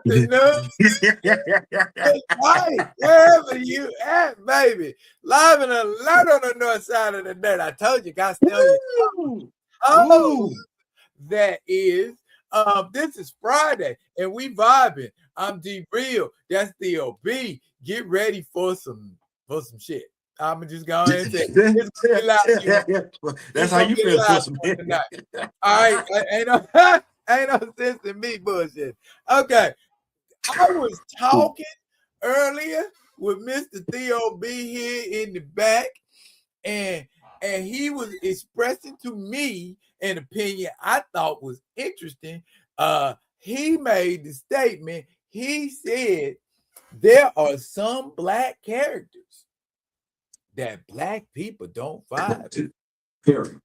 afternoon. Good night, wherever you at, baby. Live and alert on the north side of the dirt. I told you, guys, tell you. Oh, that is. This is Friday, and we vibing. I'm D Real. That's Theo B. Get ready for some shit. I'm just going to say that's how you feel tonight. All right, ain't no sense in me bullshit. Okay, I was talking earlier with Mr. Theo B here in the back, and he was expressing to me an opinion I thought was interesting. He made the statement. He said there are some black characters that black people don't vibe. Period.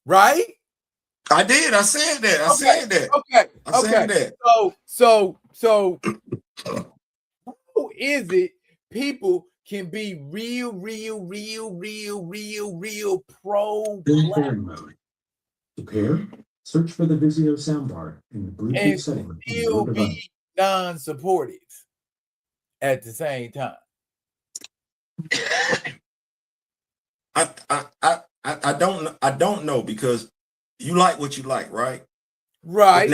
Right? I did. I said that. I said that. Okay. I said that. So how is it people can be real pro black mode? Prepare. Search for the Vizio soundbar in the Bluetooth and setting. still be non-supportive at the same time? I don't know, because you like what you like, right? Right.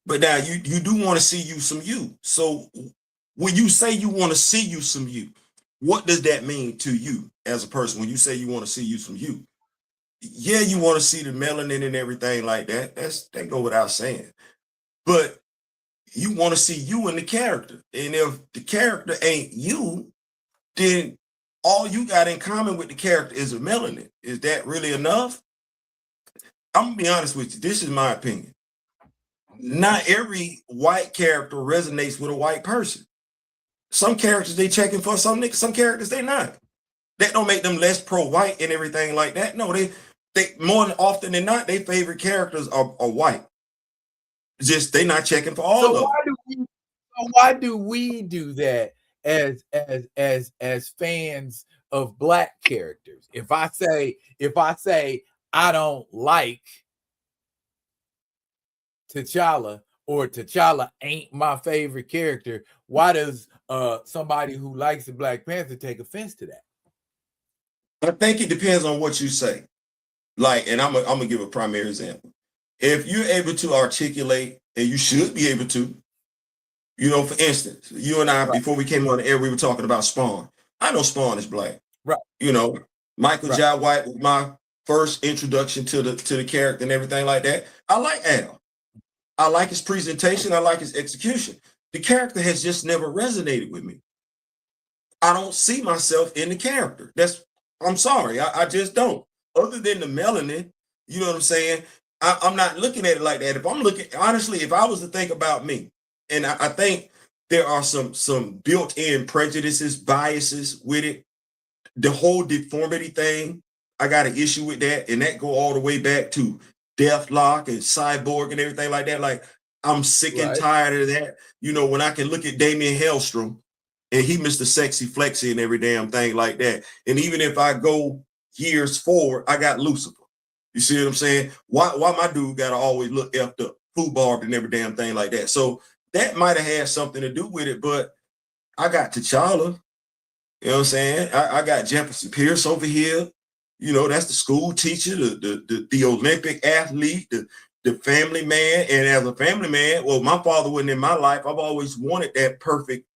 But now you do want to see you some you. So when you say you want to see you some you, what does that mean to you as a person? When you say you want to see you some you, yeah, you want to see the melanin and everything like that. That go without saying. But you want to see you in the character. And if the character ain't you, then all you got in common with the character is a melanin. Is that really enough? I'm gonna be honest with you. This is my opinion. Not every white character resonates with a white person. Some characters they checking for, some characters they not. That don't make them less pro-white and everything like that. No, they more often than not, their favorite characters are white. Just they not checking for all of them. Why do we do that as fans of black characters? If I say I don't like T'Challa, or T'Challa ain't my favorite character, why does somebody who likes the Black Panther take offense to that? I think it depends on what you say. Like, and I'm gonna give a primary example. If you're able to articulate, and you should be able to, for instance, you and I, before we came on the air, we were talking about Spawn. I know Spawn is black. Right. Michael Jai White was my first introduction to the character and everything like that. I like Al. I like his presentation. I like his execution. The character has just never resonated with me. I don't see myself in the character. I'm sorry. I just don't. Other than the melanin, you know what I'm saying? I'm not looking at it like that. If I'm looking, honestly, if I was to think about me, and I think there are some built-in prejudices, biases with it. The whole deformity thing, I got an issue with that. And that go all the way back to Deathlock and Cyborg and everything like that. Like, I'm sick and tired of that. When I can look at Damian Hellstrom and he Mr. Sexy Flexy and every damn thing like that. And even if I go years forward, I got Lucifer. You see what I'm saying? Why my dude got to always look effed up, foobarred and every damn thing like that. So that might have had something to do with it, but I got T'Challa. You know what I'm saying? I got Jefferson Pierce over here. That's the school teacher, the Olympic athlete, the family man. And as a family man, well, my father wasn't in my life. I've always wanted that perfect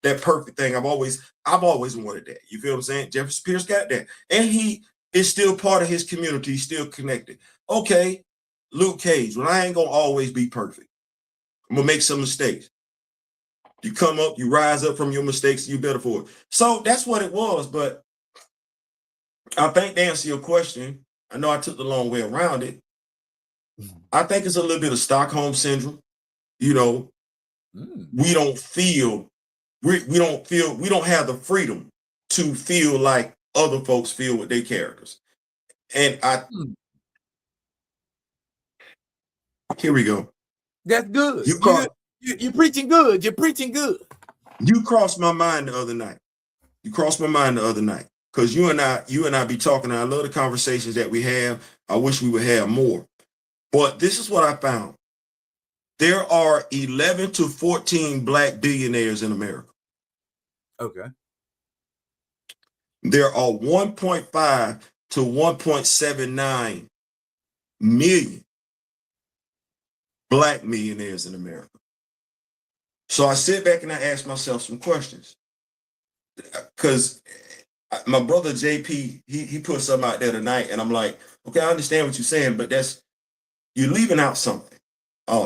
thing. I've always wanted that. You feel what I'm saying? Jefferson Pierce got that. And he is still part of his community, he's still connected. Okay, Luke Cage, well, I ain't gonna always be perfect. I'm gonna make some mistakes. You come up, you rise up from your mistakes, you better for it. So that's what it was. But I think to answer your question, I know I took the long way around it. I think it's a little bit of Stockholm syndrome. We don't have the freedom to feel like other folks feel with their characters. And here we go. That's good. You're preaching good. You're preaching good. You crossed my mind the other night. Because you and I be talking, and I love the conversations that we have. I wish we would have more. But this is what I found. there are 11 to 14 black billionaires in America. Okay. There are 1.5 to 1.79 million black millionaires in America. So I sit back and I ask myself some questions. Because my brother JP, he put something out there tonight, and I'm like, okay, I understand what you're saying, but you're leaving out something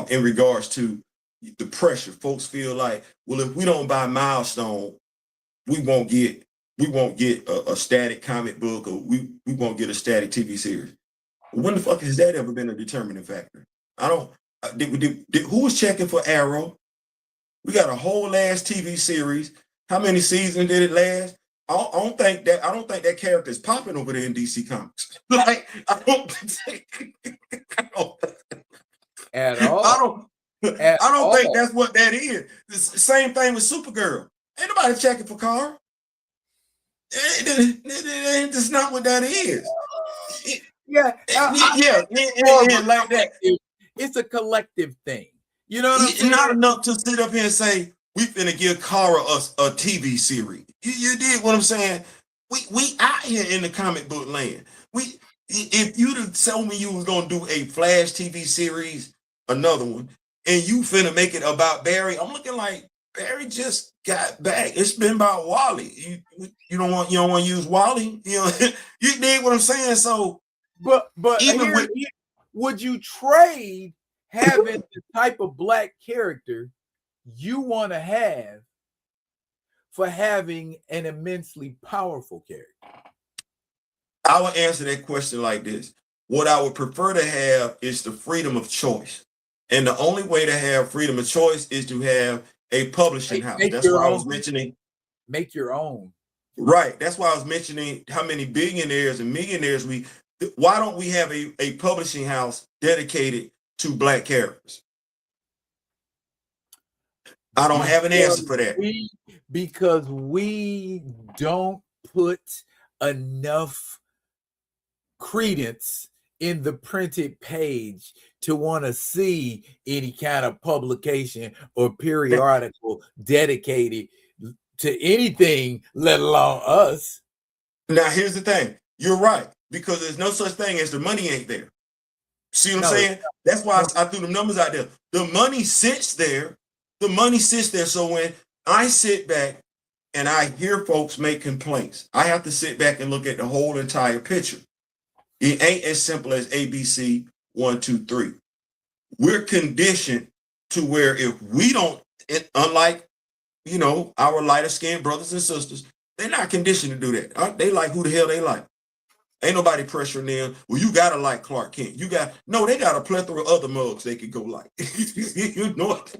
in regards to the pressure. Folks feel like, well, if we don't buy Milestone, we won't get a static comic book, or we won't get a static TV series. When the fuck has that ever been a determining factor? I don't. Who was checking for Arrow? We got a whole ass TV series. How many seasons did it last? I don't think that character is popping over there in DC Comics. Like I don't at all. I don't think that's what that is. It's the same thing with Supergirl. Ain't nobody checking for Kara. That's not what that is. Yeah, like that. It's a collective thing. You know what I'm saying? Not enough to sit up here and say we finna give Kara a TV series. You did what I'm saying? We out here in the comic book land. If you'd have told me you was gonna do a Flash TV series, another one, and you finna make it about Barry, I'm looking like Barry just got back. It's been about Wally. You don't want to use Wally. You know, you did what I'm saying. So, but even would you trade having the type of black character you want to have for having an immensely powerful character? I would answer that question like this. What I would prefer to have is the freedom of choice. And the only way to have freedom of choice is to have a publishing house. That's why I was mentioning. Make your own. Right. That's why I was mentioning how many billionaires and millionaires why don't we have a publishing house dedicated to black characters? I don't have an answer for that. Because we don't put enough credence in the printed page to want to see any kind of publication or periodical dedicated to anything, let alone us. Now, here's the thing. You're right, because there's no such thing as the money ain't there. See what I'm saying? That's why I threw the numbers out there. The money sits there. The money sits there. So when I sit back and I hear folks make complaints, I have to sit back and look at the whole entire picture. It ain't as simple as ABC 1, 2, 3. We're conditioned to where if we don't, unlike, our lighter skinned brothers and sisters, they're not conditioned to do that. They like who the hell they like. Ain't nobody pressuring them. Well, you gotta like Clark Kent. They got a plethora of other mugs they could go like. You know it.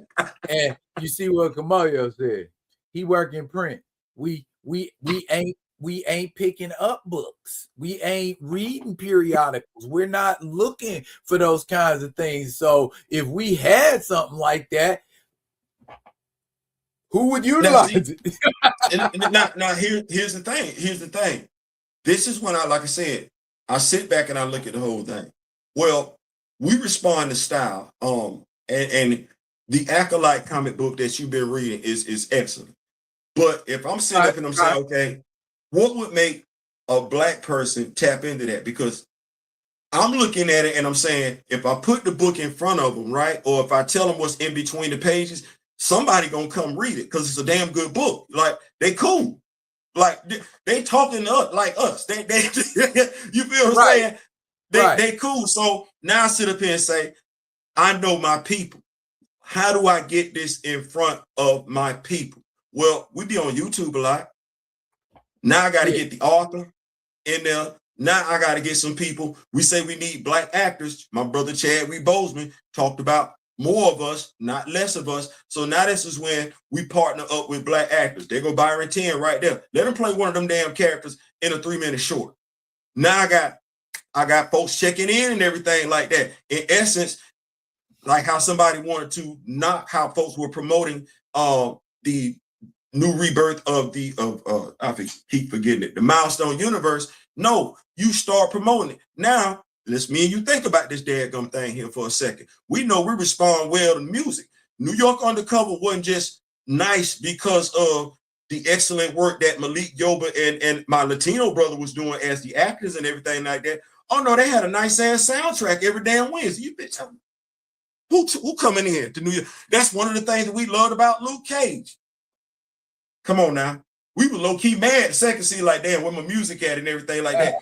And you see what Kamayo said. He work in print. We ain't picking up books. We ain't reading periodicals. We're not looking for those kinds of things. So if we had something like that, who would utilize it? Now here's the thing. Here's the thing. This is when like I said, I sit back and I look at the whole thing. Well, we respond to style. And the Acolyte comic book that you've been reading is excellent. But if I'm sitting up and I'm saying, okay, what would make a black person tap into that? Because I'm looking at it and I'm saying, if I put the book in front of them, right, or if I tell them what's in between the pages, somebody gonna come read it because it's a damn good book. Like, they cool. Like, they talking to us like us. They you feel what I'm saying? They cool. So now I sit up here and say, I know my people. How do I get this in front of my people? Well, we be on YouTube a lot. Now I got to get the author in there. Now I got to get some people. We say we need black actors. My brother Chadwick Boseman talked about more of us, not less of us. So now this is when we partner up with black actors. There go Byron 10 right there. Let him play one of them damn characters in a 3-minute short. Now I got folks checking in and everything like that. In essence, like how somebody wanted to knock how folks were promoting the new rebirth of I keep forgetting it, the Milestone universe. No, you start promoting it. Now let's me and you think about this dadgum thing here for a second. We know we respond well to music. New York Undercover wasn't just nice because of the excellent work that Malik Yoba and my Latino brother was doing as the actors and everything like that. Oh no, they had a nice ass soundtrack every damn Wednesday. You bitch, who coming in to New York? That's one of the things that we loved about Luke Cage. Come on now. We were low-key mad second scene, like, damn, where my music at and everything like that.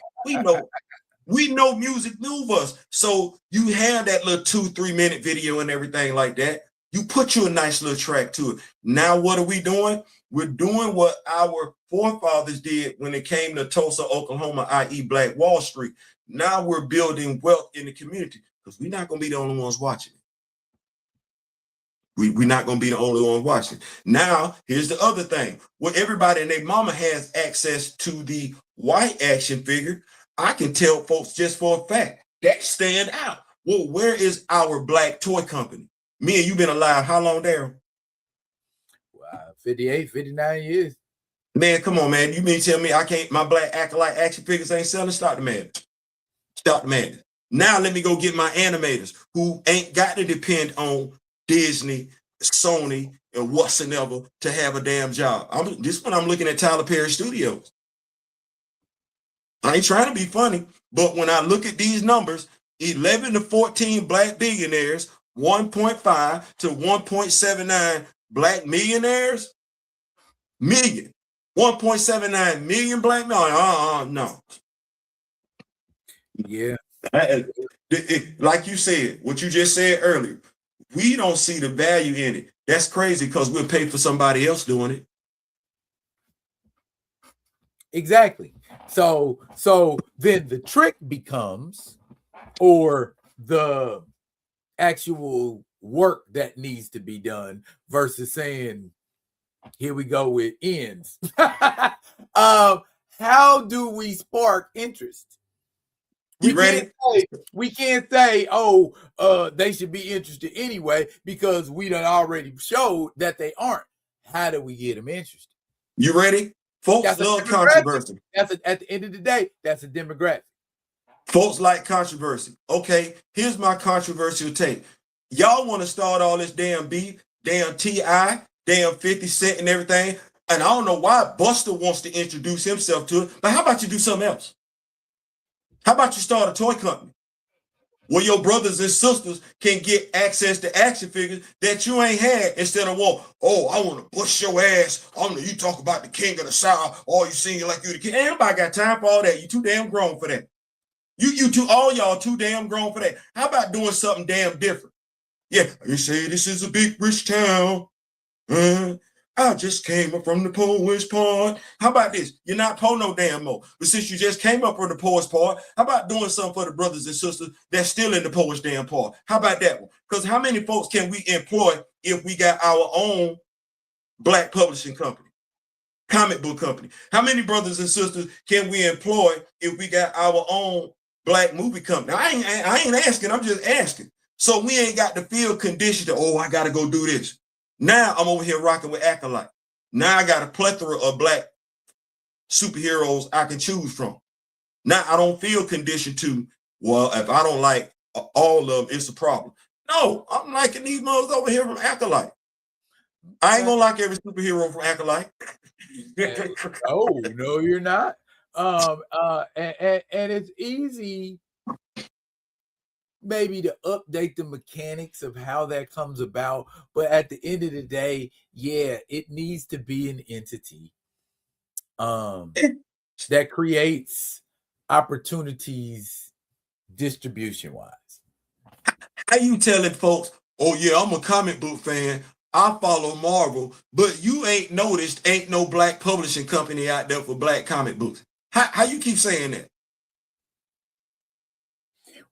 We know music move us. So you have that little 2-3 minute video and everything like that. You put you a nice little track to it. Now what are we doing? We're doing what our forefathers did when it came to Tulsa, Oklahoma, i.e. Black Wall Street. Now we're building wealth in the community because we're not going to be the only ones watching it. We're not going to be the only ones watching. Now, here's the other thing. When everybody and their mama has access to the white action figure, I can tell folks just for a fact, that stand out. Well, where is our black toy company? Me and you been alive how long, Daryl? 58, 59 years. Man, come on, man. You mean tell me I can't, my black acolyte action figures ain't selling? Stop the man. Stop the man. Now let me go get my animators who ain't got to depend on Disney, Sony, and whatsoever to have a damn job. This one I'm looking at Tyler Perry Studios. I ain't trying to be funny, but when I look at these numbers, 11 to 14 black billionaires, 1.5 to 1.79 black millionaires, million. 1.79 million black men. No. Yeah. Like you said, what you just said earlier, we don't see the value in it. That's crazy because we'll pay for somebody else doing it. Exactly. So then the trick becomes, or the actual work that needs to be done versus saying, here we go with ends. How do we spark interest? We can't say, they should be interested anyway, because we done already showed that they aren't. How do we get them interested? You ready? Folks love controversy. At the end of the day, that's a demographic. Folks like controversy. Okay, here's my controversial take. Y'all want to start all this damn beef, damn T.I., damn 50 Cent and everything. And I don't know why Buster wants to introduce himself to it, but how about you do something else? How about you start a toy company where your brothers and sisters can get access to action figures that you ain't had, instead of, I want to bust your ass. You talk about the king of the South, you sing like you the king. Everybody got time for all that. You too damn grown for that. Y'all too damn grown for that. How about doing something damn different? Yeah, you say this is a big rich town. I just came up from the poorest part. How about this? You're not poor no damn more. But since you just came up from the poorest part, how about doing something for the brothers and sisters that's still in the poorest damn part? How about that one? Because how many folks can we employ if we got our own black publishing company, comic book company? How many brothers and sisters can we employ if we got our own black movie company? I ain't asking, I'm just asking. So we ain't got to feel conditioned to, I got to go do this. Now I'm over here rocking with Acolyte. Now I got a plethora of black superheroes I can choose from. Now I don't feel conditioned to, if I don't like all of them, it's a problem. No, I'm liking these mothers over here from Acolyte. I ain't gonna like every superhero from Acolyte. No, you're not. And it's easy maybe to update the mechanics of how that comes about, but at the end of the day, it needs to be an entity that creates opportunities distribution wise. How you telling folks, I'm a comic book fan, I follow Marvel, but you ain't noticed ain't no black publishing company out there for black comic books? How you keep saying that?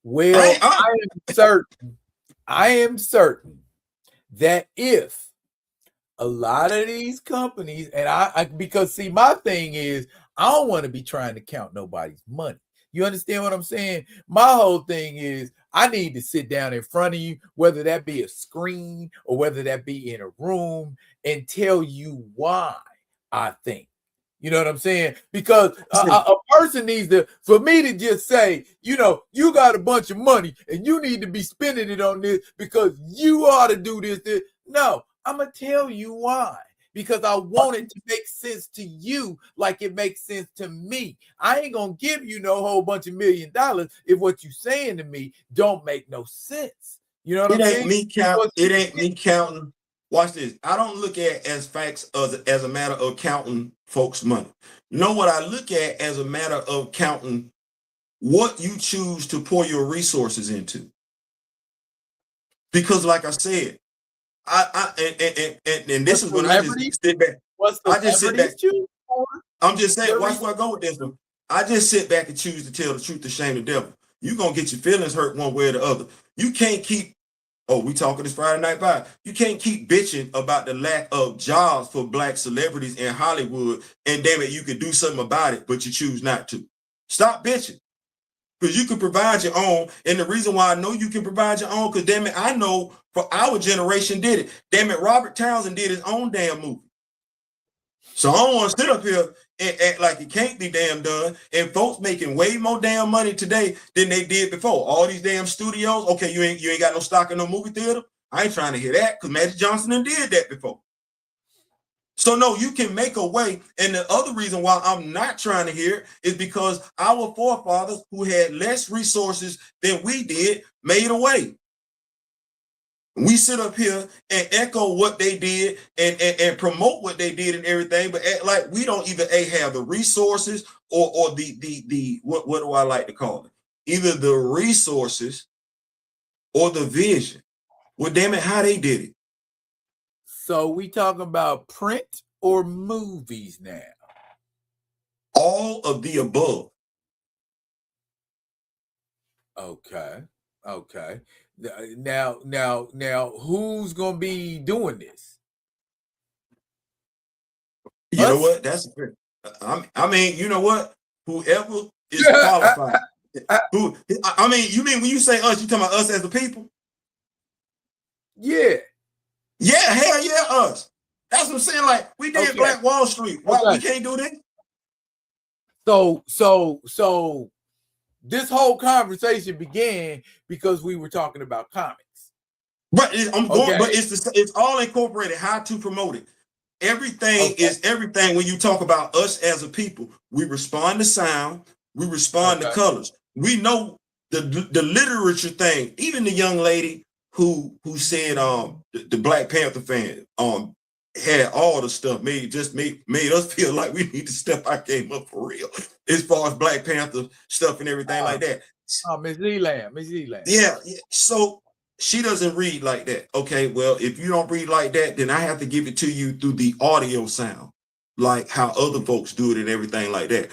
Well, I am certain that if a lot of these companies, and because see, my thing is, I don't want to be trying to count nobody's money. You understand what I'm saying? My whole thing is, I need to sit down in front of you, whether that be a screen or whether that be in a room, and tell you why I think. You know what I'm saying? Because a person needs to, for me to just say, you know, you got a bunch of money and you need to be spending it on this because you ought to do this. No, I'm going to tell you why. Because I want it to make sense to you like it makes sense to me. I ain't going to give you no whole bunch of $1 million if what you saying to me don't make no sense. You know what I'm saying? It ain't me counting. Watch this. I don't look at as facts as a matter of counting folks' money. You know what I look at as a matter of counting what you choose to pour your resources into. Because like I said, and this is when I just sit back. I just sit back. I'm just saying, watch where I go with this one. I just sit back and choose to tell the truth to shame the devil. You're going to get your feelings hurt one way or the other. You can't keep, we talking this Friday Night Vibe. You can't keep bitching about the lack of jobs for black celebrities in Hollywood, and damn it, you can do something about it, but you choose not to. Stop bitching. Because you can provide your own. And the reason why I know you can provide your own, because damn it, I know for our generation did it. Damn it, Robert Townsend did his own damn movie. So I don't want to sit up here and act like it can't be damn done. And folks making way more damn money today than they did before. All these damn studios. Okay, you ain't got no stock in no movie theater. I ain't trying to hear that because Magic Johnson did that before. So no, you can make a way. And the other reason why I'm not trying to hear it is because our forefathers who had less resources than we did made a way. We sit up here and echo what they did and promote what they did and everything, but act like we don't even have the resources or the what do I like to call it? Either the resources or the vision. Well, damn it, how they did it. So we talking about print or movies now? All of the above. Okay. Now, who's gonna be doing this? You know what? That's I mean, you know what? Whoever is qualified. I mean, you mean when you say us, you talking about us as the people? Yeah. Yeah, hell yeah, us. That's what I'm saying. Like we did Black Wall Street. Why we can't do this? So this whole conversation began because we were talking about comics. But it's all incorporated. How to promote it. Everything is everything. When you talk about us as a people, we respond to sound, we respond to colors. We know the literature thing. Even the young lady who said the Black Panther fan had all the stuff made us feel like we need to step our game up for real as far as Black Panther stuff and everything like that. Miss Zealand. Yeah. So she doesn't read like that. Okay, well, if you don't read like that, then I have to give it to you through the audio sound, like how other folks do it and everything like that.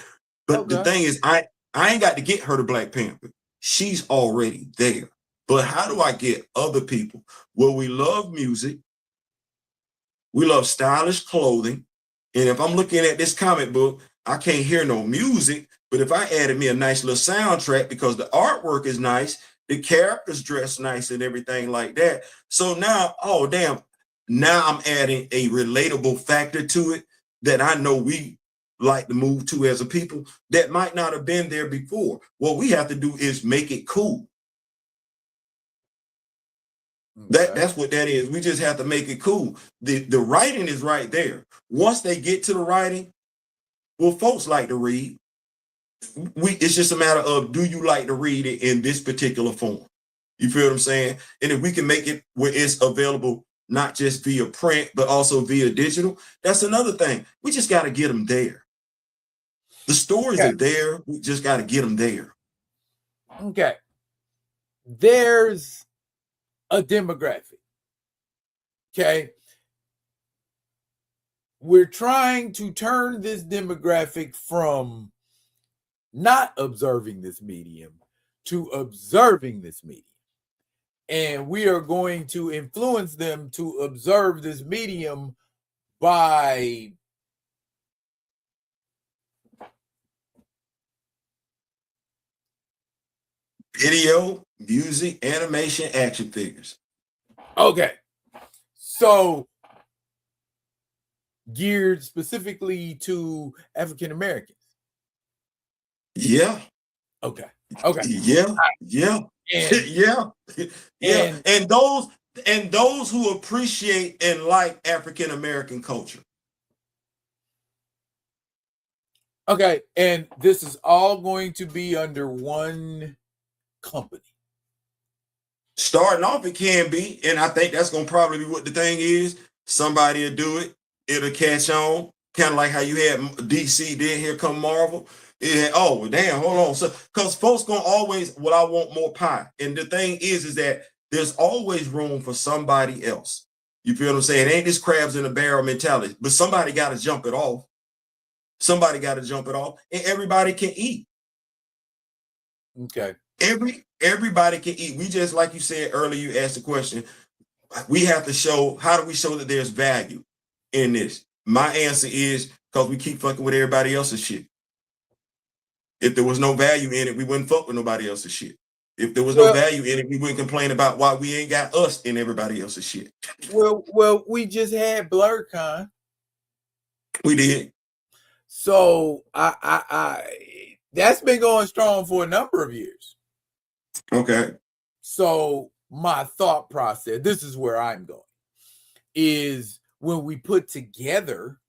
But the thing is, I ain't got to get her to Black Panther. She's already there. But how do I get other people? Well, we love music. We love stylish clothing. And if I'm looking at this comic book, I can't hear no music. But if I added me a nice little soundtrack because the artwork is nice, the characters dress nice and everything like that. So now, now I'm adding a relatable factor to it that I know we like to move to as a people that might not have been there before. What we have to do is make it cool. That's what that is. We just have to make it cool. The writing is right there. Once they get to the writing, well, folks like to read. It's just a matter of, do you like to read it in this particular form? You feel what I'm saying? And if we can make it where it's available, not just via print, but also via digital, that's another thing. We just got to get them there. The stories are there. We just got to get them there. Okay. There's a demographic. Okay. We're trying to turn this demographic from not observing this medium to observing this medium. And we are going to influence them to observe this medium by video, music, animation, action figures. Okay. So geared specifically to African Americans. Yeah. Okay. Yeah. And, Yeah. And those who appreciate and like African American culture. Okay, and this is all going to be under one company. Starting off, it can be, and I think that's gonna probably be what the thing is. Somebody will do it, it'll catch on, kind of like how you had DC, then here come Marvel. Oh damn, hold on. So because folks gonna always, well, I want more pie. And the thing is that there's always room for somebody else. You feel what I'm saying? It ain't this crabs in a barrel mentality, but somebody got to jump it off. Somebody got to jump it off, and everybody can eat. Okay. Everybody can eat. We just, like you said earlier, you asked the question. We have to show, how do we show that there's value in this? My answer is because we keep fucking with everybody else's shit. If there was no value in it, we wouldn't fuck with nobody else's shit. If there was no value in it, we wouldn't complain about why we ain't got us in everybody else's shit. Well, we just had BlurCon. We did. So I that's been going strong for a number of years. Okay. So my thought process, this is where I'm going, is when we put together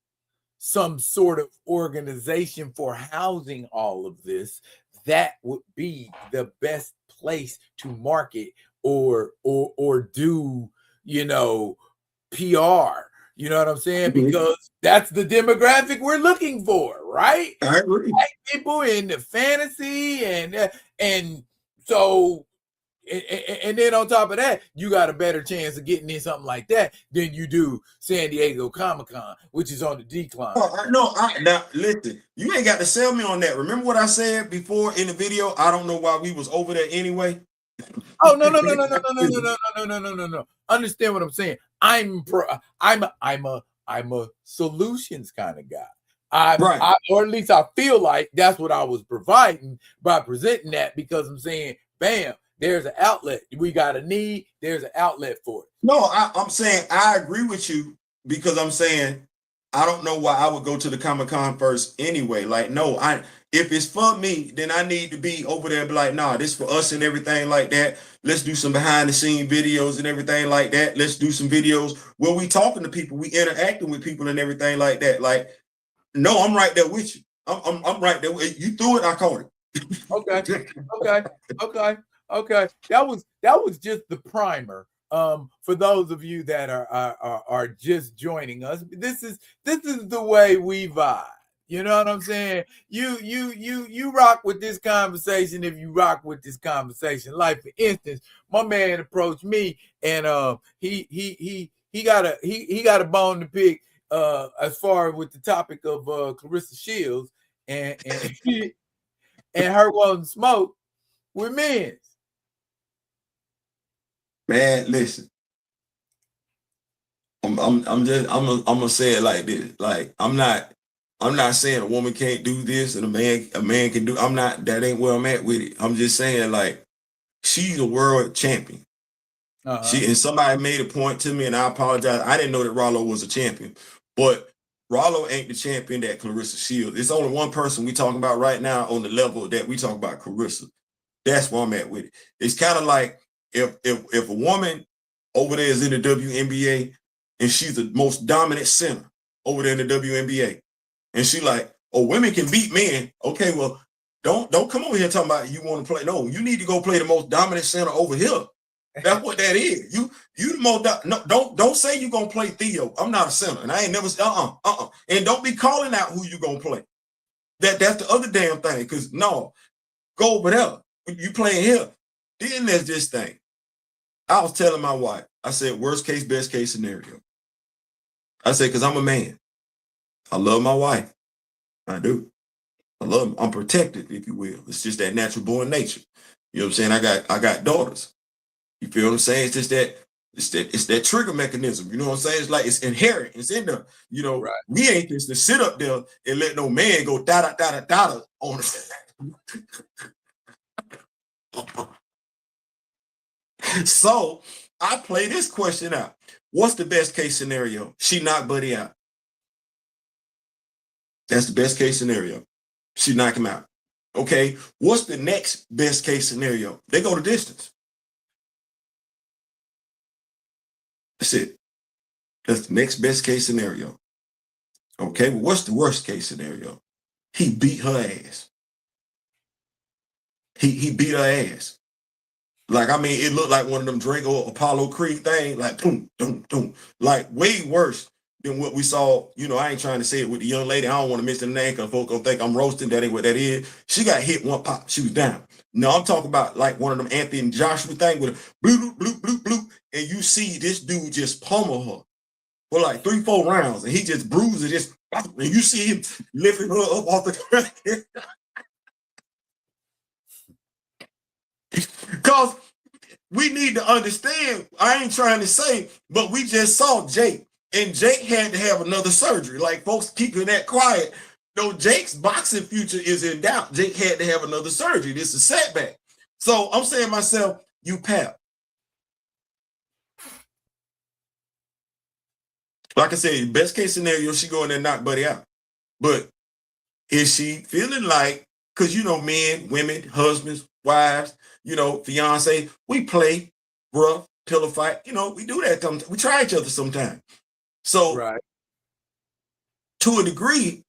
some sort of organization for housing all of this, that would be the best place to market or do, PR. You know what I'm saying? Mm-hmm. Because that's the demographic we're looking for, right? I agree. Black people into fantasy and so and then on top of that, you got a better chance of getting in something like that than you do San Diego Comic-Con, which is on the decline. Now listen, you ain't got to sell me on that. Remember what I said before in the video? I don't know why we was over there anyway. Oh no. Understand what I'm saying? I'm a solutions kind of guy. Or at least I feel like that's what I was providing by presenting that, because I'm saying, bam, there's an outlet. We got a need. There's an outlet for it. No, I'm saying I agree with you, because I'm saying I don't know why I would go to the Comic-Con first anyway. Like, no, if it's for me, then I need to be over there and be like, nah, this for us and everything like that. Let's do some behind the scene videos and everything like that. Let's do some videos where we talking to people, we interacting with people and everything like that. Like, no, I'm right there with you. I'm right there. You threw it, I caught it. Okay. That was just the primer. For those of you that are just joining us, this is the way we vibe. You know what I'm saying? You rock with this conversation if you rock with this conversation. Like, for instance, my man approached me and he got a bone to pick as far with the topic of Clarissa Shields and her wanting to smoke with men. Man, listen. I'm gonna say it like this. Like, I'm not saying a woman can't do this and a man can do. That ain't where I'm at with it. I'm just saying, like, she's a world champion. And somebody made a point to me, and I apologize. I didn't know that Rollo was a champion, but Rollo ain't the champion that Clarissa Shields. It's only one person we talking about right now on the level that we talk about Clarissa. That's where I'm at with it. It's kind of like if a woman over there is in the WNBA and she's the most dominant center over there in the WNBA, and she like, oh, women can beat men. Okay, well, don't come over here talking about you want to play. No, you need to go play the most dominant center over here. That's what that is. You the most don't say you gonna play Theo. I'm not a center, and I ain't never and don't be calling out who you gonna play. That's the other damn thing. Cause no, go over there. You playing here. Then there's this thing. I was telling my wife, I said, worst case, best case scenario. I said, because I'm a man. I love my wife. I do. I'm protected, if you will. It's just that natural born nature. You know what I'm saying? I got daughters. You feel what I'm saying? It's just that it's that trigger mechanism. You know what I'm saying? It's like it's inherent. It's in there. You know, right. We ain't just to sit up there and let no man go da on us. So I play this question out. What's the best case scenario? She knocked Buddy out. That's the best case scenario. She knock him out. Okay, what's the next best case scenario? They go the distance. That's it. That's the next best case scenario. Okay, well, what's the worst case scenario? He beat her ass. He beat her ass. Like, I mean, it looked like one of them Drago Apollo Creed thing, like boom, boom, boom, like way worse than what we saw. You know, I ain't trying to say it with the young lady. I don't want to mention the name because folks gonna think I'm roasting. That ain't what that is. She got hit one pop. She was down. No, I'm talking about like one of them Anthony and Joshua thing with a bloop, bloop, bloop, bloop, and you see this dude just pummel her for like 3-4 rounds, and he just bruises just, and you see him lifting her up off the ground. Because we need to understand, I ain't trying to say, but we just saw Jake, and Jake had to have another surgery. Like, folks keeping that quiet. No, Jake's boxing future is in doubt. Jake had to have another surgery. This is a setback. So I'm saying to myself, you pal. Like I said, best case scenario, she go in there and knock Buddy out. But is she feeling like, because you know, men, women, husbands, wives, you know, fiance, we play rough, pillow fight. You know, we do that sometimes. We try each other sometimes. So Right. to a degree,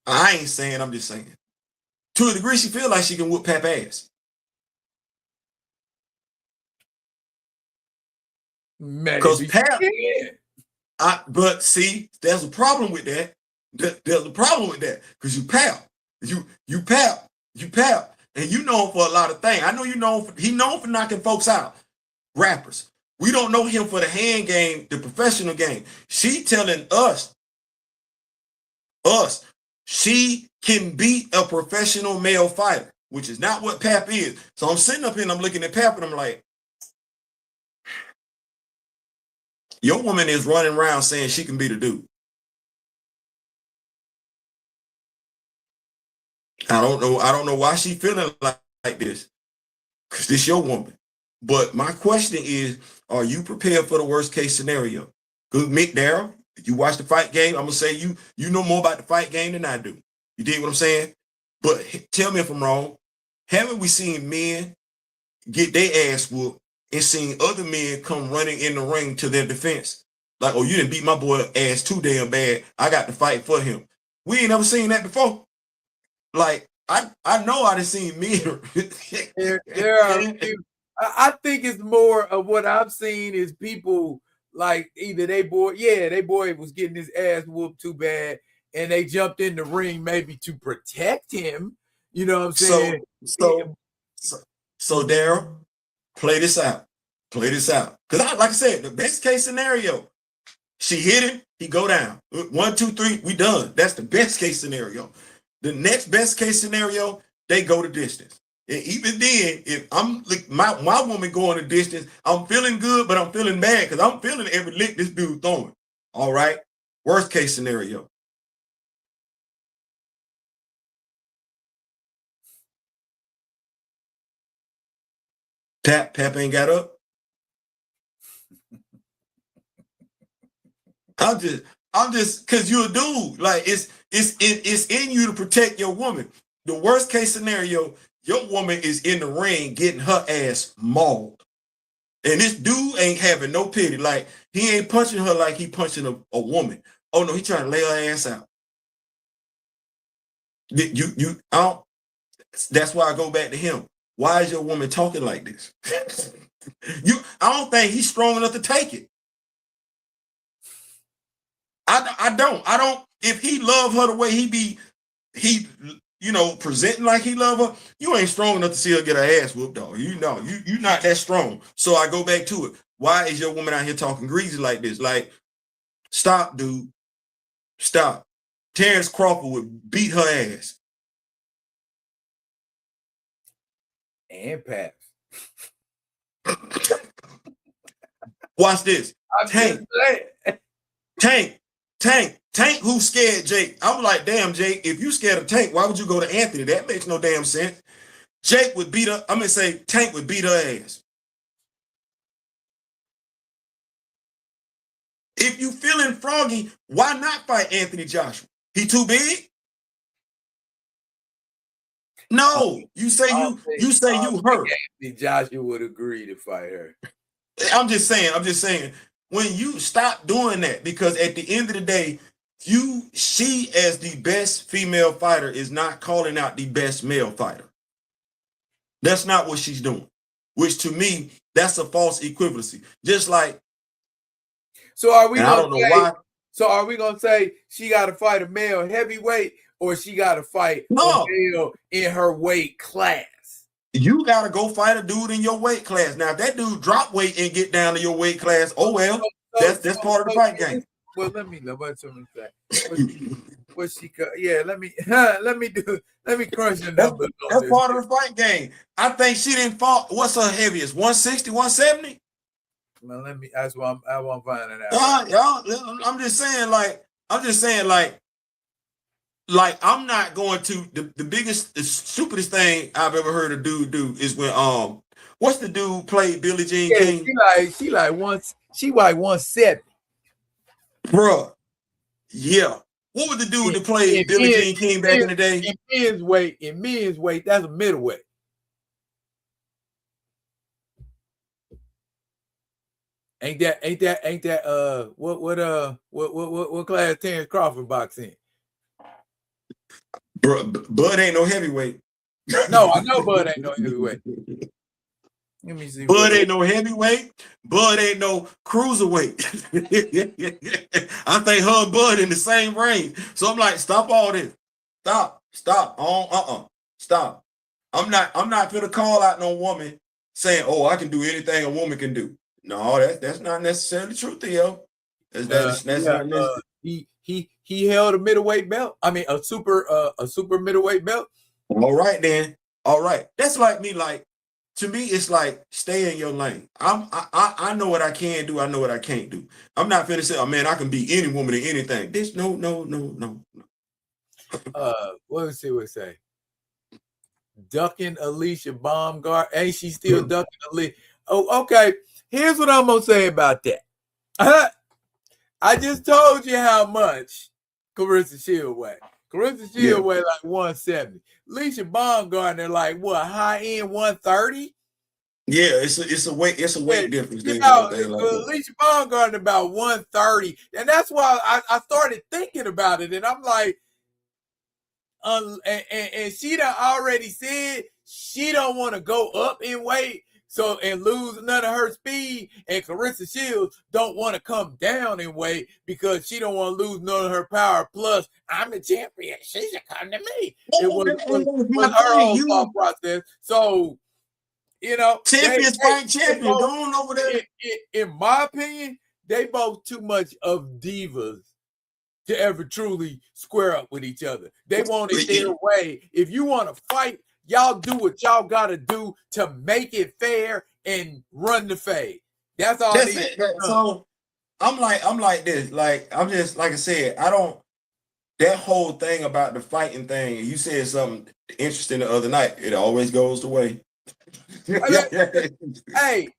I ain't saying, I'm just saying. To a degree, she feel like she can whoop Pap ass. Because Pap, but see, there's a problem with that. There's a problem with that. Because you Pap. You Pap. You Pap. And you know him for a lot of things. I know you know him, he known for knocking folks out. Rappers. We don't know him for the hand game, the professional game. She telling us, she can beat a professional male fighter, which is not what Pap is. So I'm sitting up here and I'm looking at Pap and I'm like, your woman is running around saying she can beat a dude. I don't know why she feeling like this. Because this your woman. But my question is, are you prepared for the worst case scenario? Good, Mick Darrell, you watch the fight game, I'm gonna say you know more about the fight game than I do. You dig what I'm saying? But tell me if I'm wrong. Haven't we seen men get their ass whooped and seen other men come running in the ring to their defense? Like, oh, you didn't beat my boy ass too damn bad. I got to fight for him. We ain't never seen that before. Like, I know I done seen men. There are a few. I think it's more of what I've seen is people like either they boy was getting his ass whooped too bad, and they jumped in the ring maybe to protect him. You know what I'm saying? So Daryl, play this out. Play this out. Because like I said, the best case scenario, she hit him, he go down. 1, 2, 3, we done. That's the best case scenario. The next best case scenario, they go the distance. And even then, if I'm like my woman going the distance, I'm feeling good, but I'm feeling bad because I'm feeling every lick this dude throwing. All right. Worst case scenario. Pap ain't got up. I'm just because you're a dude. Like it's in you to protect your woman. The worst case scenario, your woman is in the ring getting her ass mauled. And this dude ain't having no pity. Like, he ain't punching her like he punching a woman. Oh no, he trying to lay her ass out. That's why I go back to him. Why is your woman talking like this? I don't think he's strong enough to take it. I don't. If he love her the way he presenting like he love her, you ain't strong enough to see her get her ass whooped, dog. You know, you not that strong. So I go back to it. Why is your woman out here talking greasy like this? Like, stop, dude. Stop. Terrence Crawford would beat her ass. And Pat. Watch this. Tank, who scared Jake? I'm like, damn, Jake, if you scared of Tank, why would you go to Anthony? That makes no damn sense. Jake would beat her. I'm going to say Tank would beat her ass. If you feeling froggy, why not fight Anthony Joshua? He too big? No, you say you hurt. Joshua would agree to fight her. I'm just saying, when you stop doing that, because at the end of the day, she as the best female fighter is not calling out the best male fighter. That's not what she's doing, which to me, that's a false equivalency. Just like, so are we I don't know why. So are we gonna say she got to fight a male heavyweight, or she got to fight a male in her weight class? You got to go fight a dude in your weight class. Now, if that dude drop weight and get down to your weight class, oh well, that's part of the fight game. Well, let me know what something say. What's she? Yeah, let me crunch the numbers. That's part of the fight game. I think she didn't fought. What's her heaviest? 160, 170? Well, that's why I won't find it out. I'm just saying, like I'm not going to the biggest, the stupidest thing I've ever heard a dude do is when what's the dude played Billie Jean King? She like 170. Bruh. Yeah. What was the dude that played Billie Jean King back in the day? In men's weight, that's a middleweight. Ain't that what class Terrence Crawford box in? Bud ain't no heavyweight. No, I know Bud ain't no heavyweight. Let me see. Bud ain't no heavyweight. Bud ain't no cruiserweight. I think her and Bud in the same range. So I'm like, stop all this. Stop. Stop. I'm not gonna call out no woman saying, "Oh, I can do anything a woman can do." No, that's not necessarily true, Theo. That's not necessarily. He held a middleweight belt. I mean, a super middleweight belt. All right, then. All right. That's like me. Like, to me, it's like stay in your lane. I know what I can do. I know what I can't do. I'm not finna say, oh man, I can beat any woman in anything. This no. What does it say? Ducking Alicia Baumgart. Ain't she still ducking Alicia? Oh, okay. Here's what I'm gonna say about that. I just told you how much Clarissa Shield weighed. Clarissa Shield weighed like 170. Alicia Baumgartner like what, high end 130? Yeah, it's a weight difference. You know, Alicia Baumgartner about 130, and that's why I started thinking about it, and I'm like, and she done already said she don't want to go up in weight. So, and lose none of her speed, and Clarissa Shields don't want to come down in weight because she don't want to lose none of her power. Plus, I'm the champion. She should come to me. It was her whole thought process. So, you know, champions fight champions. Go on over there. In my opinion, they both too much of divas to ever truly square up with each other. They want it their way. If you want to fight, y'all do what y'all gotta do to make it fair and run the fade. That's all. That's it. So I'm like this. Like I'm just like I said. I don't. That whole thing about the fighting thing. You said something interesting the other night. It always goes the way. Hey,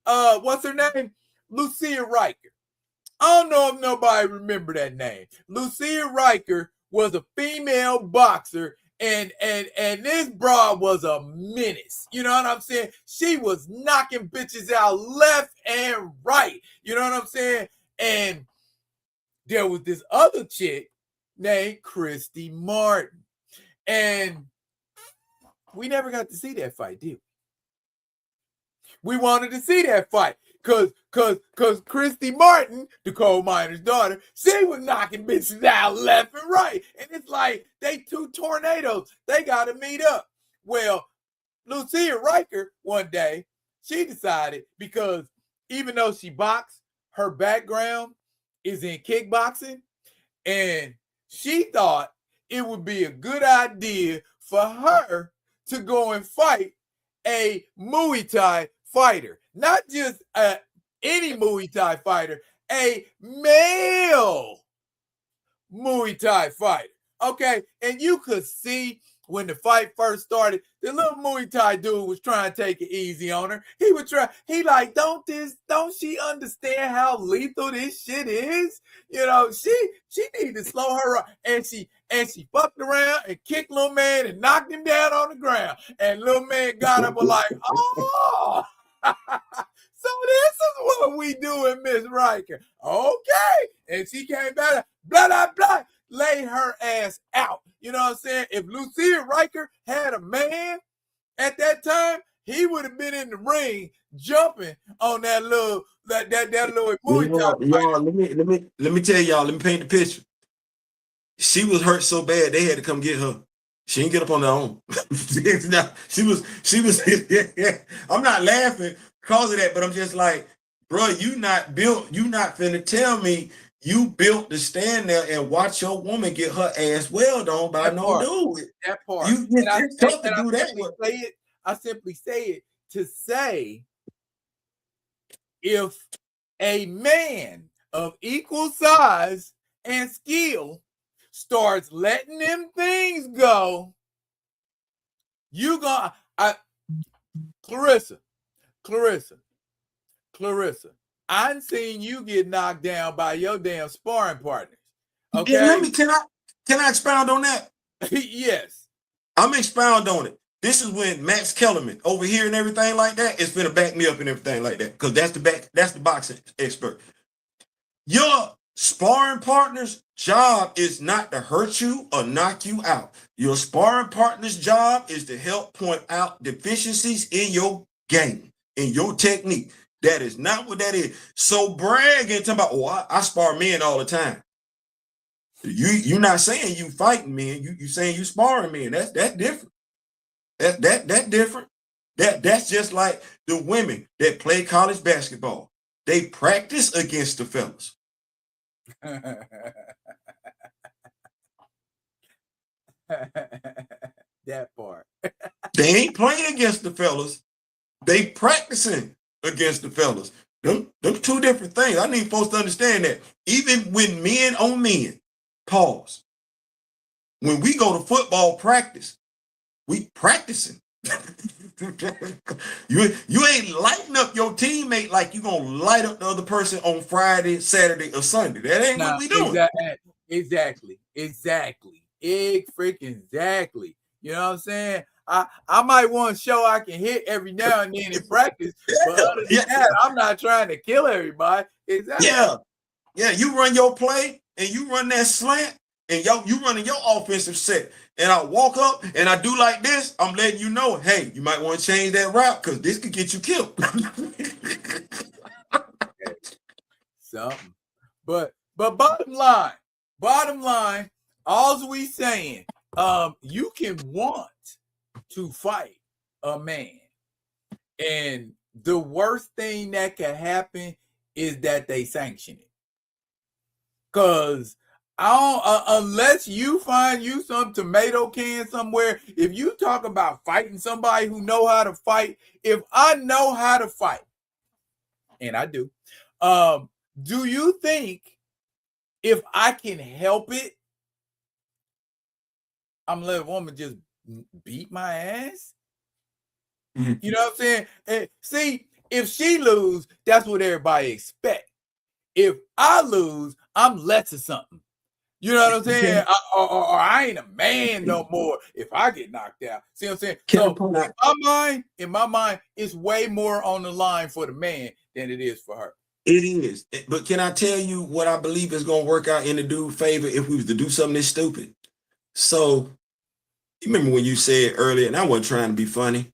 what's her name? Lucia Riker. I don't know if nobody remember that name. Lucia Riker was a female boxer. And this broad was a menace. You know what I'm saying? She was knocking bitches out left and right. You know what I'm saying? And there was this other chick named Christy Martin. And we never got to see that fight, did we? We wanted to see that fight. Cause Christy Martin, the coal miner's daughter, she was knocking bitches out left and right. And it's like they two tornadoes. They gotta meet up. Well, Lucia Riker one day, she decided, because even though she boxed, her background is in kickboxing, and she thought it would be a good idea for her to go and fight a Muay Thai fighter. Not just any Muay Thai fighter, a male Muay Thai fighter. Okay, and you could see when the fight first started, the little Muay Thai dude was trying to take it easy on her. He like, don't she understand how lethal this shit is? You know, she need to slow her up. And she fucked around and kicked little man and knocked him down on the ground. And little man got up and like, oh. So this is what we doing, Miss Riker. Okay. And she came back, blah, blah, blah, laid her ass out. You know what I'm saying? If Lucille Riker had a man at that time, he would have been in the ring jumping on that little Muay Thai. Let me tell y'all, let me paint the picture. She was hurt so bad they had to come get her. She didn't get up on her own. she was I'm not laughing because of that, but I'm just like, bro, you not finna tell me you built to stand there and watch your woman get her ass welled on by dude. That part. It's tough to do that. I simply say it to say, if a man of equal size and skill starts letting them things go, you gonna Clarissa, I seen you get knocked down by your damn sparring partners. Okay. Yeah, can I expound on that? Yes. I'm expound on it. This is when Max Kellerman over here and everything like that is gonna back me up and everything like that. Because that's the boxing expert. Your sparring partner's job is not to hurt you or knock you out. Your sparring partner's job is to help point out deficiencies in your game, in your technique. That is not what that is. So bragging, talking about, oh, I spar men all the time. You're not saying you fighting men. You saying you sparring men. That's different. That different. That's just like the women that play college basketball. They practice against the fellas. That part. They ain't playing against the fellas. They practicing against the fellas. Them two different things. I need folks to understand that. Even when men on men, pause. When we go to football practice, we practicing. You ain't lighting up your teammate like you gonna light up the other person on Friday, Saturday, or Sunday. That ain't what we doing. Exactly. Exactly. You know what I'm saying? I might want to show I can hit every now and then in practice, but other than that, I'm not trying to kill everybody. Exactly. Yeah. You run your play and you run that slant and you running your offensive set. And I walk up and I do like this. I'm letting you know, hey, you might want to change that route because this could get you killed. Something. But bottom line, all we saying, you can want to fight a man, and the worst thing that can happen is that they sanction it. Cause unless you find you some tomato can somewhere, if you talk about fighting somebody who know how to fight, if I know how to fight, and I do you think if I can help it, I'm gonna let a woman just beat my ass? Mm-hmm. You know what I'm saying? And see, if she lose, that's what everybody expect. If I lose, I'm less of something. You know what I'm saying? Or I ain't a man no more if I get knocked out. See what I'm saying? So in my mind, it's way more on the line for the man than it is for her. It is. But can I tell you what I believe is going to work out in the dude's favor if we was to do something this stupid? So, you remember when you said earlier, and I wasn't trying to be funny,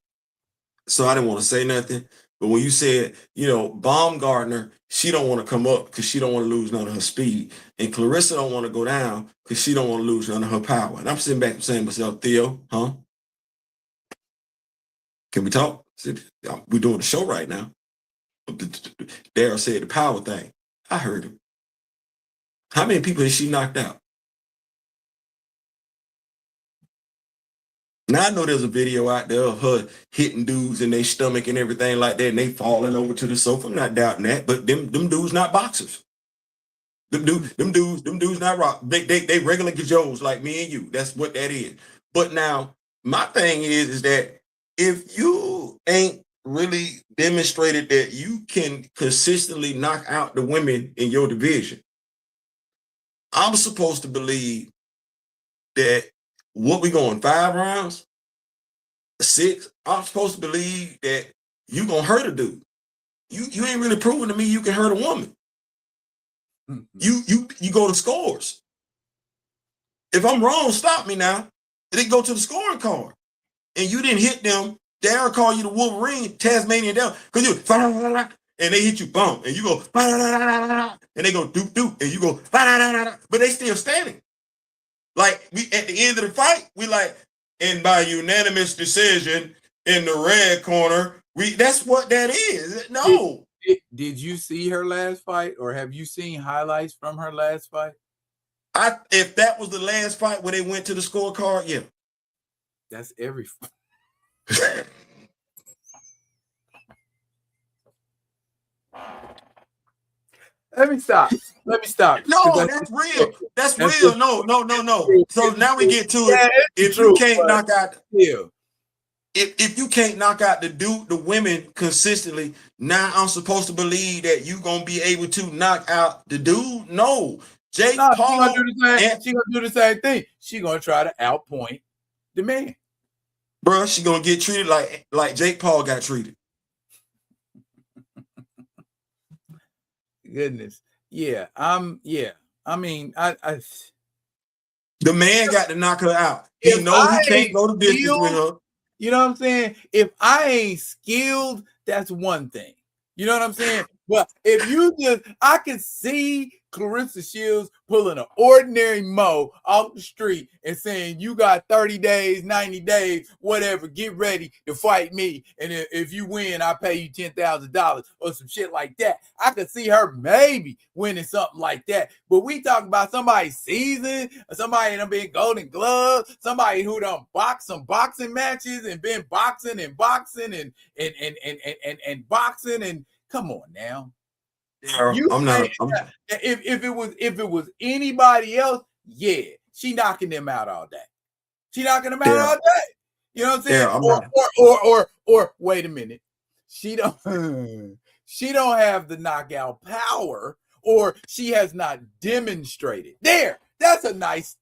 so I didn't want to say nothing. But when you said, Baumgartner, she don't want to come up because she don't want to lose none of her speed. And Clarissa don't want to go down because she don't want to lose none of her power. And I'm sitting back and saying to myself, Theo, huh? Can we talk? We're doing the show right now. Daryl said the power thing. I heard him. How many people has she knocked out? Now I know there's a video out there of her hitting dudes in their stomach and everything like that, and they falling over to the sofa. I'm not doubting that, but them dudes not boxers. Them dudes not rock. They regular gajos like me and you. That's what that is. But now my thing is that if you ain't really demonstrated that you can consistently knock out the women in your division, I'm supposed to believe that what we going 5 rounds, 6. I'm supposed to believe that you gonna hurt a dude. You ain't really proving to me you can hurt a woman. You go to scores. If I'm wrong, stop me now. They go to the scoring card, and you didn't hit them. Darren call you the Wolverine, Tasmanian down, because you and they hit you bump, and you go and they go doop doop, and you go but they still standing. Like we at the end of the fight, we like, and by unanimous decision in the red corner, that's what that is. No. Did you see her last fight, or have you seen highlights from her last fight? If that was the last fight where they went to the scorecard, yeah. That's every fight. Let me stop. No, that's real. That's real. No. So now we get to it. If you can't knock out, if you can't knock out the women consistently, now I'm supposed to believe that you gonna be able to knock out the dude? No. Jake Paul, she gonna do the same thing. She gonna try to outpoint the man. Bro, she gonna get treated like Jake Paul got treated. Goodness. Yeah. I mean, the man got to knock her out. He knows he can't go to business with her. You know what I'm saying? If I ain't skilled, that's one thing. You know what I'm saying? But if you I can see Clarissa Shields pulling an ordinary Mo off the street and saying, you got 30 days, 90 days, whatever, get ready to fight me. And if you win, I pay you $10,000 or some shit like that. I could see her maybe winning something like that. But we talk about somebody seasoned, somebody that been Golden Glove, somebody who done boxed some boxing matches and been boxing and boxing and boxing and come on now. Yeah, if it was anybody else, yeah, she knocking them out all day. She knocking them out all day. You know what I'm saying? Or wait a minute. She don't have the knockout power, or she has not demonstrated. That's a nice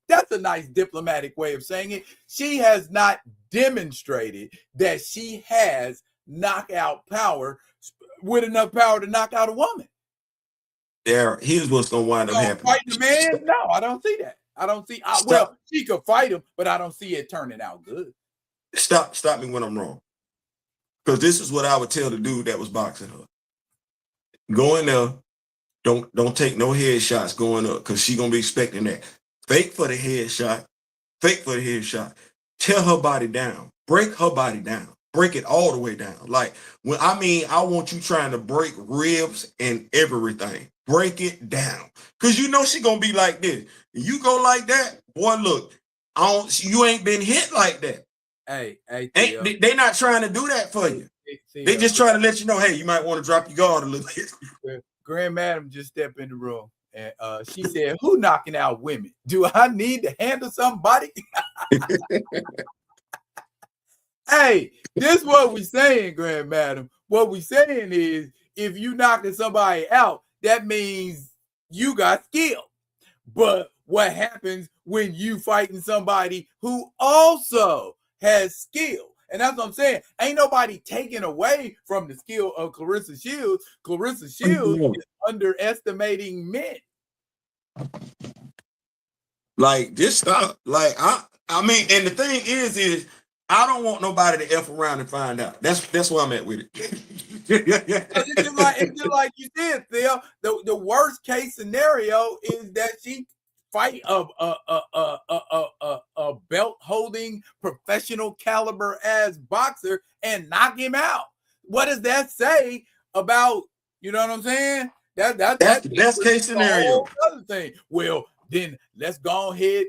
diplomatic way of saying it. She has not demonstrated that she has knockout power with enough power to knock out a woman. Here's what's gonna wind up happening. Fight the man? No, I don't see that. I don't see. Well, she could fight him, but I don't see it turning out good. Stop me when I'm wrong, because this is what I would tell the dude that was boxing her. Go in there, don't take no headshots going up, because she gonna be expecting that. Fake for the headshot. Tear her body down. Break her body down. Break it all the way down. Like, I want you trying to break ribs and everything. Break it down. Because you know she gonna be like this. You go like that, boy, look, you ain't been hit like that. Hey, Theo. They not trying to do that for you. They just trying to let you know, hey, you might want to drop your guard a little bit. Grand Madam just stepped in the room, and she said, who knocking out women? Do I need to handle somebody? Hey, this is what we saying, Grand Madam. What we saying is, if you knocking somebody out, that means you got skill. But what happens when you fighting somebody who also has skill? And that's what I'm saying. Ain't nobody taking away from the skill of Clarissa Shields. Clarissa Shields is underestimating men. Like, this stuff, like, I mean, and the thing is I don't want nobody to F around and find out. That's where I'm at with it. It's just like you said, Theo. The worst case scenario is that she fight a belt holding professional caliber ass boxer and knock him out. What does that say about, you know what I'm saying? That's the best case scenario. Other thing. Well, then let's go ahead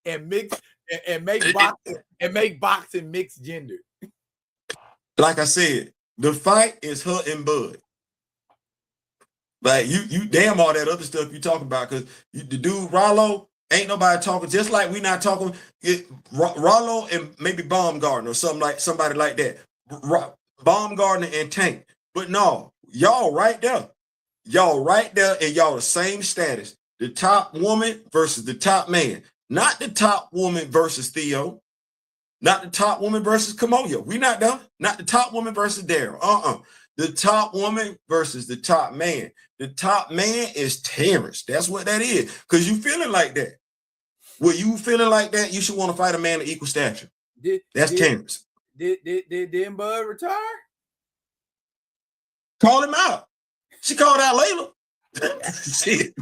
and mix and make boxing mixed gender. Like I said, the fight is her and Bud. Like you damn all that other stuff you talking about, because the dude Rollo, Ain't nobody talking. Just like we not talking Rollo and maybe Baumgartner or somebody like that. Baumgartner and Tank. But no, y'all right there. Y'all right there, and y'all the same status. The top woman versus the top man. Not the top woman versus Theo. Not the top woman versus Kamoya. We not there. Not the top woman versus Daryl. The top woman versus the top man. The top man is Terrence. That's what that is. Because you feeling like that. Well, you feeling like that, you should want to fight a man of equal stature. That's Terrence. Did Bud retire? Call him out. She called out Layla. Shit.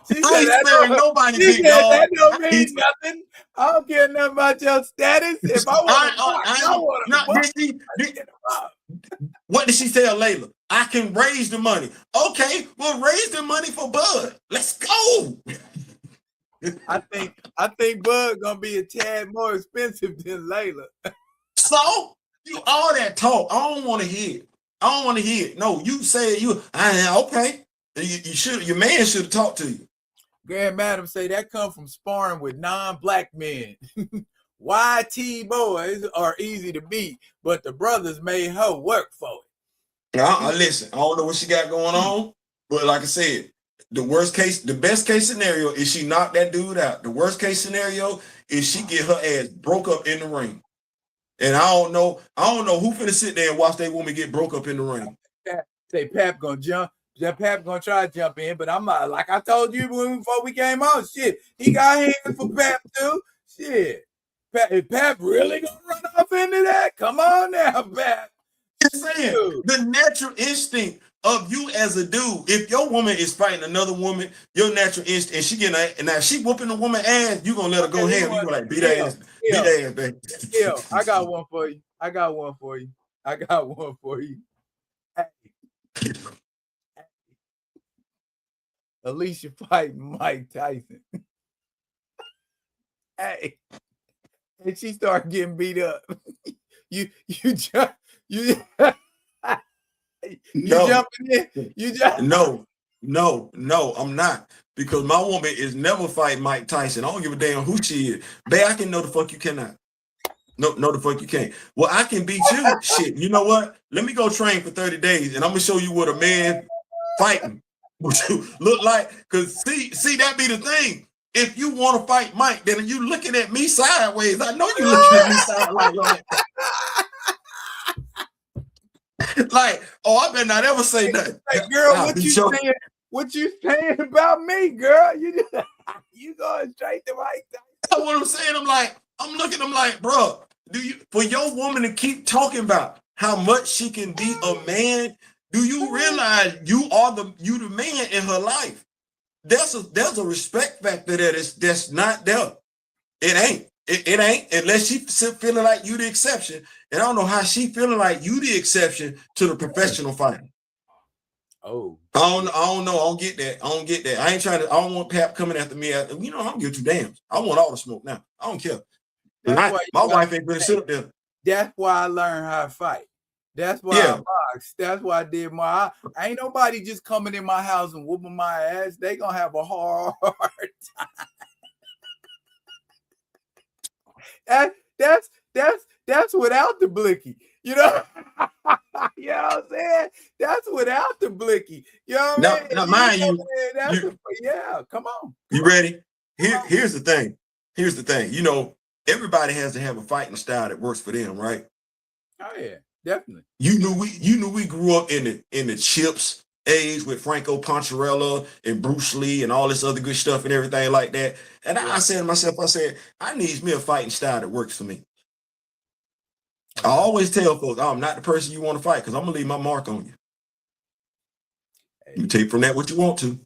I ain't sparing nobody, big dog. That don't mean nothing. I don't care nothing about your status. If I want to, what did she tell Layla? I can raise the money. Okay, well, raise the money for Bud. Let's go. I think Bud gonna be a tad more expensive than Layla. So you all that talk, I don't want to hear it. I don't want to hear it. No, you say okay. You should. Your man should have talked to you. Grand Madam say that come from sparring with non-black men. YT boys are easy to beat, but the brothers made her work for it. Listen, I don't know what she got going on, but like I said, the best case scenario is she knock that dude out. The worst case scenario is she get her ass broke up in the ring. And I don't know who finna sit there and watch that woman get broke up in the ring. Say Pap gonna jump. Pap gonna try to jump in, but I'm not, like I told you before we came on. Shit, he got hands for Pap too. Shit, Pap really gonna run off into that? Come on now, Pap. I'm saying the natural instinct of you as a dude, if your woman is fighting another woman, your natural instinct, and she getting and now she whooping the woman ass, you gonna let her go ahead. You gonna like beat her ass, baby. Yeah, I got one for you. Hey. Alicia fighting Mike Tyson. Hey, and she started getting beat up. You jumping in? No, I'm not. Because my woman is never fighting Mike Tyson. I don't give a damn who she is. Babe, I can know the fuck you cannot. No, the fuck you can't. Well, I can beat you. Shit, you know what? Let me go train for 30 days and I'm gonna show you what a man fighting look like. Because see, that be the thing. If you want to fight Mike, then you looking at me sideways. I know you looking at me sideways. Like, oh, I better not ever say nothing. Hey, girl, what you saying about me, girl? You going straight to Mike Tyson. That's what I'm saying. I'm looking, I'm like, bro, for your woman to keep talking about how much she can be a man, do you realize you the man in her life? There's a respect factor that's not there. It ain't unless she feeling like you the exception. And I don't know how she feeling like you the exception to the professional fighter. Oh, I don't know. I don't get that. I don't want Pap coming after me. I don't give two damns. I want all the smoke now. I don't care. My wife ain't gonna sit up there. That's why I learned how to fight. That's why I boxed. That's why I did ain't nobody just coming in my house and whooping my ass. They gonna have a hard time. That's without the blicky. You know? You know what I'm saying? That's without the blicky. You know what I mean? Now mind yeah, come on. You ready? Here's the thing. You know, everybody has to have a fighting style that works for them, right? Oh yeah, definitely. You knew we grew up in the chips age with Franco Poncherella and Bruce Lee and all this other good stuff and everything like that. And I said to myself, I need me a fighting style that works for me. I always tell folks, I'm not the person you want to fight because I'm gonna leave my mark on you. You take from that what you want to.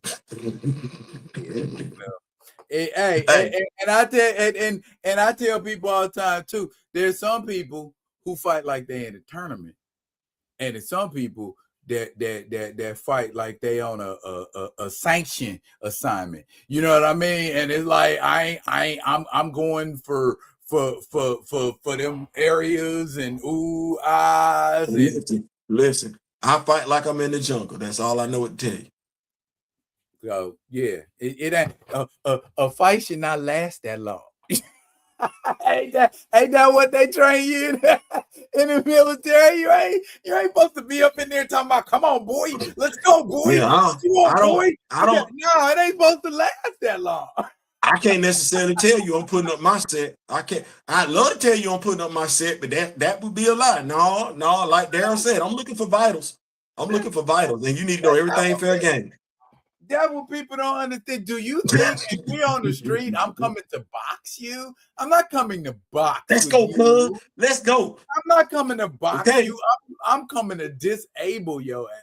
And I tell people all the time too. There's some people who fight like they in a tournament, and there's some people that fight like they on a sanction assignment. You know what I mean? And it's like I'm going for them areas and Listen, I fight like I'm in the jungle. That's all I know to tell you. So yeah, it ain't a fight should not last that long. ain't that what they train you in the military? You ain't supposed to be up in there talking about, come on, boy, let's go, boy. Yeah, I don't. No, it ain't supposed to last that long. I can't necessarily tell you I'm putting up my set. I can't. I'd love to tell you I'm putting up my set, but that would be a lie. No, like Daryl said, I'm looking for vitals. I'm looking for vitals, and you need to know everything fair game. That's what people don't understand. Do you think if we on the street, I'm coming to box you? I'm not coming to box. Let's go, cuz. Let's go. I'm not coming to box you. I'm coming to disable your ass.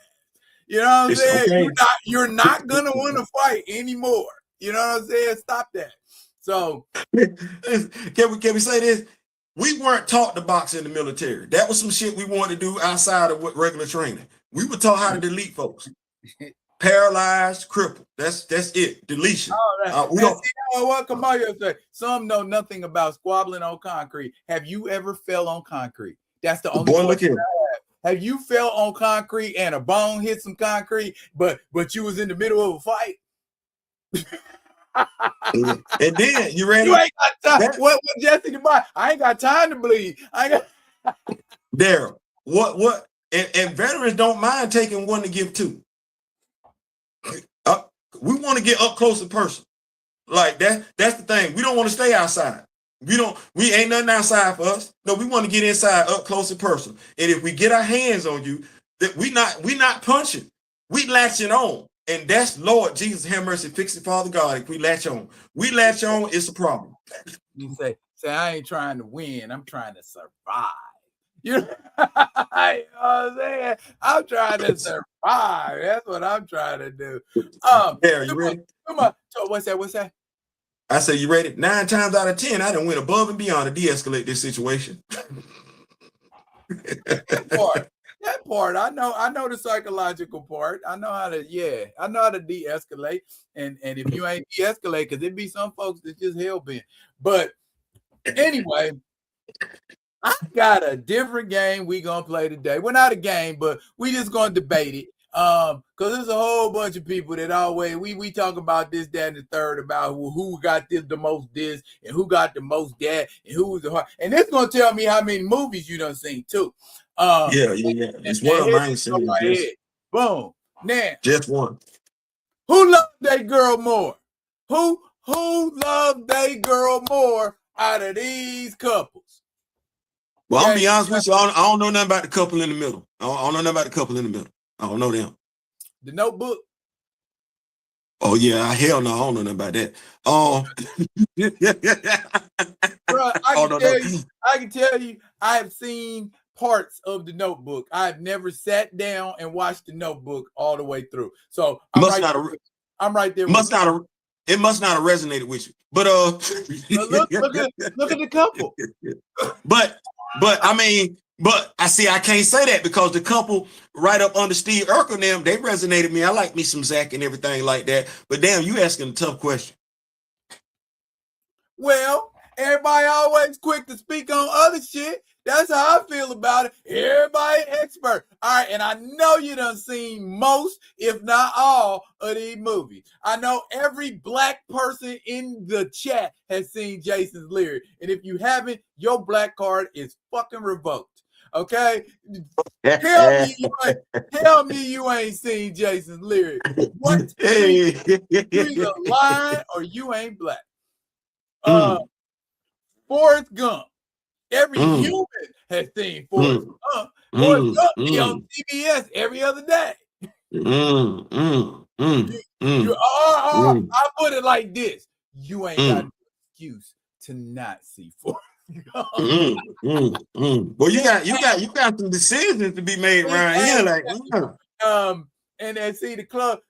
You know what I'm saying? Okay. You're not gonna want to fight anymore. You know what I'm saying? Stop that. So can we say this? We weren't taught to box in the military. That was some shit we wanted to do outside of what regular training. We were taught how to delete folks. Paralyzed, crippled. That's it. Deletion. We don't. What Kamayo say? Some know nothing about squabbling on concrete. Have you ever fell on concrete? That's the only question I have. Have you fell on concrete and a bone hit some concrete, but you was in the middle of a fight? And then you ready? You ain't got time. What Jesse to buy? I ain't got time to bleed. I got Daryl. What? And veterans don't mind taking one to give two. We want to get up close and personal. Like that. That's the thing. We don't want to stay outside. We ain't nothing outside for us. No, we want to get inside, up close and personal. And if we get our hands on you, that we not punching. We latching on. And that's Lord Jesus, have mercy, fix it, Father God. If we latch on, it's a problem. You say I ain't trying to win. I'm trying to survive. You know what I'm saying? I'm trying to survive. That's what I'm trying to do. Yeah, you ready? Come on. So what's that? I say, you ready? 9 times out of 10, I done went above and beyond to de-escalate this situation. That part, I know the psychological part. I know how to de-escalate. And if you ain't de-escalate, because it be some folks that just hell-bent. But anyway, I got a different game we gonna play today. Well, not a game, but we just gonna debate it. Because there's a whole bunch of people that always we talk about this, that, and the third about who got the most this and who got the most that and who was the hard. And it's gonna tell me how many movies you done seen too. Yeah. It's one of mine seen. Boom. Now, just one. Who loved that girl more? Who loved that girl more out of these couples? Well, I'm gonna be honest with you. I don't know nothing about the couple in the middle. I don't know nothing about the couple in the middle. I don't know them. The Notebook. Oh yeah, hell no, I don't know nothing about that. Bro, I can tell you, I have seen parts of the Notebook. I've never sat down and watched the Notebook all the way through. So I'm right there. It must not have resonated with you. But look at the couple. But I mean, I can't say that because the couple right up under Steve Urkel and them, they resonated with me. I like me some Zach and everything like that. But damn, you asking a tough question. Well, everybody always quick to speak on other shit. That's how I feel about it. Everybody expert. All right, and I know you done seen most, if not all, of these movies. I know every black person in the chat has seen Jason's Lyric. And if you haven't, your black card is fucking revoked. Okay? Tell me you ain't seen Jason's Lyric. What? You either lying or you ain't black. Forrest Gump. Every human has seen Forrest Gump. Forrest Gump be on CBS every other day. I put it like this. You ain't got no excuse to not see Forrest Gump. Well, you got some decisions to be made around here. Like, and then see the couple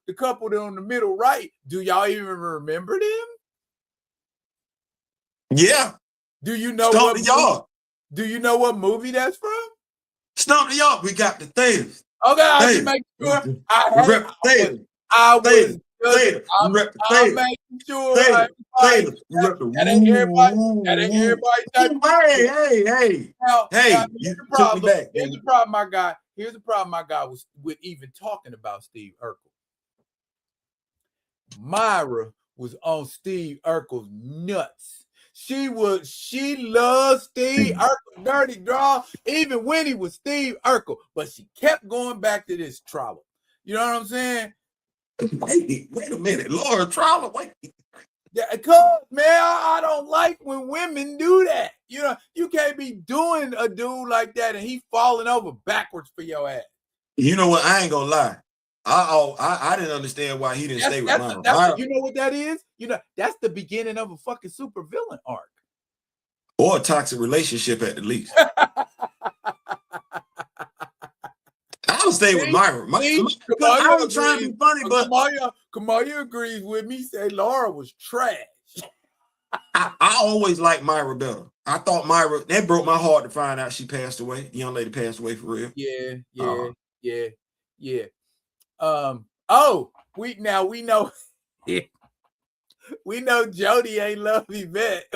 that on the middle right. Do y'all even remember them? Yeah. Do you know Do you know what movie that's from? Stump the Yard. We got the theaters. Okay, I just make sure. I'm making sure. That ain't everybody. Hey. Here's the problem, my guy. Here's the problem, my guy, with even talking about Steve Urkel. Myra was on Steve Urkel's nuts. She loved Steve Urkel, dirty draw, even when he was Steve Urkel, but she kept going back to this trouble. You know what I'm saying? Wait a minute, Laura Troller, wait. Yeah, cause man, I don't like when women do that. You know, you can't be doing a dude like that and he falling over backwards for your ass. You know what? I ain't gonna lie. I didn't understand why he didn't stay with Myra. You know what that is? You know, that's the beginning of a fucking super villain arc. Or a toxic relationship at the least. I would stay with Myra. I was trying to be funny, but Kamaya agrees with me. Say Laura was trash. I always liked Myra better. I thought Myra, that broke my heart to find out she passed away. The young lady passed away for real. Yeah. Oh, we know we know Jody ain't love Yvette.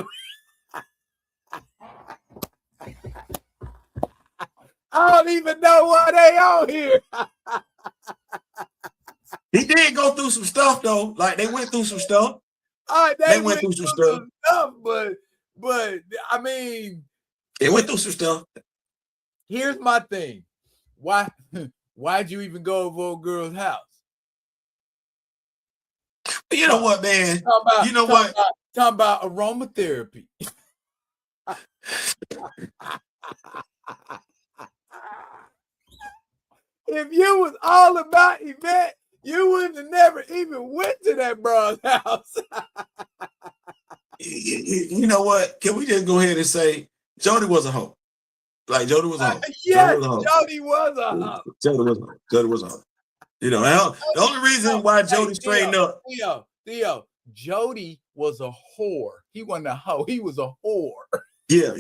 I don't even know why they on here. He did go through some stuff though. Like they went through some stuff. They went through some stuff, but I mean, they went through some stuff. Here's my thing. Why'd you even go over old girl's house? You know what, man? Talking about aromatherapy. If you was all about Yvette, you wouldn't have never even went to that bro's house. You know what? Can we just go ahead and say Jody was a hoe? Like Jody was a hoe. Yes, Jody was a hoe. Jody was a hoe. You know, the only reason why Jody straightened up. Theo, Jody was a whore. He wasn't a hoe. He was a whore. Yeah.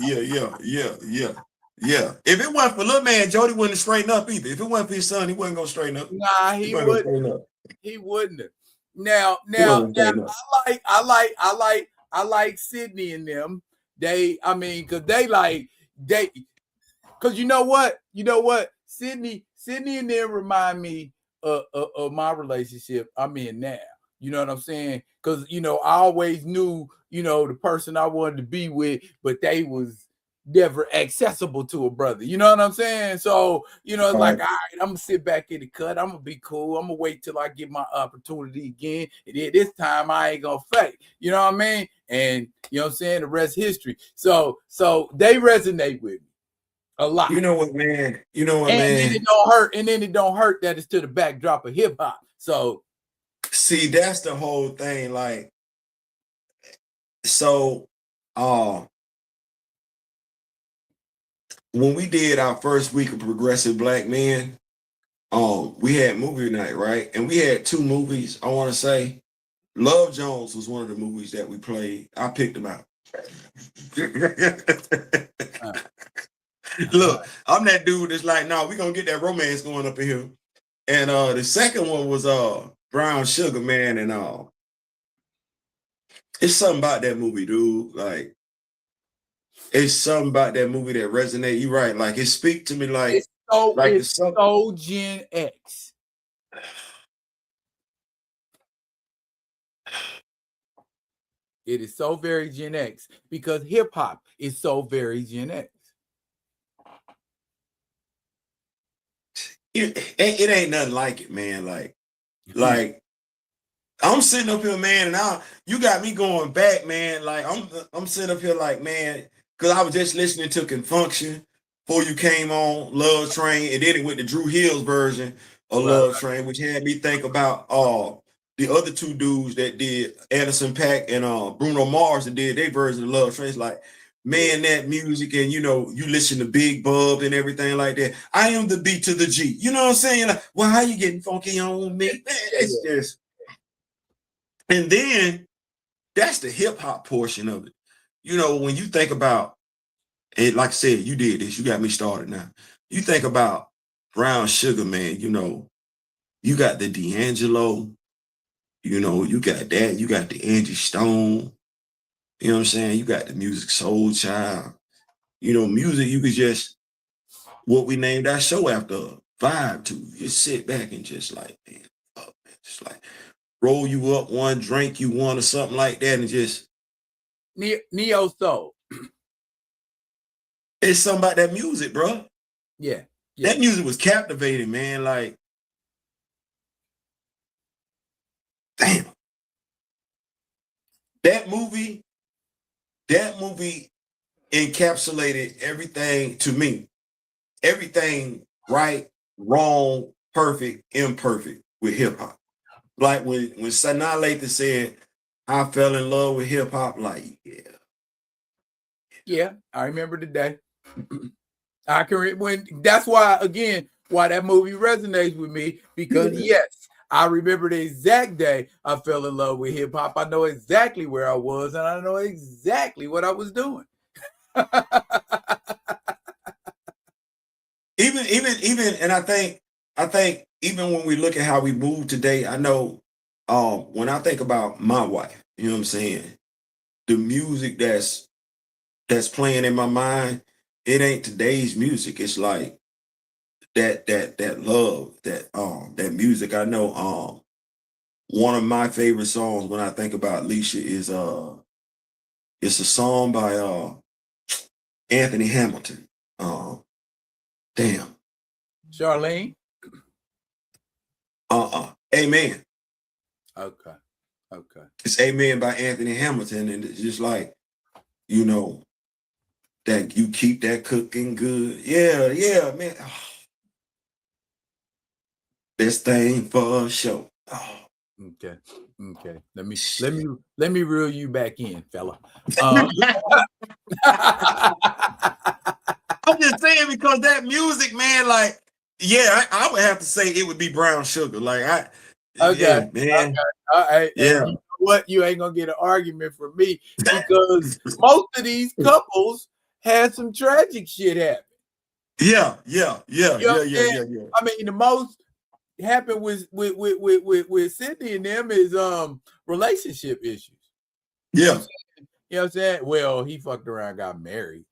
If it wasn't for little man, Jody wouldn't straighten up either. If it wasn't for his son, he wasn't gonna straighten up. Nah, he wouldn't. He wouldn't have. Now, I like Sydney and them. Because you know what? Sydney and them remind me of my relationship I'm in now. You know what I'm saying? Because I always knew the person I wanted to be with, but they was never accessible to a brother. You know what I'm saying? So it's like, all right, I'm gonna sit back in the cut. I'm gonna be cool. I'm gonna wait till I get my opportunity again. And then this time I ain't gonna fake. You know what I mean? And you know what I'm saying? The rest history. So they resonate with me a lot. You know what, man? And then it don't hurt. And then it don't hurt that it's to the backdrop of hip hop. So see, that's the whole thing. Like, when we did our first week of Progressive Black Men, we had movie night, right? And we had two movies, I want to say. Love Jones was one of the movies that we played. I picked them out. Look, I'm that dude that's like, no, we're going to get that romance going up in here. And the second one was Brown Sugar, man. And it's something about that movie, dude. Like, it's something about that movie that resonates. You're right. Like, it speaks to me like it's so Gen X. It is so very Gen X because hip hop is so very Gen X. It ain't nothing like it, man. Like I'm sitting up here, man, and you got me going back, man. Like I'm sitting up here, like, man, because I was just listening to Confunction before you came on, Love Train, and then it went to Drew Hill's version of Love Train, which had me think about the other two dudes that did Anderson .Paak and Bruno Mars that did their version of Love Train. It's like, man, that music, and you listen to Big Bub and everything like that. I am the B to the G. You know what I'm saying? Like, well, how you getting funky on me? Man, it's just. And then that's the hip hop portion of it. When you think about it, like I said, you did this. You got me started now. You think about Brown Sugar, man. You got the D'Angelo. You got that. You got the Angie Stone. You know what I'm saying? You got the Music Soul Child. Music you could just, what we named our show after, vibe to. Just sit back and just like, man, just like, roll you up one, drink you one, or something like that, and just Neo Soul. it's something about that music, bro. Yeah. That music was captivating, man. Like, damn. That movie encapsulated everything to me. Everything right, wrong, perfect, imperfect with hip hop. Like when Sanaa Lathan said, I fell in love with hip hop, like, yeah. Yeah, I remember the day. I can that's why, again, why that movie resonates with me, because yes, I remember the exact day I fell in love with hip hop. I know exactly where I was, and I know exactly what I was doing. even, and I think even when we look at how we move today, I know when I think about my wife, you know what I'm saying, the music that's playing in my mind, it ain't today's music. It's like that love, that music. I know one of my favorite songs when I think about Alicia is it's a song by Anthony Hamilton. Damn. Charlene? Amen. Okay. It's Amen by Anthony Hamilton, and it's just like, you know, that you keep that cooking good. Yeah, man. Oh. Best thing for sure. Oh. Okay. Let me reel you back in, fella. I'm just saying, because that music, man, like, yeah, I would have to say it would be Brown Sugar. Like, Okay. Yeah, man. Okay. All right. Yeah. And you know what? You ain't gonna get an argument from me, because most of these couples had some tragic shit happen. Yeah. I mean, the most happened with Sydney and them is relationship issues. Yeah. You know what I'm saying? Well, he fucked around, got married.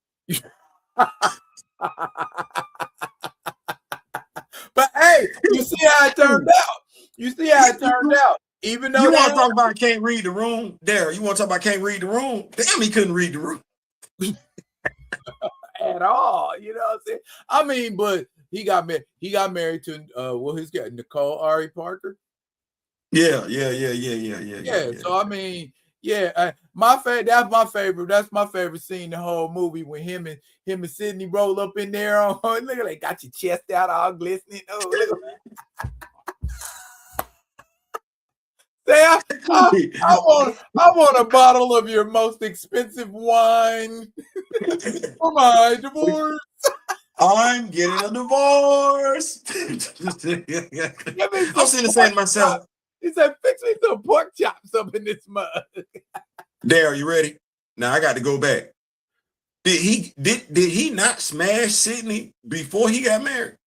But hey, you see how it turned out. Even though you want to talk about can't read the room, there. You want to talk about can't read the room? Damn, he couldn't read the room at all. You know what I'm saying? I mean, but he got married. He got married to his guy, Nicole Ari Parker. Yeah. So I mean, yeah, that's my favorite. That's my favorite scene in the whole movie, when him and Sydney roll up in there. Look at, they got your chest out all glistening. Oh, look at I want a bottle of your most expensive wine for my divorce. I'm getting a divorce. I'm sitting there saying to myself, he said, fix me some pork chops up in this mug. Dare, you ready? Now I got to go back. Did he not smash Sydney before he got married?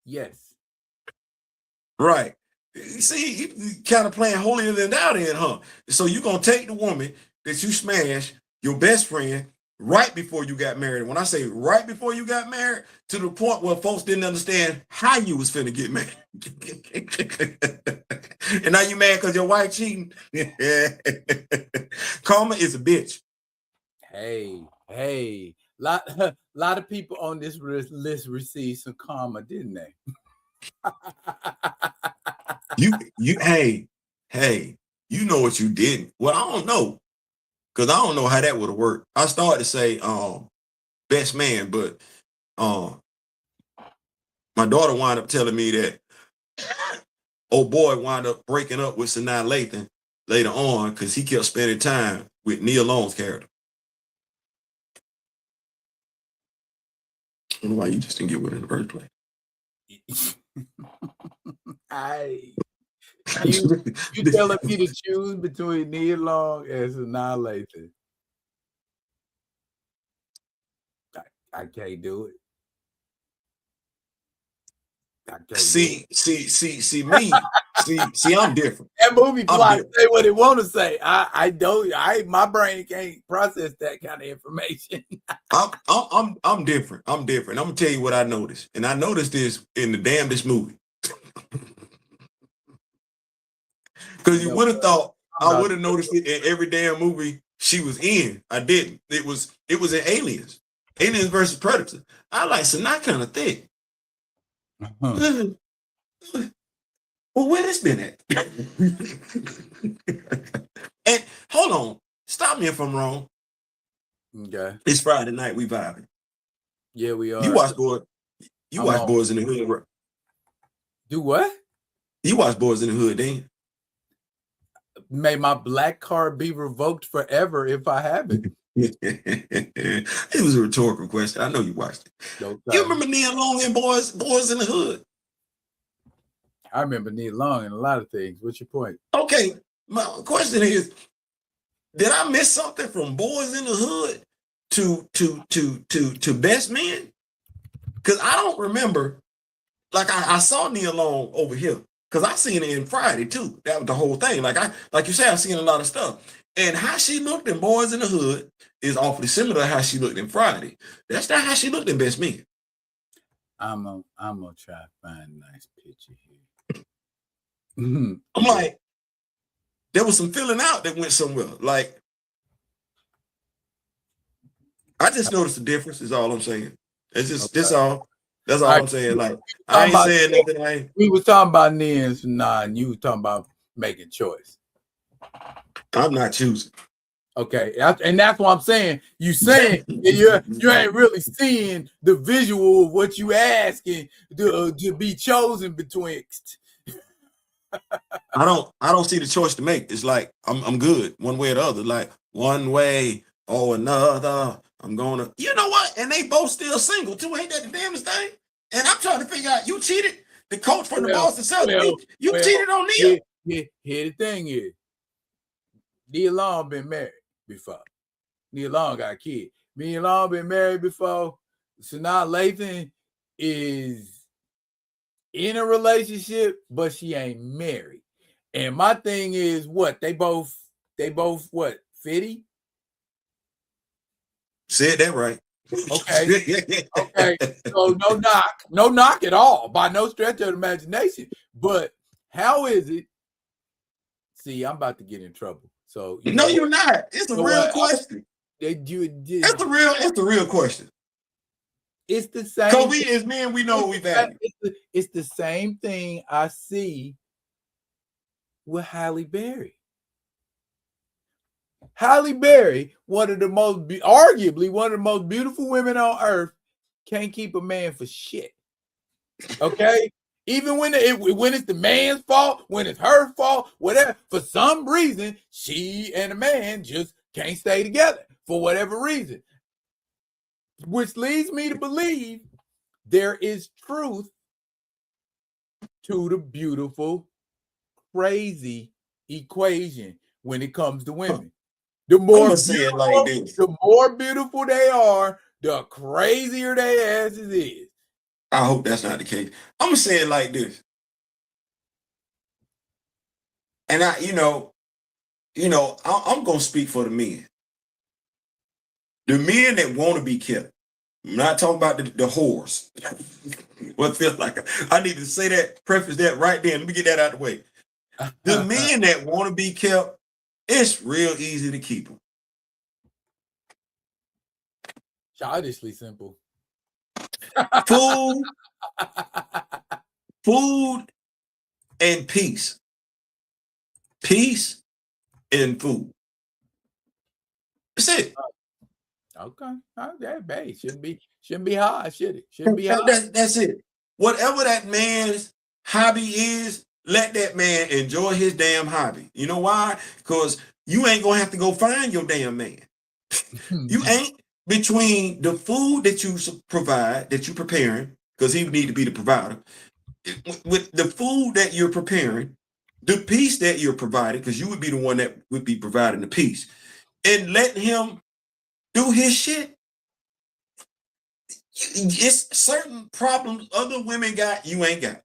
Yes. Right. You see, he kind of playing holier than thou then, huh? So you're going to take the woman that you smashed, your best friend, right before you got married. When I say right before you got married, to the point where folks didn't understand how you was finna get married. And now you mad because your wife cheating? Karma is a bitch. Hey. Lot of people on this list received some karma, didn't they? Hey, you know what you did. Well, I don't know, because I don't know how that would have worked. I started to say best man, but my daughter wound up telling me that old boy wound up breaking up with Sanaa Lathan later on because he kept spending time with Nia Long's character. I don't know why you just didn't get with her in the first place. You telling me to choose between Nia Long and Sanaa Lathan? I can't do it. See, me. see, I'm different. That movie plot say what it want to say. I don't. My brain can't process that kind of information. I'm different. I'm different. I'm gonna tell you what I noticed, and I noticed this in the damnedest movie. Because you would have thought I would have noticed it in every damn movie she was in. I didn't. It was in Aliens. Aliens versus Predator. I like Sanaa kind of thick. Well, where this been at? And hold on. Stop me if I'm wrong. Okay. It's Friday night. We vibing. Yeah, we are. You watch Boys in the Hood, bro. Do what? You watch Boys in the Hood, didn't you? May my black card be revoked forever if I haven't. It was a rhetorical question. I know you watched it. Okay. You remember Nia Long and Boys in the Hood? I remember Nia Long and a lot of things. What's your point? Okay, my question is, did I miss something from Boys in the Hood to Best Men? Because I don't remember. Like I saw Nia Long over here. Because I seen it in Friday too. That was the whole thing. Like you said, I've seen a lot of stuff. And how she looked in Boys in the Hood is awfully similar to how she looked in Friday. That's not how she looked in Best Men. I'm gonna try to find a nice picture here. I'm like, there was some filling out that went somewhere. Like, I just noticed the difference. Is all I'm saying. It's just this all. That's all I'm saying. Like, I ain't saying nothing. We was talking about Nia and Sanaa, and you was talking about making choice. I'm not choosing. Okay, and that's what I'm saying. You saying you ain't really seeing the visual of what you asking to be chosen betwixt. I don't see the choice to make. It's like I'm good one way or the other. Like one way or another. I'm gonna, you know what? And they both still single too. Ain't that the damnest thing? And I'm trying to figure out, you cheated. The coach from the Boston Celtics, you cheated on Nia. Yeah, here the thing is, Nia Long been married before. Nia Long got a kid. Nia Long been married before. Sanaa Lathan is in a relationship, but she ain't married. And my thing is, what they both what 50? Said that right. Okay. Okay. So no knock at all by no stretch of the imagination. But how is it? See, I'm about to get in trouble. So no, you're not. It's a real question. It's a real question. It's the same. So we as men, we know we've had it. It's the same thing I see with Halle Berry. Halle Berry, arguably one of the most beautiful women on earth, can't keep a man for shit. Okay? Even when it's the man's fault, when it's her fault, whatever, for some reason, she and the man just can't stay together for whatever reason. Which leads me to believe there is truth to the beautiful, crazy equation when it comes to women. The more beautiful they are, the crazier their asses is. I hope that's not the case. I'm gonna say it like this. And I'm gonna speak for the men. The men that want to be kept. I'm not talking about the whores. What feels like I need to say that, preface that right there. Let me get that out of the way. The men that want to be kept, it's real easy to keep them. Childishly simple. Food and peace. Peace and food. That's it. Okay. That base shouldn't be hard, should it? Shouldn't be hard. That's it. Whatever that man's hobby is, let that man enjoy his damn hobby. You know why? Because you ain't gonna have to go find your damn man. You ain't. Between the food that you provide, that you're preparing, because he would need to be the provider, with the food that you're preparing, the peace that you're providing, because you would be the one that would be providing the peace, and letting him do his shit. It's certain problems other women got, you ain't got.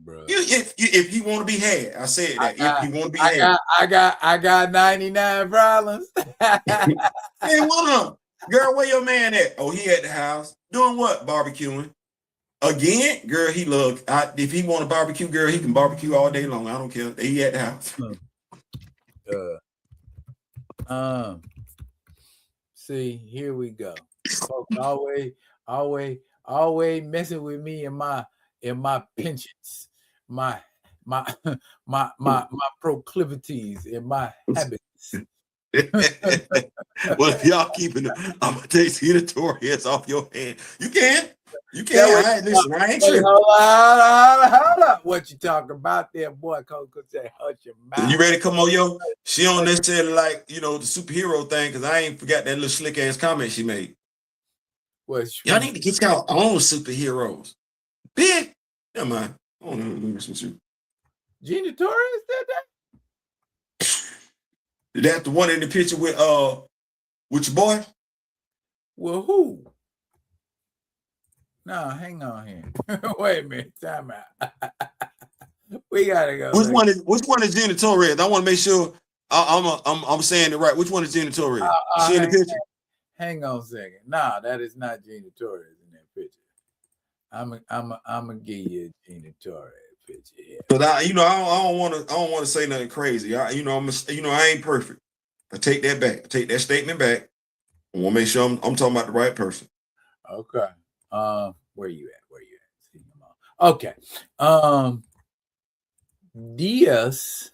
Bruh. If he want to be had, I said that. If he want to be had, I got 99 problems. Hey, one of them, girl, where your man at? Oh, he at the house doing what? Barbecuing. Again, girl, he if he want to barbecue, girl, he can barbecue all day long. I don't care. He at the house. See, here we go. Folks always messing with me and my penchants, my proclivities and my habits. Well, if y'all keeping it, I'm gonna take Torres off your hand. You can. Listen, I ain't tripping. Hold up. What you talking about there, boy? Coco say, hush your mouth. You ready to come on, yo? She don't necessarily like, the superhero thing, because I ain't forgot that little slick ass comment she made. Y'all need to get y'all own superheroes. Big. Never mind. I don't know. Gina Torres did that? That's the one in the picture with your boy? Well, who? No, hang on here. Wait a minute. Time out. We gotta go. Which one is Gina Torres? I want to make sure I'm saying it right. Which one is Gina Torres? She in the picture? Hang on a second. Nah, that is not Gina Torres in that picture. I'm gonna give you a Gina Torres picture here. But I don't want to say nothing crazy. I ain't perfect. I take that back. I take that statement back. I want to make sure I'm talking about the right person. Okay. Where you at? See them all. Okay. This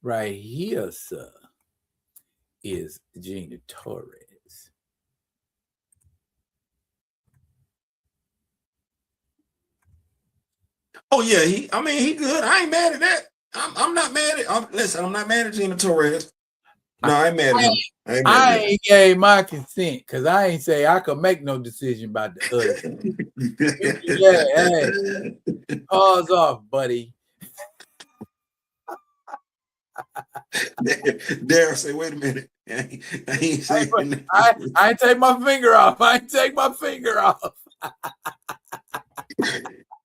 right here, sir, is Gina Torres. Oh yeah, he good. I ain't mad at that. I'm not mad at. Listen, I'm not mad at Gina Torres. No, I ain't mad at him. I ain't gave my consent because I ain't say I could make no decision about the other. Hey, pause off, buddy. Dare say, wait a minute. I ain't take my finger off.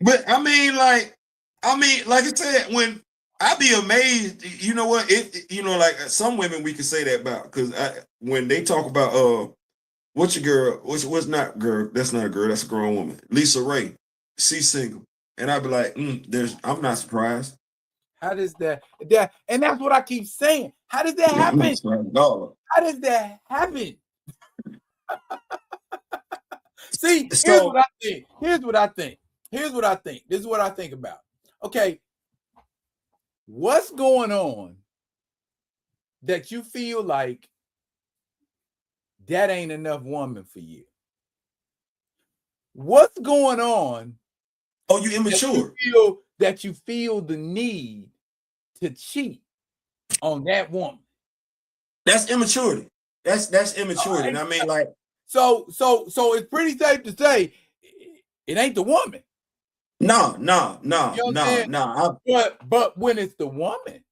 But like I said, when I be amazed, you know what? Like some women we can say that about, because when they talk about what's your girl, what's not girl, that's not a girl, that's a grown woman. Lisa Ray, she's single. And I'd be like, I'm not surprised. How does that and that's what I keep saying. How does that happen? How does that happen? See, here's what I think. This is what I think about. Okay. What's going on that you feel like that ain't enough woman for you? What's going on? Oh, you immature. That you feel the need to cheat on that woman. That's immaturity. That's immaturity. Right. And I mean, like, so it's pretty safe to say it ain't the woman. No. But when it's the woman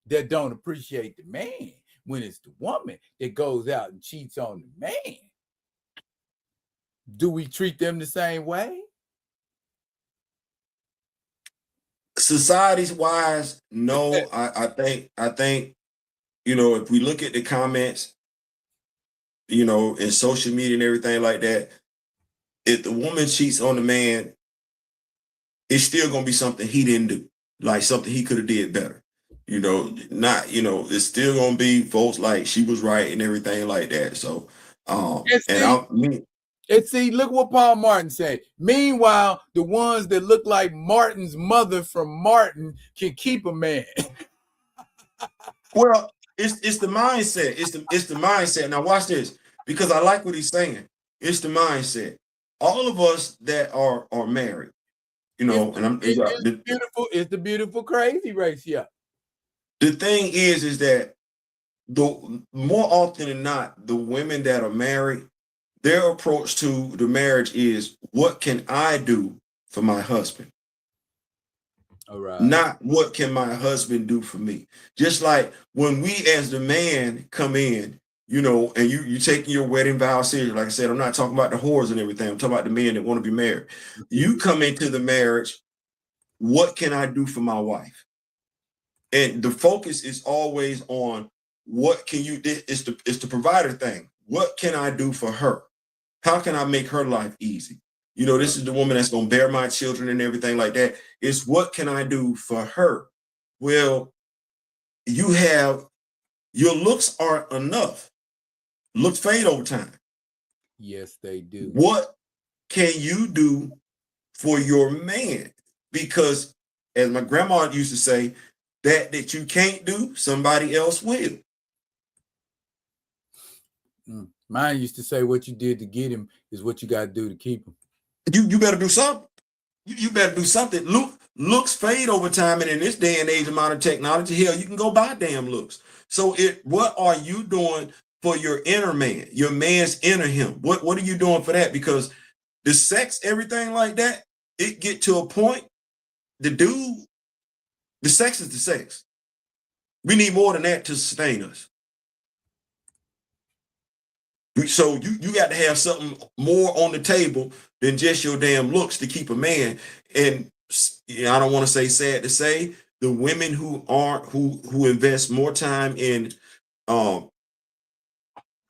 that don't appreciate the man, when it's the woman that goes out and cheats on the man, do we treat them the same way? Society's wise, no. I think if we look at the comments, in social media and everything like that, if the woman cheats on the man, it's still gonna be something he didn't do, like something he could have did better. It's still gonna be folks like she was right and everything like that. So, see, look what Paul Martin said. Meanwhile, the ones that look like Martin's mother from Martin can keep a man. Well, it's the mindset. It's the mindset. Now watch this, because I like what he's saying. It's the mindset. All of us that are married, it's the beautiful crazy ratio. The thing is that the more often than not, the women that are married, their approach to the marriage is, what can I do for my husband? All right. Not what can my husband do for me. Just like when we as the man come in, and you taking your wedding vow serious. Like I said, I'm not talking about the whores and everything. I'm talking about the men that want to be married. You come into the marriage, what can I do for my wife? And the focus is always on what can you do. It's the provider thing. What can I do for her? How can I make her life easy? You know, this is the woman that's going to bear my children and everything like that. It's what can I do for her? Well, you have, your looks aren't enough. Looks fade over time. Yes, they do. What can you do for your man? Because as my grandma used to say, that you can't do, somebody else will. Mine used to say, what you did to get him is what you got to do to keep him. You better do something. You better do something. Looks fade over time, and in this day and age of modern technology, hell, you can go buy damn looks. So what are you doing for your inner man, your man's inner him? What are you doing for that? Because the sex, everything like that, it get to a point, the sex is the sex. We need more than that to sustain us. So you got to have something more on the table than just your damn looks to keep a man. And I don't want to say sad to say, the women who invest more time in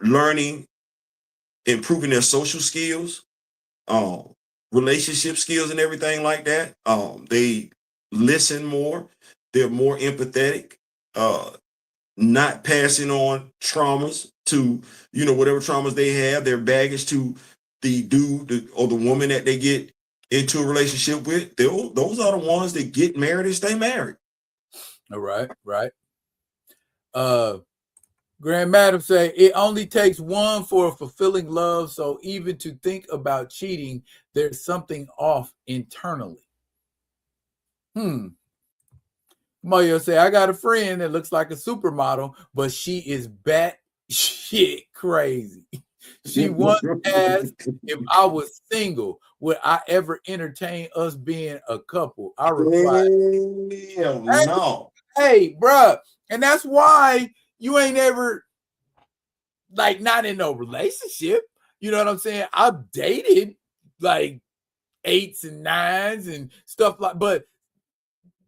learning, improving their social skills, relationship skills and everything like that, they listen more, they're more empathetic, not passing on traumas to, whatever traumas they have, their baggage to the dude or the woman that they get into a relationship with. Those are the ones that get married and stay married. All right. Grand Madam say, it only takes one for a fulfilling love. So even to think about cheating, there's something off internally. Mario say, I got a friend that looks like a supermodel, but she is bat shit crazy. She once asked if I was single, would I ever entertain us being a couple? I replied, no. Hey, bruh. And that's why you ain't ever, like, not in no relationship. You know what I'm saying? I've dated like 8s and 9s and stuff but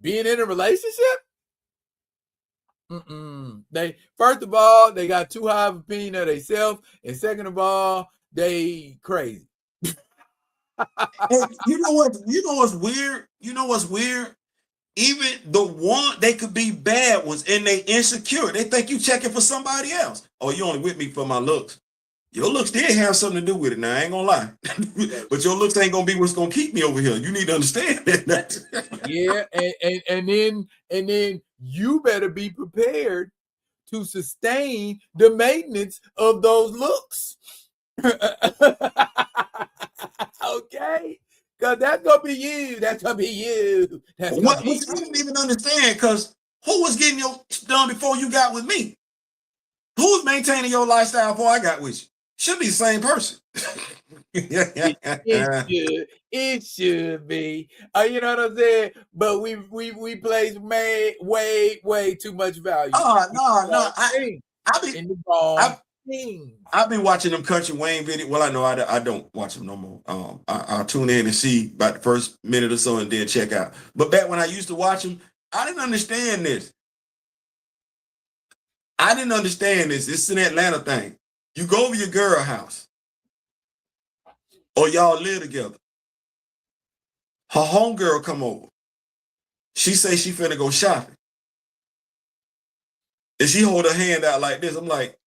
being in a relationship, they, first of all, they got too high of an opinion of themselves, and second of all, they crazy. Hey, you know what's weird? Even the one, they could be bad ones and they insecure. They think you checking for somebody else. Oh, you only with me for my looks. Your looks did have something to do with it. Now I ain't gonna lie, but your looks ain't gonna be what's gonna keep me over here. You need to understand that. Yeah, and then you better be prepared to sustain the maintenance of those looks. Okay, because that's gonna be you. That's gonna be you. What I didn't even understand, because who was getting your done before you got with me? Who's maintaining your lifestyle before I got with you? Should be the same person. It should be. You know what I'm saying? But we place way too much value. No. I've been watching them Country Wayne videos. Well, I know I don't watch them no more. I'll tune in and see about the first minute or so and then check out. But back when I used to watch them, I didn't understand this. It's an Atlanta thing. You go over your girl house, or y'all live together. Her homegirl come over. She say she finna go shopping. And she hold her hand out like this. I'm like,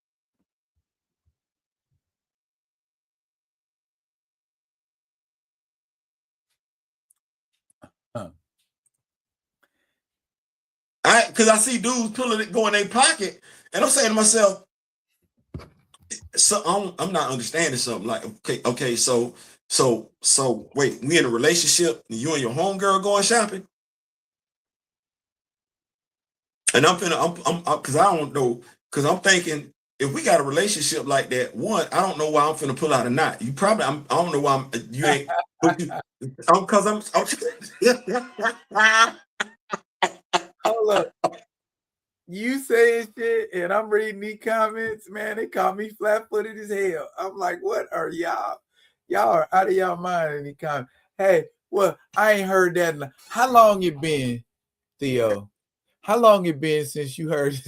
because I see dudes pulling it, go in their pocket, and I'm saying to myself, so I'm not understanding something. Like, okay, so wait, we in a relationship, and you and your homegirl going shopping, and I'm because I don't know, because I'm thinking, if we got a relationship like that, one, I don't know why I'm finna pull out a knot. You probably, I don't know why you ain't, because I'm Hold up. You saying shit and I'm reading these comments, man. They call me flat-footed as hell. I'm like, what are y'all? Y'all are out of y'all mind in these comments. Hey, well, I ain't heard that. How long it been, Theo? How long it been since you heard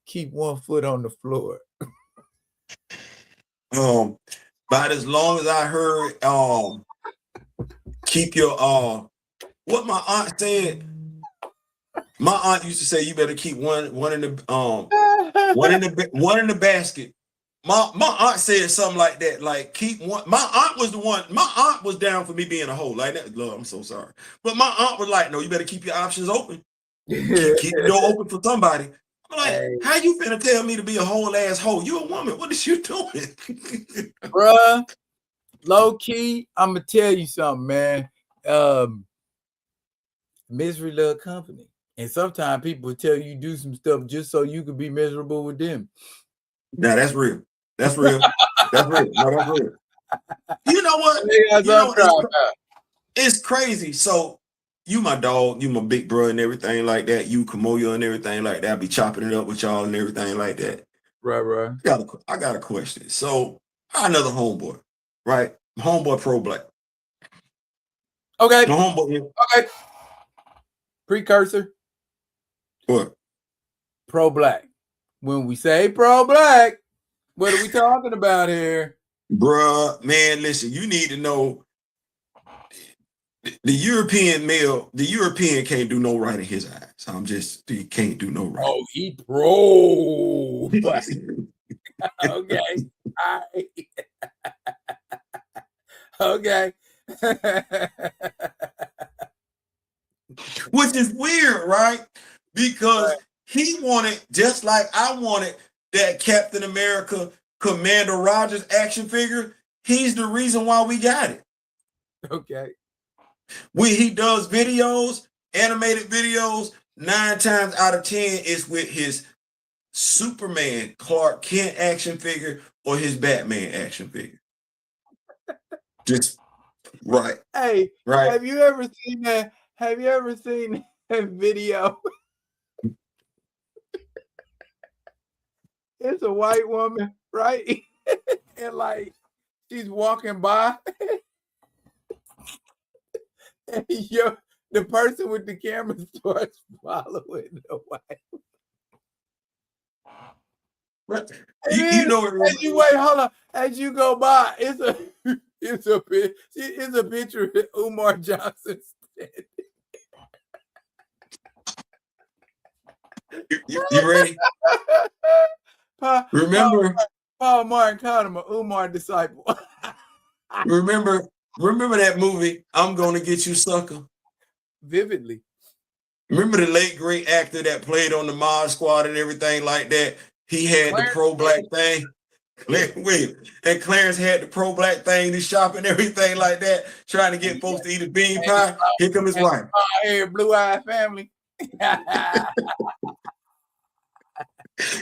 keep one foot on the floor? About as long as I heard keep your what my aunt said. My aunt used to say you better keep one in the basket. My aunt said something like that, like keep one. My aunt was the one. My aunt was down for me being a hoe like that. Lord, I'm so sorry, but my aunt was like, no, you better keep your options open. Keep the door open for somebody. I'm like, Hey. how you finna tell me to be a whole ass hoe? You a woman. What is you doing? Bruh, low key, I'm gonna tell you something, man. Misery love company. And sometimes people tell you do some stuff just so you can be miserable with them. Now that's real. That's real. That's real. No, that's real. You know what? It's crazy. So you my dog, you my big bro and everything like that. You Kamoyo and everything like that. I be chopping it up with y'all and everything like that. Right. I got a question. So another homeboy, right? Homeboy pro-black. Okay. My homeboy. Okay. Precursor. What? Pro-black. When we say pro-black, what are we talking about here? Bruh, man, listen, you need to know the European male, the European can't do no right in his eyes. He can't do no right. Oh, he pro. Okay. All right. Okay. Which is weird, right? Because he wanted, just like I wanted, that Captain America Commander Rogers action figure. He's the reason why we got it. Okay. He does videos, animated videos. 9 times out of 10 is with his Superman Clark Kent action figure or his Batman action figure. Just right. Hey, right. Have you ever seen that? Have you ever seen that video? It's a white woman, right? And like she's walking by, and the person with the camera starts following the white. You know it. As you wait, hold on. As you go by, it's a picture of Umar Johnson. You ready? Remember Paul Martin called him an Umar disciple. remember that movie, I'm Gonna Get You Sucker? Vividly. Remember the late great actor that played on the Mod Squad and everything like that? He had the pro-black thing. And Clarence had the pro-black thing, the shop and everything like that, trying to get folks to eat a bean pie. Here come his wife. Blue-eyed family.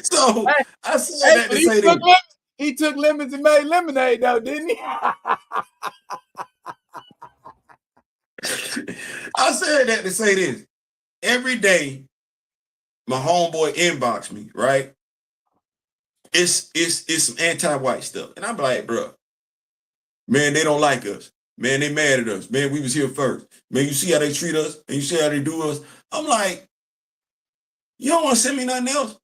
So I said that to say that. He took lemons and made lemonade, though, didn't he? I said that to say this. Every day, my homeboy inbox me, right? It's some anti-white stuff. And I'm like, bro, man, they don't like us. Man, they mad at us. Man, we was here first. Man, you see how they treat us? And you see how they do us? I'm like, you don't want to send me nothing else?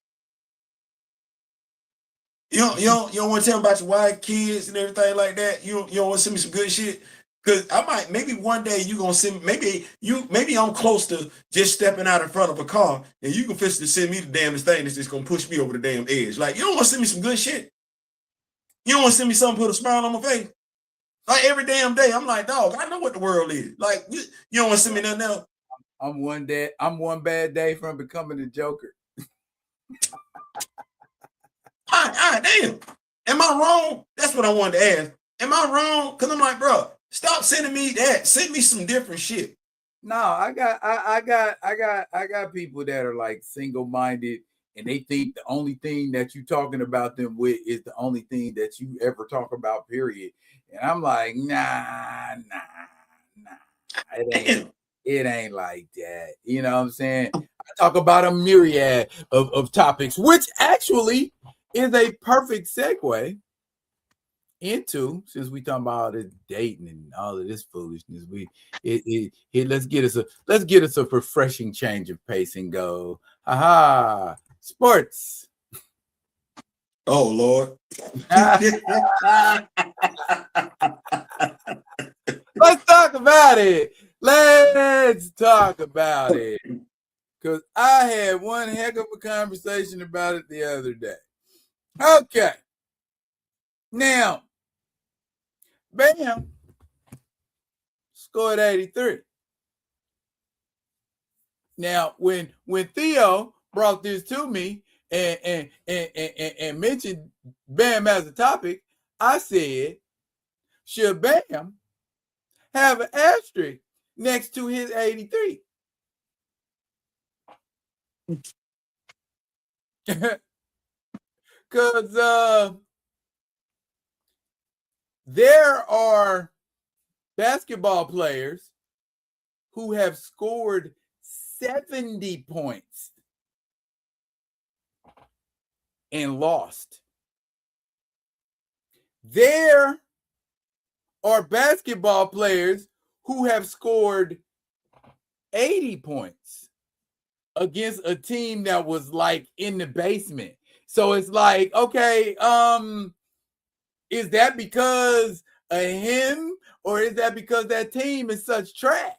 You don't want to tell me about your wife, kids, and everything like that? You don't want to send me some good shit? Because I might, maybe one day you gonna send, maybe I'm close to just stepping out in front of a car and you can fix to send me the damnest thing that's just gonna push me over the damn edge. Like, you don't want to send me some good shit. You don't want to send me something put a smile on my face. Like every damn day, I'm like, dog, I know what the world is. Like, you don't want to send me nothing else. I'm one bad day from becoming the Joker. Damn. Am I wrong? That's what I wanted to ask. Am I wrong? Because I'm like, bro, stop sending me that. Send me some different shit. No, I got people that are like single-minded and they think the only thing that you talking about them with is the only thing that you ever talk about, period. And I'm like, nah. It ain't like that. You know what I'm saying? I talk about a myriad of topics, which actually is a perfect segue into, since we talking about all this dating and all of this foolishness, let's get us a refreshing change of pace and go, sports. Oh Lord. Let's talk about it. Let's talk about it. Because I had one heck of a conversation about it the other day. Okay. Now, Bam scored 83. Now, when Theo brought this to me and mentioned Bam as a topic, I said, should Bam have an asterisk next to his 83? Because there are basketball players who have scored 70 points and lost. There are basketball players who have scored 80 points against a team that was like in the basement. So it's like, okay, is that because of him, or is that because that team is such trash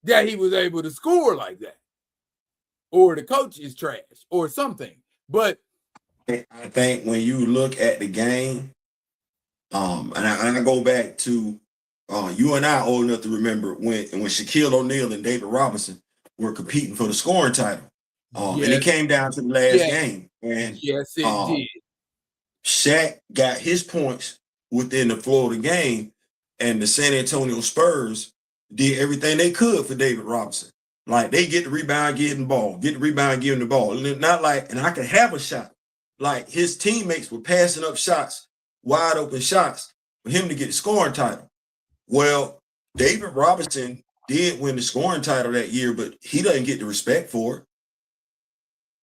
that he was able to score like that? Or the coach is trash or something. But I think when you look at the game, and I go back to you and I old enough to remember when Shaquille O'Neal and David Robinson were competing for the scoring title. And it came down to the last game. And yes, it did. Shaq got his points within the flow of the game, and the San Antonio Spurs did everything they could for David Robinson. Like, they get the rebound, get the ball, get the rebound, give him the ball. And not like, and I could have a shot. Like, his teammates were passing up shots, wide open shots, for him to get the scoring title. Well, David Robinson did win the scoring title that year, but he doesn't get the respect for it.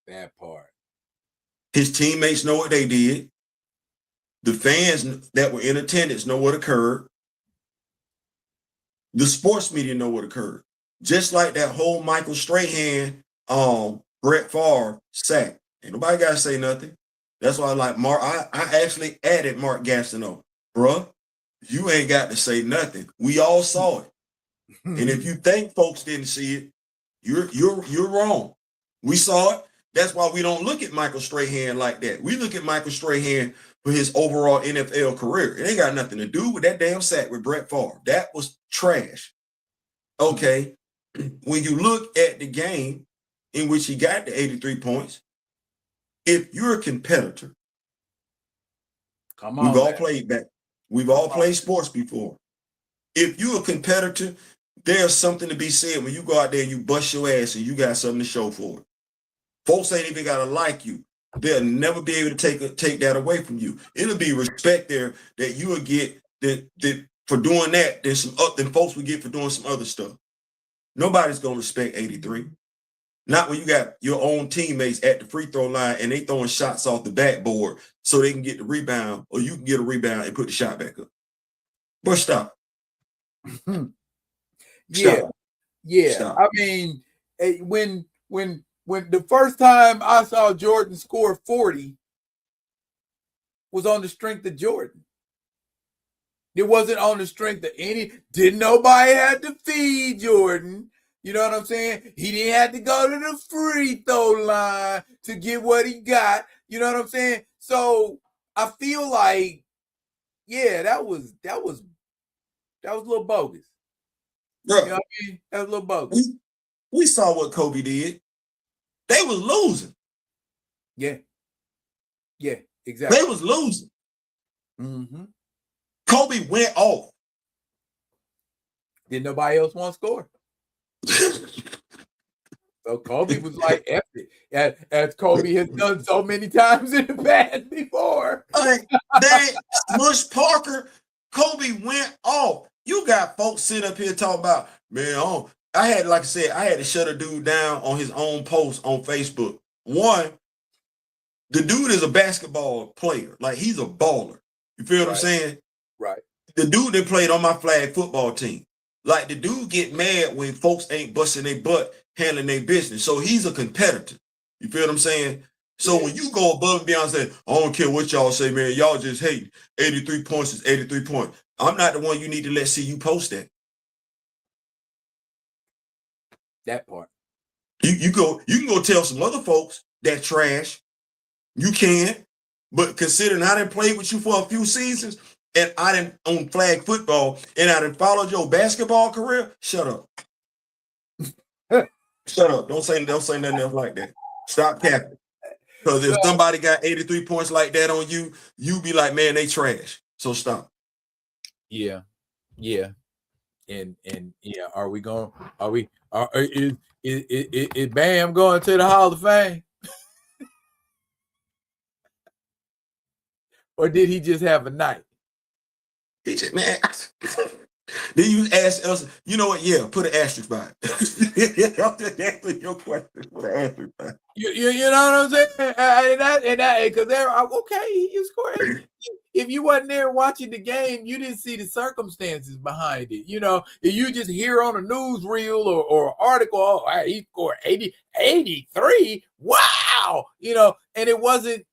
That part. His teammates know what they did. The fans that were in attendance know what occurred. The sports media know what occurred. Just like that whole Michael Strahan, Brett Favre sack. Ain't nobody got to say nothing. That's why I like Mark. I actually added Mark Gastineau. Bruh, you ain't got to say nothing. We all saw it. And if you think folks didn't see it, you're wrong. We saw it. That's why we don't look at Michael Strahan like that. We look at Michael Strahan for his overall NFL career. It ain't got nothing to do with that damn sack with Brett Favre. That was trash. Okay. When you look at the game in which he got the 83 points, if you're a competitor, we've all played back. We've all played sports before. If you're a competitor, there's something to be said when you go out there and you bust your ass and you got something to show for it. Folks ain't even got to like you. They'll never be able to take that away from you. It'll be respect there that you will get that for doing that. There's some than folks will get for doing some other stuff. Nobody's gonna respect 83. Not when you got your own teammates at the free throw line and they throwing shots off the backboard so they can get the rebound, or you can get a rebound and put the shot back up. But stop. Yeah. Stop. I mean, when the first time I saw Jordan score 40 was on the strength of Jordan. It wasn't on the strength of didn't nobody have to feed Jordan. You know what I'm saying? He didn't have to go to the free throw line to get what he got. You know what I'm saying? So I feel like, yeah, that was a little bogus. Bro, you know what I mean? That was a little bogus. We saw what Kobe did. They was losing. Yeah, exactly. They was losing. Mm-hmm. Kobe went off. Did nobody else want to score? So Kobe was like, F it, as Kobe has done so many times in the past before. Smush Parker, Kobe went off. You got folks sitting up here talking about, man, I had to shut a dude down on his own post on Facebook. One, the dude is a basketball player. Like, he's a baller. You feel what I'm saying? Right. The dude that played on my flag football team. Like, the dude get mad when folks ain't busting their butt handling their business. So he's a competitor. You feel what I'm saying? So when you go above and beyond, say, I don't care what y'all say, man, y'all just hate 83 points is 83 points. I'm not the one you need to let see you post that. That part. You can go tell some other folks that trash. You can, but considering I done played with you for a few seasons and I done on flag football and I done followed your basketball career, shut up. Shut up. Don't say nothing else like that. Stop capping. Because if somebody got 83 points like that on you, you be like, man, they trash. So stop. Yeah. And yeah, is Bam going to the Hall of Fame? Or did he just have a night? He just, man. Then you ask us, you know what? Yeah, put an asterisk by it. I'm just answering your question. Put an asterisk by it. You know what I'm saying? And that because they're okay. You scored. If you wasn't there watching the game, you didn't see the circumstances behind it. You know, if you just hear on a newsreel or article, oh, he scored 83. Wow. You know, and it wasn't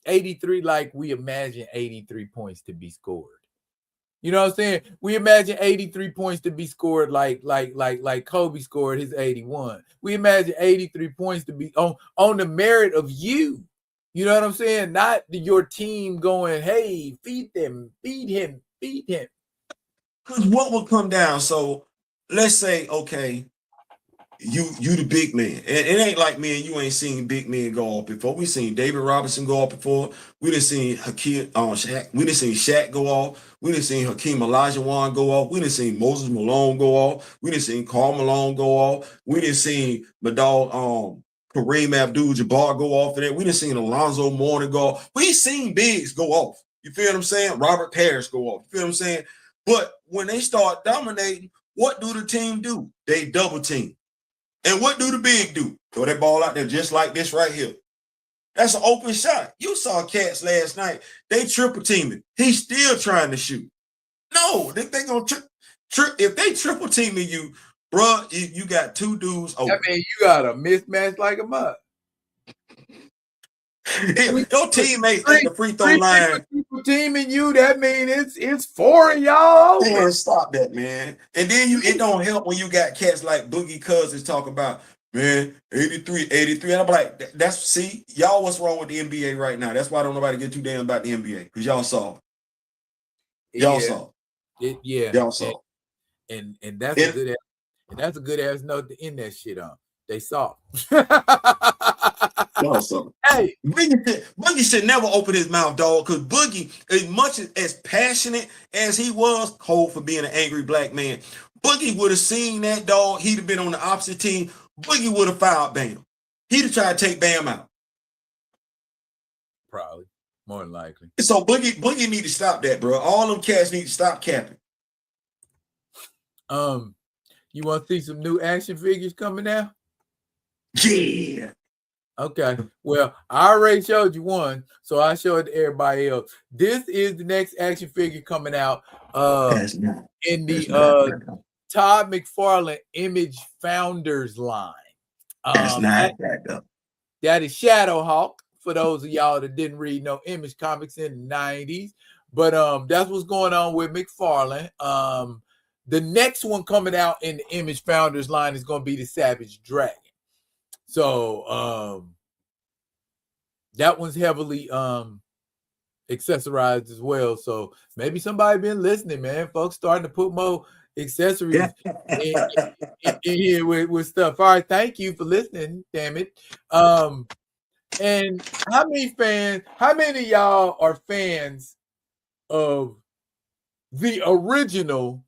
83 like we imagine 83 points to be scored. You know what I'm saying? We imagine 83 points to be scored like Kobe scored his 81. We imagine 83 points to be on the merit of you. You know what I'm saying? Not your team going, hey, feed him. Because what will come down? So let's say, okay, you the big man. And it ain't like me and you ain't seen big men go off before. We seen David Robinson go off before. We done seen Shaq. We done seen Shaq go off. We done seen Hakeem Olajuwon go off. We done seen Moses Malone go off. We done seen Karl Malone go off. We done seen Kareem Abdul-Jabbar go off of that. We done seen Alonzo Mourning go off. We seen bigs go off. You feel what I'm saying? Robert Parrish go off. You feel what I'm saying? But when they start dominating, what do the team do? They double team. And what do the big do? Throw that ball out there just like this right here. That's an open shot. You saw cats last night. They triple teaming. He's still trying to shoot. No, they gonna if they triple teaming you, bro, you got two dudes open. I mean, you got a mismatch like a mug. If your teammates at the free throw line teaming you, that means it's 4 of y'all. Man, stop that, man. And then it don't help when you got cats like Boogie Cousins talking about, man, 83. And I'm like, see, y'all what's wrong with the NBA right now? That's why don't nobody get too damn about the NBA, because y'all saw. Y'all saw. Y'all saw. And that's a good ass note to end that shit on. They saw. Y'all saw. Hey, Boogie should never open his mouth, dog, because Boogie, as much as passionate as he was, cold for being an angry black man, Boogie would have seen that, dog. He'd have been on the opposite team. Boogie would have fouled Bam. He'd have tried to take Bam out. Probably. More than likely. So Boogie need to stop that, bro. All them cats need to stop capping. You want to see some new action figures coming out? Yeah. Okay. Well, I already showed you one, so I showed it to everybody else. This is the next action figure coming out in the Todd McFarlane Image Founders line. That is Shadowhawk, for those of y'all that didn't read no Image comics in the 90s. But that's what's going on with McFarlane. The next one coming out in the Image Founders line is going to be the Savage Dragon. So that one's heavily accessorized as well. So maybe somebody been listening, man. Folks starting to put more accessories in here with stuff. All right, thank you for listening. Damn it. And how many of y'all are fans of the original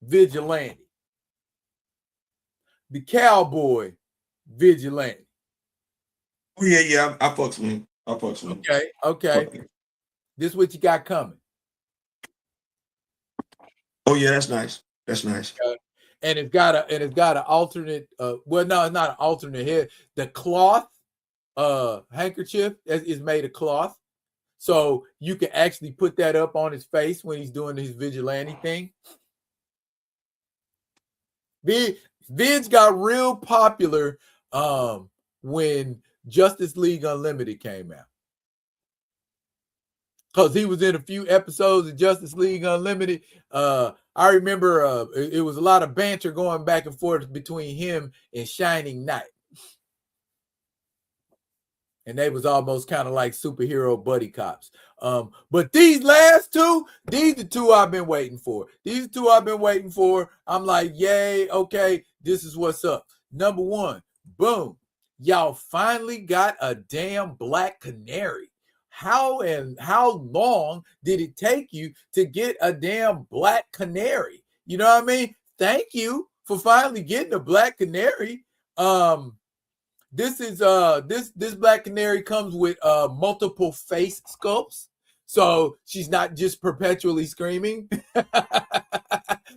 Vigilante? The cowboy Vigilante. Oh, yeah. I fucks with him. Okay. This is what you got coming. Oh yeah, that's nice. Okay. And it's got an alternate. Well, no, it's not an alternate head. The cloth handkerchief is made of cloth, so you can actually put that up on his face when he's doing his vigilante thing. Vids got real popular when Justice League Unlimited came out. Because he was in a few episodes of Justice League Unlimited. I remember it was a lot of banter going back and forth between him and Shining Knight. And they was almost kind of like superhero buddy cops. But these last two, these the two I've been waiting for. These two I've been waiting for. I'm like, yay, okay, this is what's up. Number one, boom. Y'all finally got a damn Black Canary. How long did it take you to get a damn Black Canary? You know what I mean? Thank you for finally getting a Black Canary. This is this Black Canary comes with multiple face sculpts, so she's not just perpetually screaming.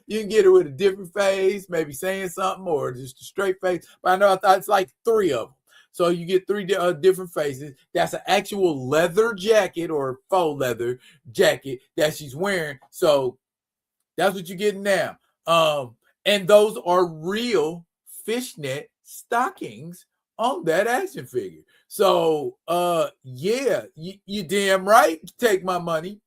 You can get her with a different face, maybe saying something, or just a straight face. But I know I thought it's like 3 of them, so you get 3 different faces. That's an actual leather jacket or faux leather jacket that she's wearing. So that's what you're getting now. And those are real fishnet stockings on that action figure. So yeah, you damn right, take my money.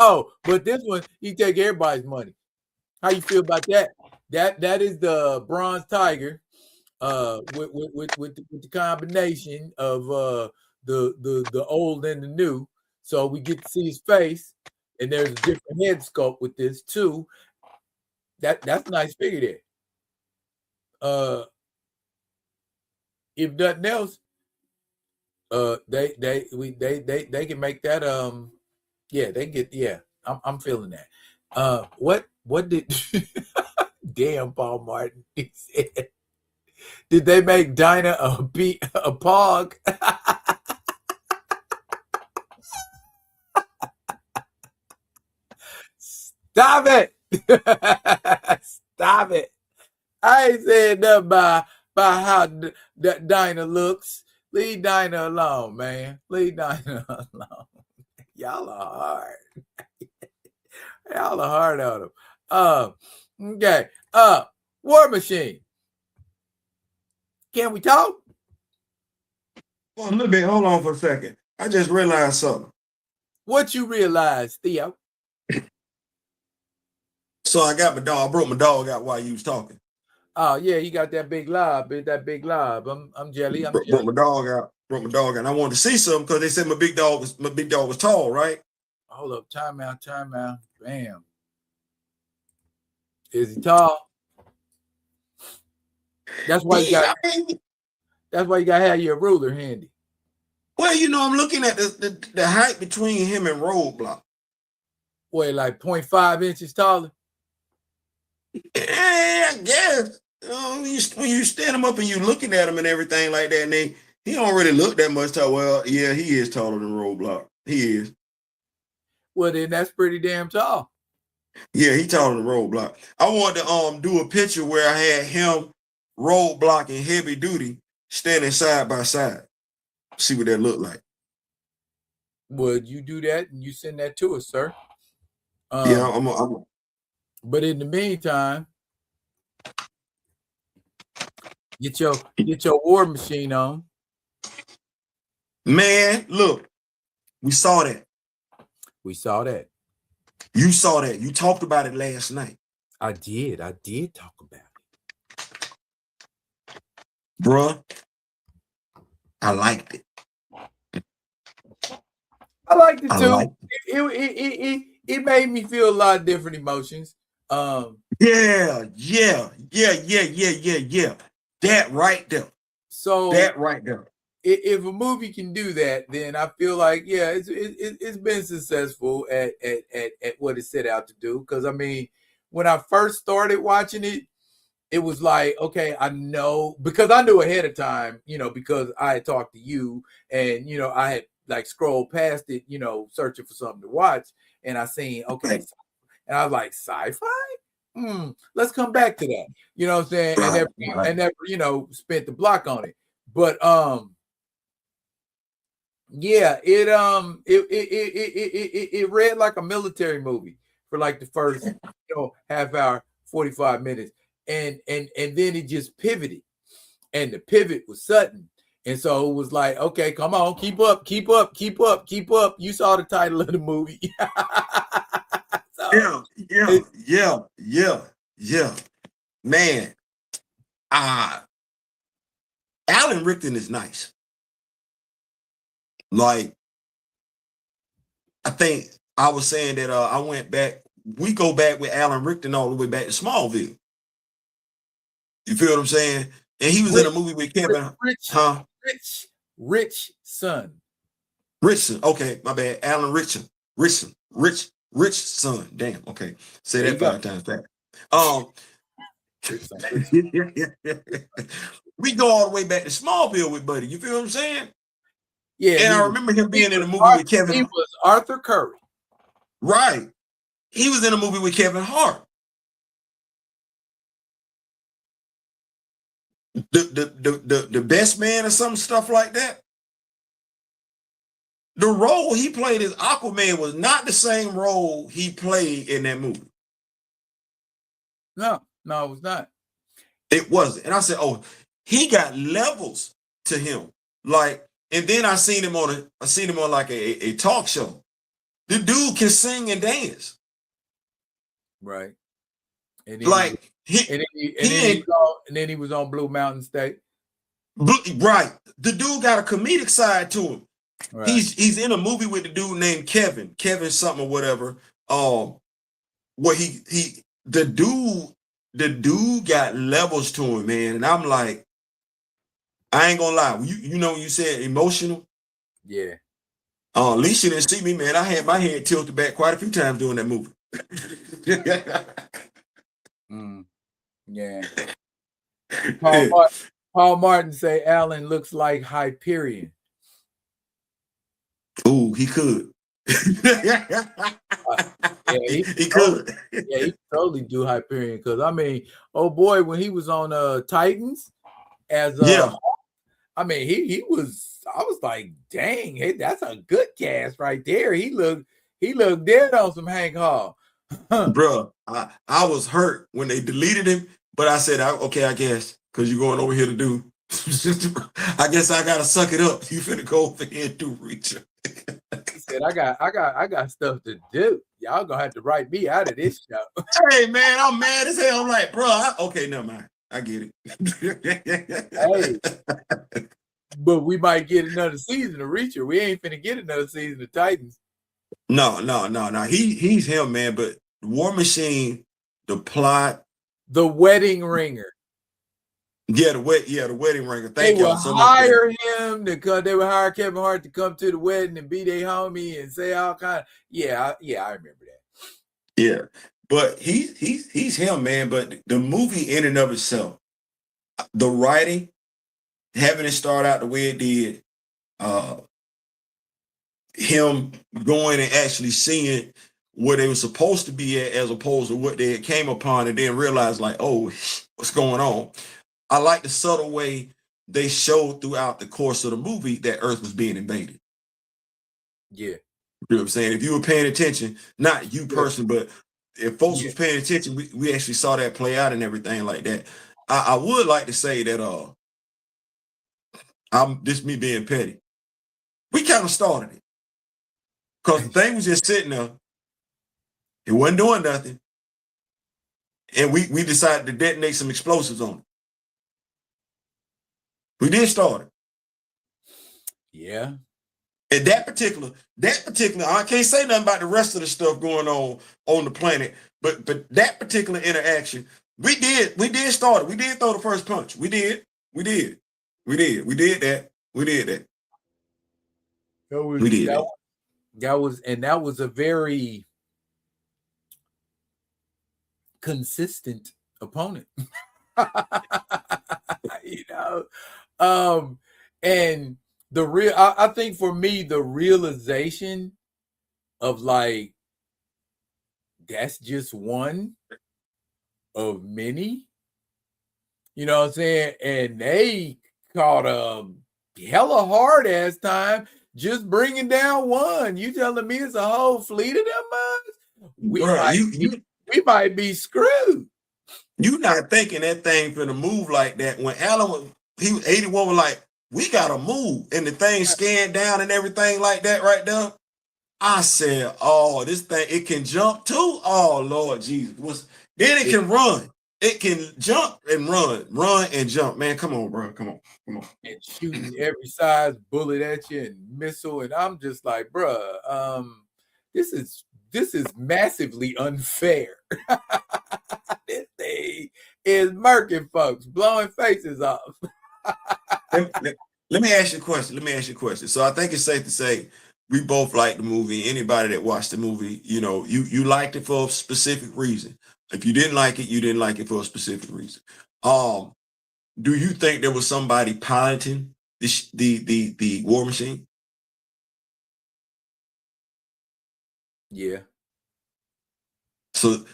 Oh, but this one, you take everybody's money. How you feel about that? That is the bronze tiger with the combination of the old and the new. So we get to see his face, and there's a different head sculpt with this too. That's a nice figure there. If nothing else, they can make that yeah, they get, yeah, I'm feeling that. What did damn Paul Martin, he said, did they make Dinah a pog? Stop it. Stop it. I ain't saying nothing about how Dinah looks. Leave Dinah alone, man. Leave Dinah alone. Y'all are hard. Y'all are hard on them. Okay. War Machine. Can we talk? Well, a little bit. Hold on for a second. I just realized something. What you realize, Theo? So I got my dog. I broke my dog out while you was talking. Oh yeah, you got that big lob. That big lob. I'm jelly. I'm broke my dog out. Broke my dog out. And I wanted to see something because they said my big dog was tall, right? Hold up. Time out. Bam. Is he tall? That's why you got. That's why you got to have your ruler handy. Well, you know, I'm looking at the height between him and Roadblock. Wait, like 0.5 inches taller? Yeah, I guess. When you stand him up and you looking at him and everything like that, and he don't really look that much tall. Well, yeah, he is taller than Roadblock. He is. Well, then that's pretty damn tall. Yeah, he taller than Roadblock. I wanted to do a picture where I had him, Roadblock, and Heavy Duty standing side by side. See what that looked like. Would you do that and you send that to us, sir? Yeah, I'm. But in the meantime, get your War Machine on. Man, look, we saw that. We saw that. You saw that. You talked about it last night. I did talk about it. Bruh, I liked it. I liked it too. It made me feel a lot of different emotions. Yeah. That right there. So that right there. If a movie can do that, then I feel like it's been successful at what it set out to do. Because I mean, when I first started watching it, it was like, okay, I know, because I knew ahead of time, because I had talked to you and I had like scrolled past it, searching for something to watch, and I seen and I was like, sci-fi? Let's come back to that. You know what I'm saying? And never, spent the block on it. But yeah, it read like a military movie for like the first half hour, 45 minutes, and then it just pivoted and the pivot was sudden. And so it was like, okay, come on, keep up. You saw the title of the movie. So, yeah. Man, Alan Rickman is nice. Like, I think I was saying that we go back with Alan Rickman all the way back to Smallville. You feel what I'm saying? And he was in a movie with Kevin. Rich son. Richson. Okay, my bad. Alan Richson. Rich son. Damn. Okay. Say that 5 times back. We go all the way back to Smallville with Buddy. You feel what I'm saying? Yeah. And I remember him being in a movie with Kevin. He was Arthur Curry. Right. He was in a movie with Kevin Hart. The best man or some stuff like that. The role he played as Aquaman was not the same role he played in that movie. No, it was not. It wasn't. And I said, oh, he got levels to him. Like, and then I seen him on like a talk show. The dude can sing and dance. Right. And like then he was on Blue Mountain State. Right. The dude got a comedic side to him. Right. He's in a movie with the dude named Kevin something or whatever. Where the dude got levels to him, man. And I'm like, I ain't gonna lie. You know when you said emotional? Yeah. At least you didn't see me, man. I had my head tilted back quite a few times during that movie. Yeah. Paul Martin say Alan looks like Hyperion. Ooh, he could. Yeah, he could. Yeah, he totally do Hyperion. Because I mean, oh boy, when he was on Titans as I mean, he was. I was like, dang, hey, that's a good cast right there. He looked dead on some Hank Hall. Bruh, I was hurt when they deleted him, but I said, okay, I guess, because you're going over here to do. I guess I gotta suck it up. You finna go over here and do Reacher. He said, I got stuff to do. Y'all gonna have to write me out of this show. Hey man, I'm mad as hell. I'm like, bro, okay, never mind. I get it. Hey, but we might get another season of Reacher. We ain't finna get another season of Titans. No. He's him, man. But War Machine, the plot, The Wedding Ringer. Yeah, the wedding ringer. They would hire him because they would hire Kevin Hart to come to the wedding and be their homie and say all kind of I remember that. Yeah, but he's him, man. But the movie in and of itself, the writing, having it start out the way it did, him going and actually seeing where they were supposed to be at as opposed to what they came upon and then realized like, oh, what's going on? I like the subtle way they showed throughout the course of the movie that Earth was being invaded. Yeah. You know what I'm saying? If you were paying attention, not you personally, but if folks was paying attention, we actually saw that play out and everything like that. I would like to say that this me being petty. We kind of started it. Because the thing was just sitting there. It wasn't doing nothing. And we decided to detonate some explosives on it. We did start it. Yeah. And that particular, I can't say nothing about the rest of the stuff going on the planet, but that particular interaction, we did start it. We did throw the first punch. We did that. We did that. That was a very consistent opponent. And I think for me, the realization of like, that's just one of many, you know what I'm saying? And they caught a hella hard ass time just bringing down one. You telling me it's a whole fleet of them mugs? We might be screwed. You not thinking that thing finna move like that when Alan 81 was like, we gotta move. And the thing scanned down and everything like that right there. I said, oh, this thing, it can jump too. Oh, Lord Jesus. Then it can run. It can jump and run and jump. Man, come on, bro. Come on. And shooting every size bullet at you and missile. And I'm just like, bruh, this is massively unfair. This thing is murking folks, blowing faces off. Let me ask you a question. So I think it's safe to say we both like the movie. Anybody that watched the movie, you liked it for a specific reason. If you didn't like it, you didn't like it for a specific reason. Do you think there was somebody piloting the war machine? Yeah. So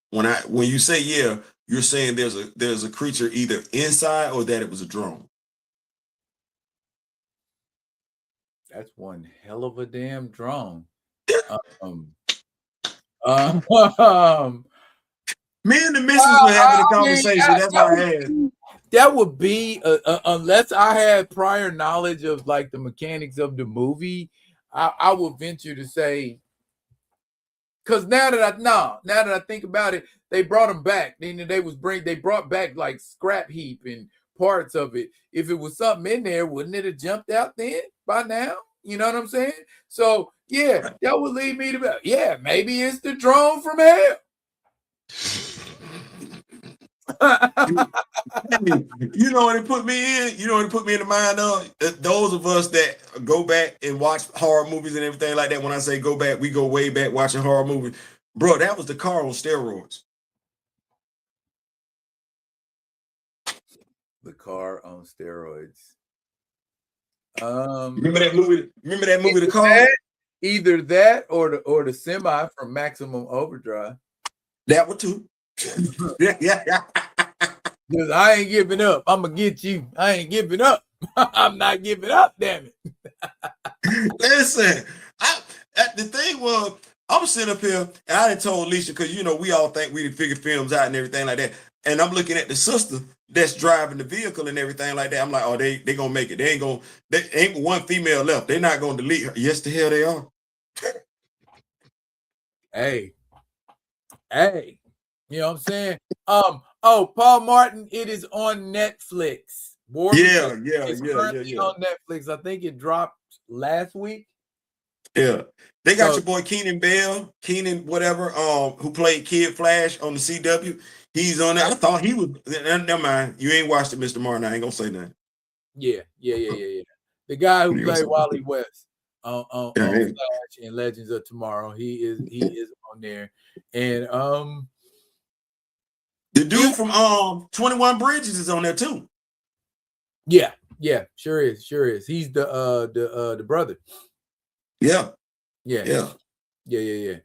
when you say yeah, you're saying there's a creature either inside or that it was a drone. That's one hell of a damn drone. Me and the missus were having a conversation. That's why I had. That would be unless I had prior knowledge of like the mechanics of the movie. I would venture to say, because now that I think about it, they brought them back. Then they brought back like scrap heap and parts of it. If it was something in there, wouldn't it have jumped out then by now? You know what I'm saying? So yeah, that would lead me to maybe it's the drone from hell. You know what it put me in? You know what it put me in the mind of? Those of us that go back and watch horror movies and everything like that. When I say go back, we go way back watching horror movies. Bro, that was the car on steroids. The car on steroids. Remember that movie? The car? Either that or the semi from Maximum Overdrive. That one too. yeah. Because I ain't giving up. I'm gonna get you. I ain't giving up. I'm not giving up. Damn it. Listen, the thing was, I'm sitting up here and I done told Alicia, because we all think we done figure films out and everything like that. And I'm looking at the sister that's driving the vehicle and everything like that. I'm like, oh, they gonna make it. They ain't one female left. They're not gonna delete her. Yes, the hell they are. Hey, you know what I'm saying? Paul Martin, it is on Netflix. It's currently on Netflix. I think it dropped last week. Yeah. They got your boy Keenan whatever, who played Kid Flash on the CW. He's on there. I thought he was. Never mind. You ain't watched it, Mr. Martin. I ain't gonna say nothing. Yeah. The guy who played Wally West on Flash and Legends of Tomorrow. He is on there. And the dude from 21 Bridges is on there too. Yeah, sure is. He's the brother. Yeah. They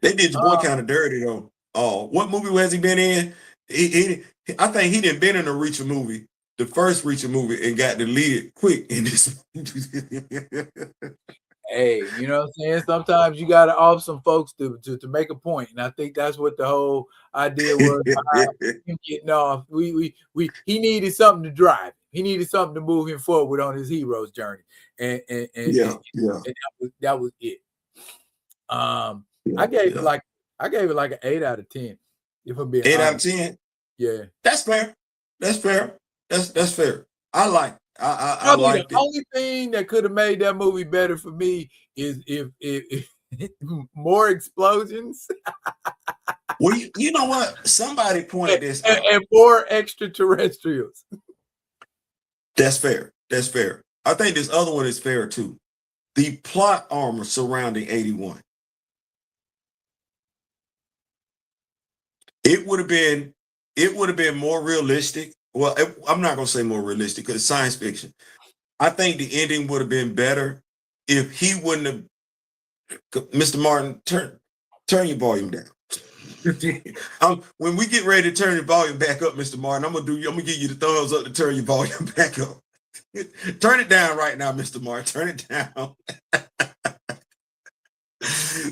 did your boy kind of dirty though. What movie has he been in? I think he didn't been in a Reacher movie, the first Reacher movie, and got deleted quick in this. Hey, you know what I'm saying? Sometimes you gotta off some folks to make a point, and I think that's what the whole idea was. Him getting off. He needed something to drive. He needed something to move him forward on his hero's journey, and that was it. I gave it like an 8 out of 10. If I'm being 8 honest. out of 10. Yeah, that's fair. That's fair. I like. I like the only thing that could have made that movie better for me is if more explosions. Well, you know what? Somebody pointed this out. And more extraterrestrials. That's fair. I think this other one is fair too. The plot armor surrounding 81. It would have been more realistic. Well, I'm not gonna say more realistic because it's science fiction. I think the ending would have been better if he wouldn't have. Mr. Martin, turn your volume down. When we get ready to turn your volume back up, Mr. Martin, I'm gonna give you the thumbs up to turn your volume back up. Turn it down right now, Mr. Martin. Turn it down.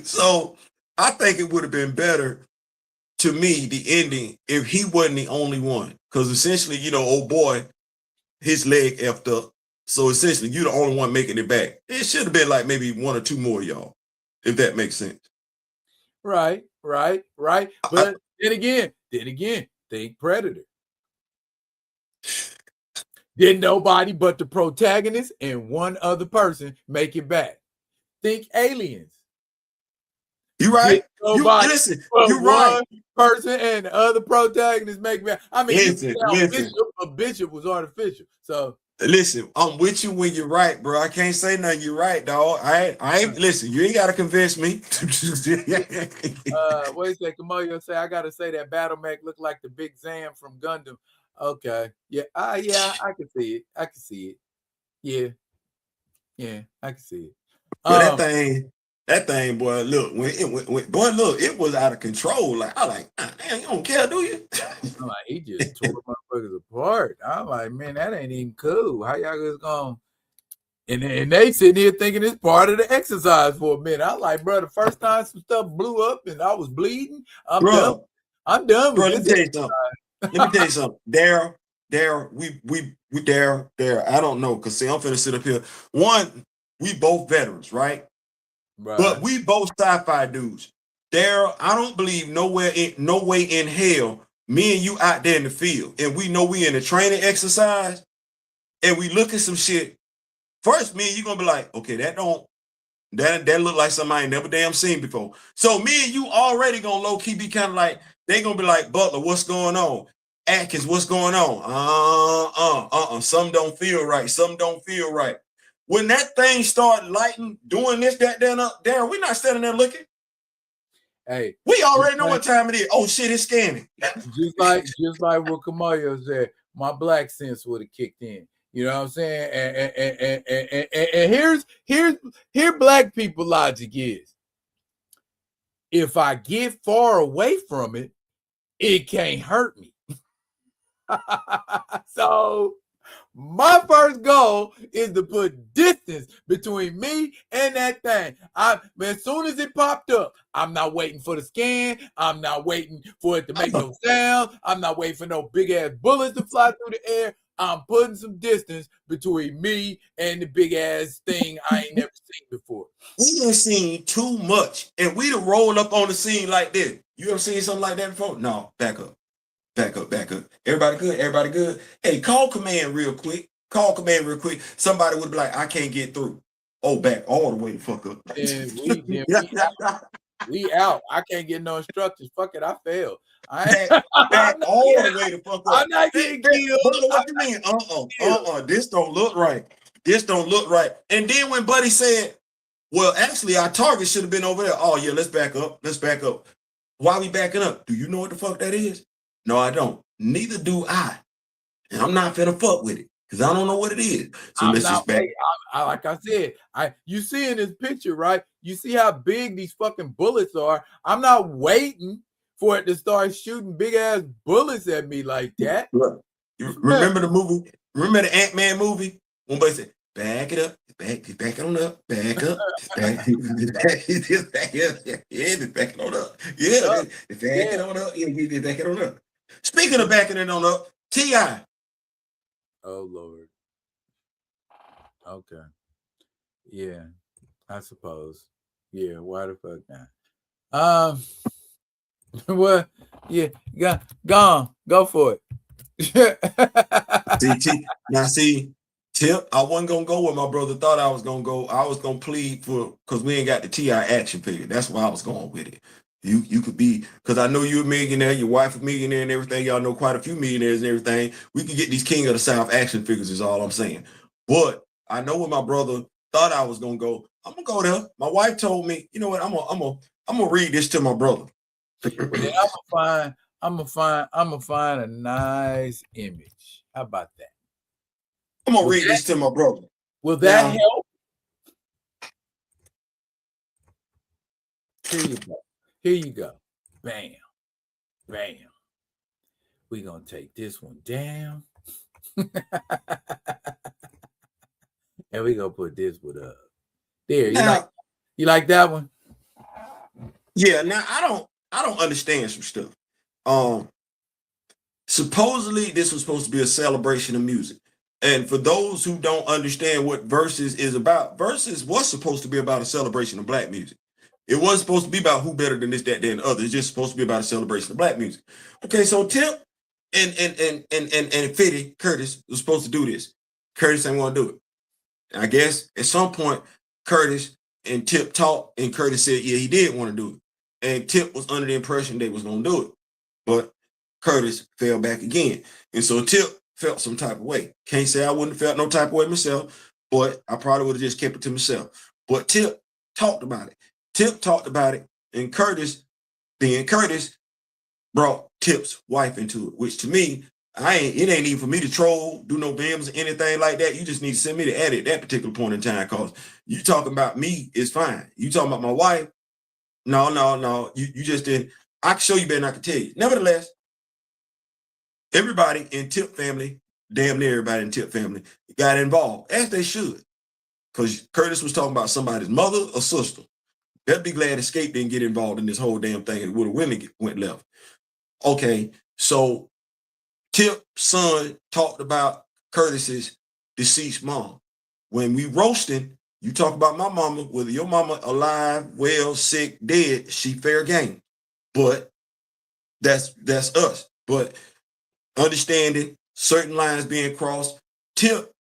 So I think it would have been better to me, the ending, if he wasn't the only one. Because essentially, old boy, his leg effed up. So essentially, you the only one making it back. It should have been like maybe one or two more of y'all, if that makes sense. Right. But then again, think Predator. Did nobody but the protagonist and one other person make it back. Think Aliens. You right. You listen. You right. Person and the other protagonist make it back. I mean, listen. Bishop was artificial. So listen, I'm with you when you're right, bro. I can't say nothing. You're right, dog. I ain't listen. You ain't gotta convince me. What do you say? Kamoyo say I gotta say that Battle Mech looked like the Big Zam from Gundam. Okay, yeah, yeah, I can see it. I can see it. Yeah, I can see it. But that thing, boy, look, it was out of control. Like I like, damn, you don't care, do you? I'm like, he just tore motherfuckers apart. I'm like, man, that ain't even cool. How y'all just going? And they sitting here thinking it's part of the exercise for a minute. I'm like, bro, the first time some stuff blew up and I was bleeding, I'm done. I'm done with this. Let me tell you something. Daryl, we Daryl. I don't know, because see, I'm finna sit up here. One, we both veterans, right? But we both sci-fi dudes. Daryl, I don't believe no way in hell me and you out there in the field, and we know we in a training exercise, and we look at some shit. First, me and you gonna be like, okay, that look like something I ain't never damn seen before. So me and you already gonna low key be kind of like, they gonna be like, Butler, what's going on? Atkins, what's going on? Something don't feel right. Something don't feel right. When that thing start lighting, doing this, that, up, Darren, we not standing there looking. Hey, we already know what time it is. Oh shit, it's scanning. just like what Kamayo said, my black sense would have kicked in. You know what I'm saying? And here black people logic is, if I get far away from it, it can't hurt me. So my first goal is to put distance between me and that thing. As soon as it popped up, I'm not waiting for the scan. I'm not waiting for it to make no sound. I'm not waiting for no big ass bullets to fly through the air. I'm putting some distance between me and the big ass thing I ain't never seen before. We done seen too much, and we done rolled up on the scene like this. You ever seen something like that before? No, back up. Everybody good? Hey, call command real quick. Somebody would be like, I can't get through. Oh, back all the way the fuck up. We out. I can't get no instructions. Fuck it, I failed. Back all the way the fuck up. I'm not getting killed. What you mean? This don't look right. And then when Buddy said, well, actually, our target should have been over there. Oh, yeah, let's back up. Why we backing up? Do you know what the fuck that is? No, I don't. Neither do I. And I'm not finna fuck with it, because I don't know what it is. So let's just back. Like I said, you see in this picture, right? You see how big these fucking bullets are. I'm not waiting for it to start shooting big ass bullets at me like that. Look, you remember the movie? Remember the Ant-Man movie? One boy said, back it up, back it on up, back up, back it on up. Back it on up. Speaking of backing it on up, T.I. Oh Lord. Okay. Yeah, I suppose. Yeah, why the fuck not? Well, yeah, go for it. See, Tip, I wasn't gonna go where my brother thought I was gonna go. I was gonna plead for, because we ain't got the T.I. action figure. That's why I was going with it. You could be, because I know you're a millionaire, your wife a millionaire and everything. Y'all know quite a few millionaires and everything. We could get these King of the South action figures is all I'm saying. But I know where my brother thought I was gonna go. I'm gonna go there. My wife told me, you know what, I'm gonna read this to my brother. I'm gonna find a nice image. How about that? I'm gonna read this to my brother. Will that help? Here you go. Bam. We're gonna take this one down. And we're gonna put this one up. There, you like that one? Yeah, now I don't understand some stuff. Supposedly this was supposed to be a celebration of music. And for those who don't understand what Versus is about, Versus was supposed to be about a celebration of black music. It wasn't supposed to be about who better than this, that, than the other. It's just supposed to be about a celebration of black music. Okay, so Tip and 50 Curtis was supposed to do this. Curtis ain't want to do it. I guess at some point, Curtis and Tip talked, and Curtis said, yeah, he did want to do it. And Tip was under the impression they was going to do it. But Curtis fell back again. And so Tip felt some type of way. Can't say I wouldn't have felt no type of way myself, but I probably would have just kept it to myself. But Tip talked about it. Tip talked about it, and Curtis, being Curtis, brought Tip's wife into it, which to me, it ain't even for me to troll, do no BMs or anything like that. You just need to send me the edit at that particular point in time, because you talking about me is fine. You talking about my wife? No. You just didn't. I can show you better than I can tell you. Nevertheless, everybody in Tip family, damn near everybody in Tip family, got involved, as they should. Because Curtis was talking about somebody's mother or sister. They'd be glad Escape didn't get involved in this whole damn thing and would have women went left. Okay, so Tip's son talked about Curtis's deceased mom. When we roasting, you talk about my mama, whether your mama alive, well, sick, dead, she fair game. But that's us. But understanding certain lines being crossed, Tip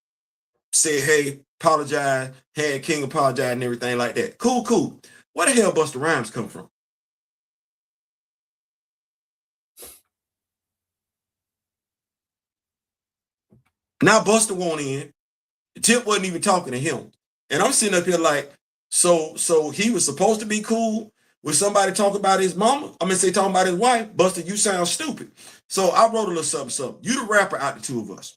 said, hey, apologize, had King apologize and everything like that. Cool. Where the hell Busta Rhymes come from? Now Busta won't in. Tip wasn't even talking to him. And I'm sitting up here like, so he was supposed to be cool with somebody talking about his mama? Talking about his wife. Busta, you sound stupid. So I wrote a little something. You the rapper out the two of us.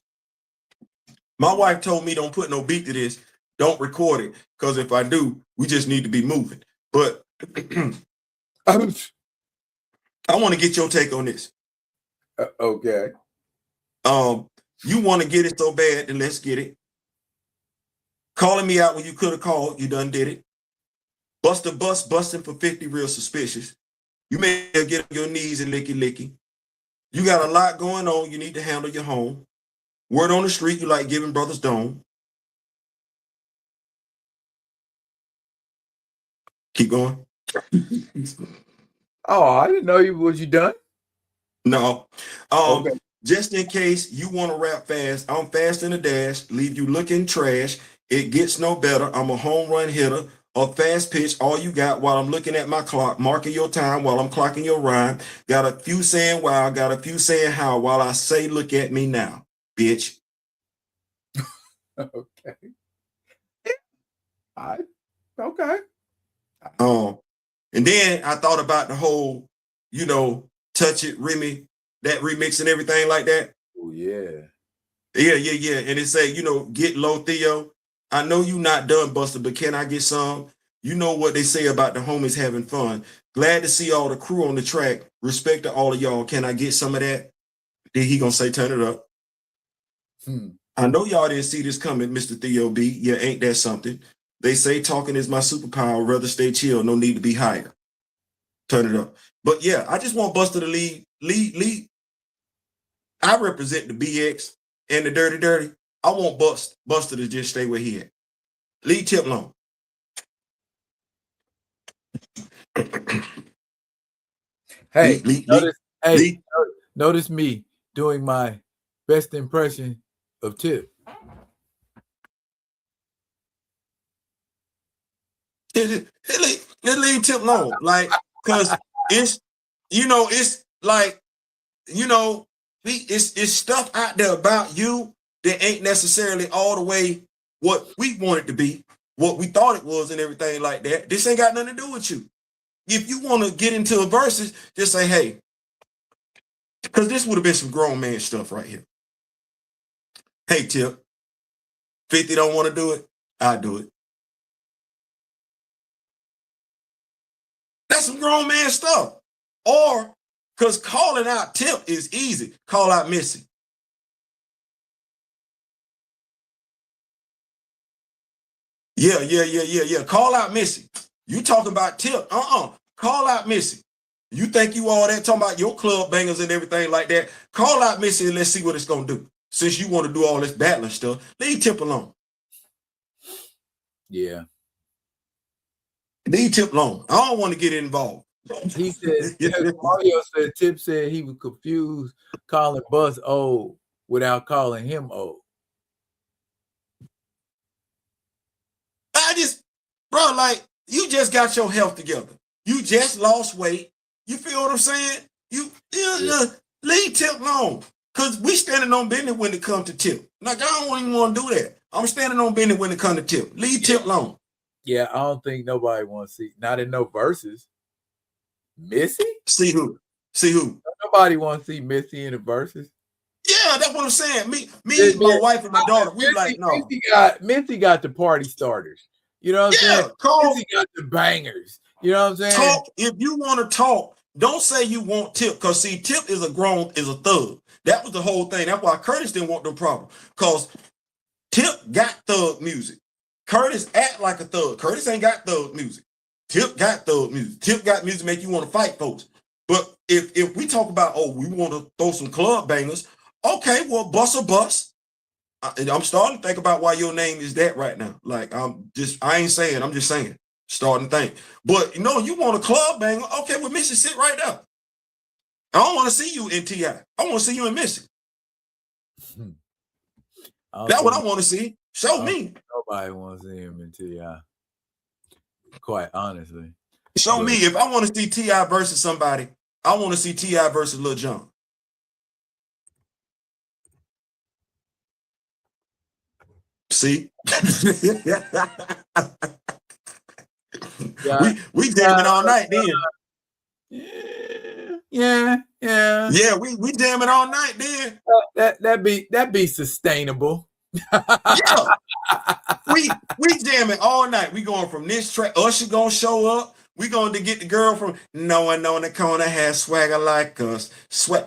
My wife told me don't put no beat to this. Don't record it. Because if I do, we just need to be moving. But I want to get your take on this. Okay. You want to get it so bad, then let's get it. Calling me out when you could have called, you done did it. Busta bus busting for 50 real suspicious. You may get on your knees and licky. You got a lot going on. You need to handle your home. Word on the street, you like giving brothers dome. Keep going. Oh, I didn't know was you done? No. Okay. Just in case you want to rap fast, I'm fast in the dash, leave you looking trash. It gets no better. I'm a home run hitter, a fast pitch, all you got while I'm looking at my clock, marking your time while I'm clocking your rhyme. Got a few saying wow, got a few saying how, while I say look at me now, bitch. Okay. All right. Okay. And then I thought about the whole, Touch It, Remy, that remix and everything like that. Oh, yeah. Yeah. And it say, get low, Theo. I know you not done, Busta, but can I get some? You know what they say about the homies having fun. Glad to see all the crew on the track. Respect to all of y'all. Can I get some of that? Then he gonna say, turn it up. I know y'all didn't see this coming, Mr. Theo B. Yeah, ain't that something? They say talking is my superpower. Rather stay chill. No need to be higher. Turn it up. But yeah, I just want Busta to lead. I represent the BX and the Dirty. I want Busta to just stay where he at. Leave Tip alone. Hey, notice me doing my best impression of Tip. Leave Tip alone. Like, because it's like, it's stuff out there about you that ain't necessarily all the way what we want it to be, what we thought it was and everything like that. This ain't got nothing to do with you. If you want to get into a verses, just say, hey, because this would have been some grown man stuff right here. Hey, Tip, 50 don't want to do it, I do it. That's some grown man stuff. Or, because calling out Tip is easy. Call out Missy. Yeah. Call out Missy. You talking about Tip. Call out Missy. You think you all that talking about your club bangers and everything like that. Call out Missy and let's see what it's going to do. since you want to do all this battling stuff, leave Tip alone. Yeah. Leave Tip alone. I don't want to get involved. He said, Mario said, Tip said he was confused calling Buzz old without calling him old. Bro, like, you just got your health together. You just lost weight. You feel what I'm saying? Leave Tip alone. Because we standing on business when it comes to Tip. Like, I don't even want to do that. I'm standing on business when it comes to Tip. Leave Tip alone. Yeah, I don't think nobody wants to see, not in no verses. Missy? See who? Nobody wants to see Missy in the verses. Yeah, that's what I'm saying. Me, my wife, and my daughter, we like, no. Missy got the party starters. You know what I'm saying? Missy got the bangers. You know what I'm saying? Talk. If you want to talk, don't say you want Tip. Because, see, Tip is a thug. That was the whole thing. That's why Curtis didn't want no problem. Because Tip got thug music. Curtis act like a thug. Curtis ain't got thug music. Tip got thug music. Tip got music make you want to fight folks. But if we talk about, we want to throw some club bangers, okay, well, bust a bus. I'm starting to think about why your name is that right now. Like, I ain't saying, I'm just saying. Starting to think. But, you want a club banger, okay, well, Missy, sit right there. I don't want to see you in T.I. I want to see you in Missy. That's what I want to see. Show me. Nobody wants to see him in T.I. Quite honestly. Show me. If I want to see T.I. versus somebody, I want to see T.I. versus Lil Jon. See? we jamming all night then. Yeah. Yeah, we jamming all night then. That be sustainable. Yeah. We jamming all night. We going from this track. Usher gonna show up. We going to get the girl from No One on the Corner has swagger like us.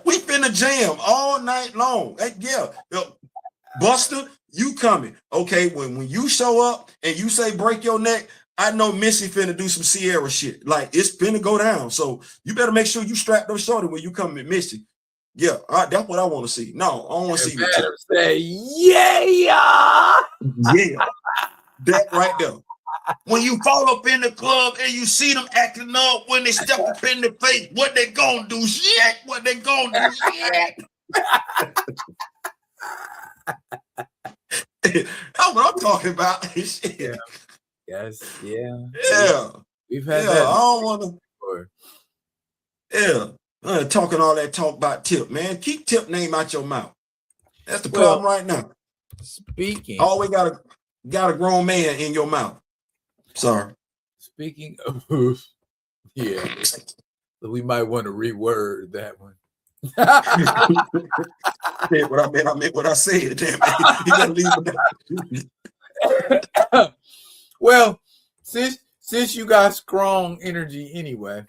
We finna jam all night long. Yeah. Buster, you coming. Okay, when you show up and you say break your neck, I know Missy finna do some Sierra shit. Like, it's finna go down. So you better make sure you strap those shorty when you come with Missy. Yeah, that's what I want to see. No, I don't want to see you say, yeah. That right there. When you fall up in the club and you see them acting up when they step up in the face, what they gonna do? Shit. What they gonna do? Shit. That's what I'm talking about. Shit. Yeah. Yes. Yeah. Yeah. We've had that. I don't want to. Yeah. Talking all that talk about Tip, man. Keep Tip name out your mouth. That's the problem right now. Speaking. Always got a grown man in your mouth. Sorry. Speaking of, yeah, we might want to reword that one. What I meant what I said. Damn it. You gotta leave it. Well, since you got strong energy anyway.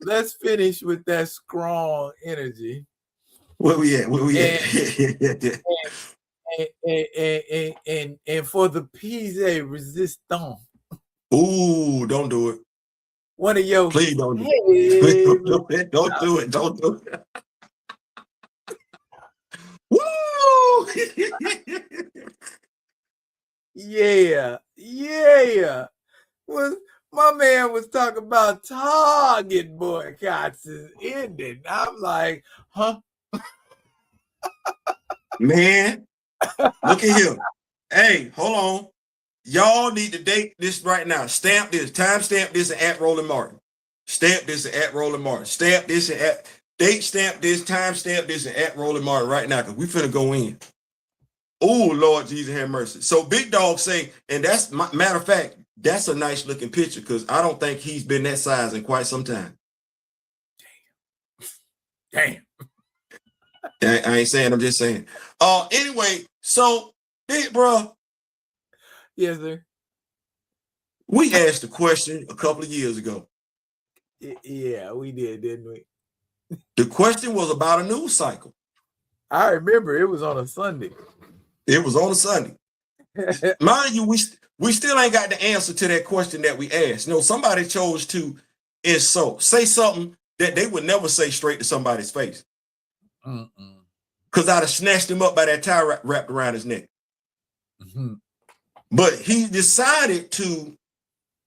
Let's finish with that strong energy. Where we at? And for the piece resistant. Ooh, don't do it. One of your please don't do it. Don't do it. Don't do it. Woo! Yeah. My man was talking about Target boycotts is ending. I'm like, huh? Man, look at him. Hey, hold on. Y'all need to date this right now. Stamp this. Timestamp this at Roland Martin. Stamp this at Roland Martin. Stamp this at date stamp this. Timestamp this at Roland Martin right now because we finna go in. Oh, Lord Jesus have mercy. So Big Dog say, and that's matter of fact, that's a nice looking picture because I don't think he's been that size in quite some time. Damn. I ain't saying, I'm just saying. Anyway, so big bro. Yes, sir. We asked a question a couple of years ago. Yeah, we did, didn't we? The question was about a news cycle. I remember it was on a Sunday. It was on a Sunday. Mind you, we still ain't got the answer to that question that we asked. No, somebody chose to insult, say something that they would never say straight to somebody's face. Mm-mm. Because I'd have snatched him up by that tie wrapped around his neck. Mm-hmm. But he decided to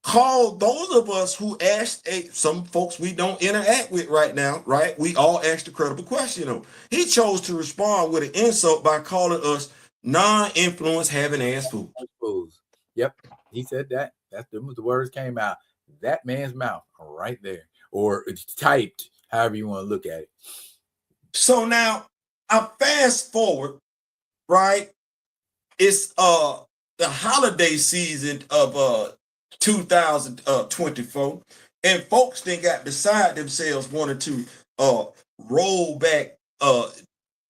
call those of us who asked some folks we don't interact with right now, right? We all asked a credible question of him. He chose to respond with an insult by calling us non-influence having ass fools. Yep, he said that. That's the words came out that man's mouth right there, or it's typed, however you want to look at it. So now I fast forward, right? It's the holiday season of 2024, and folks then got beside themselves wanted to roll back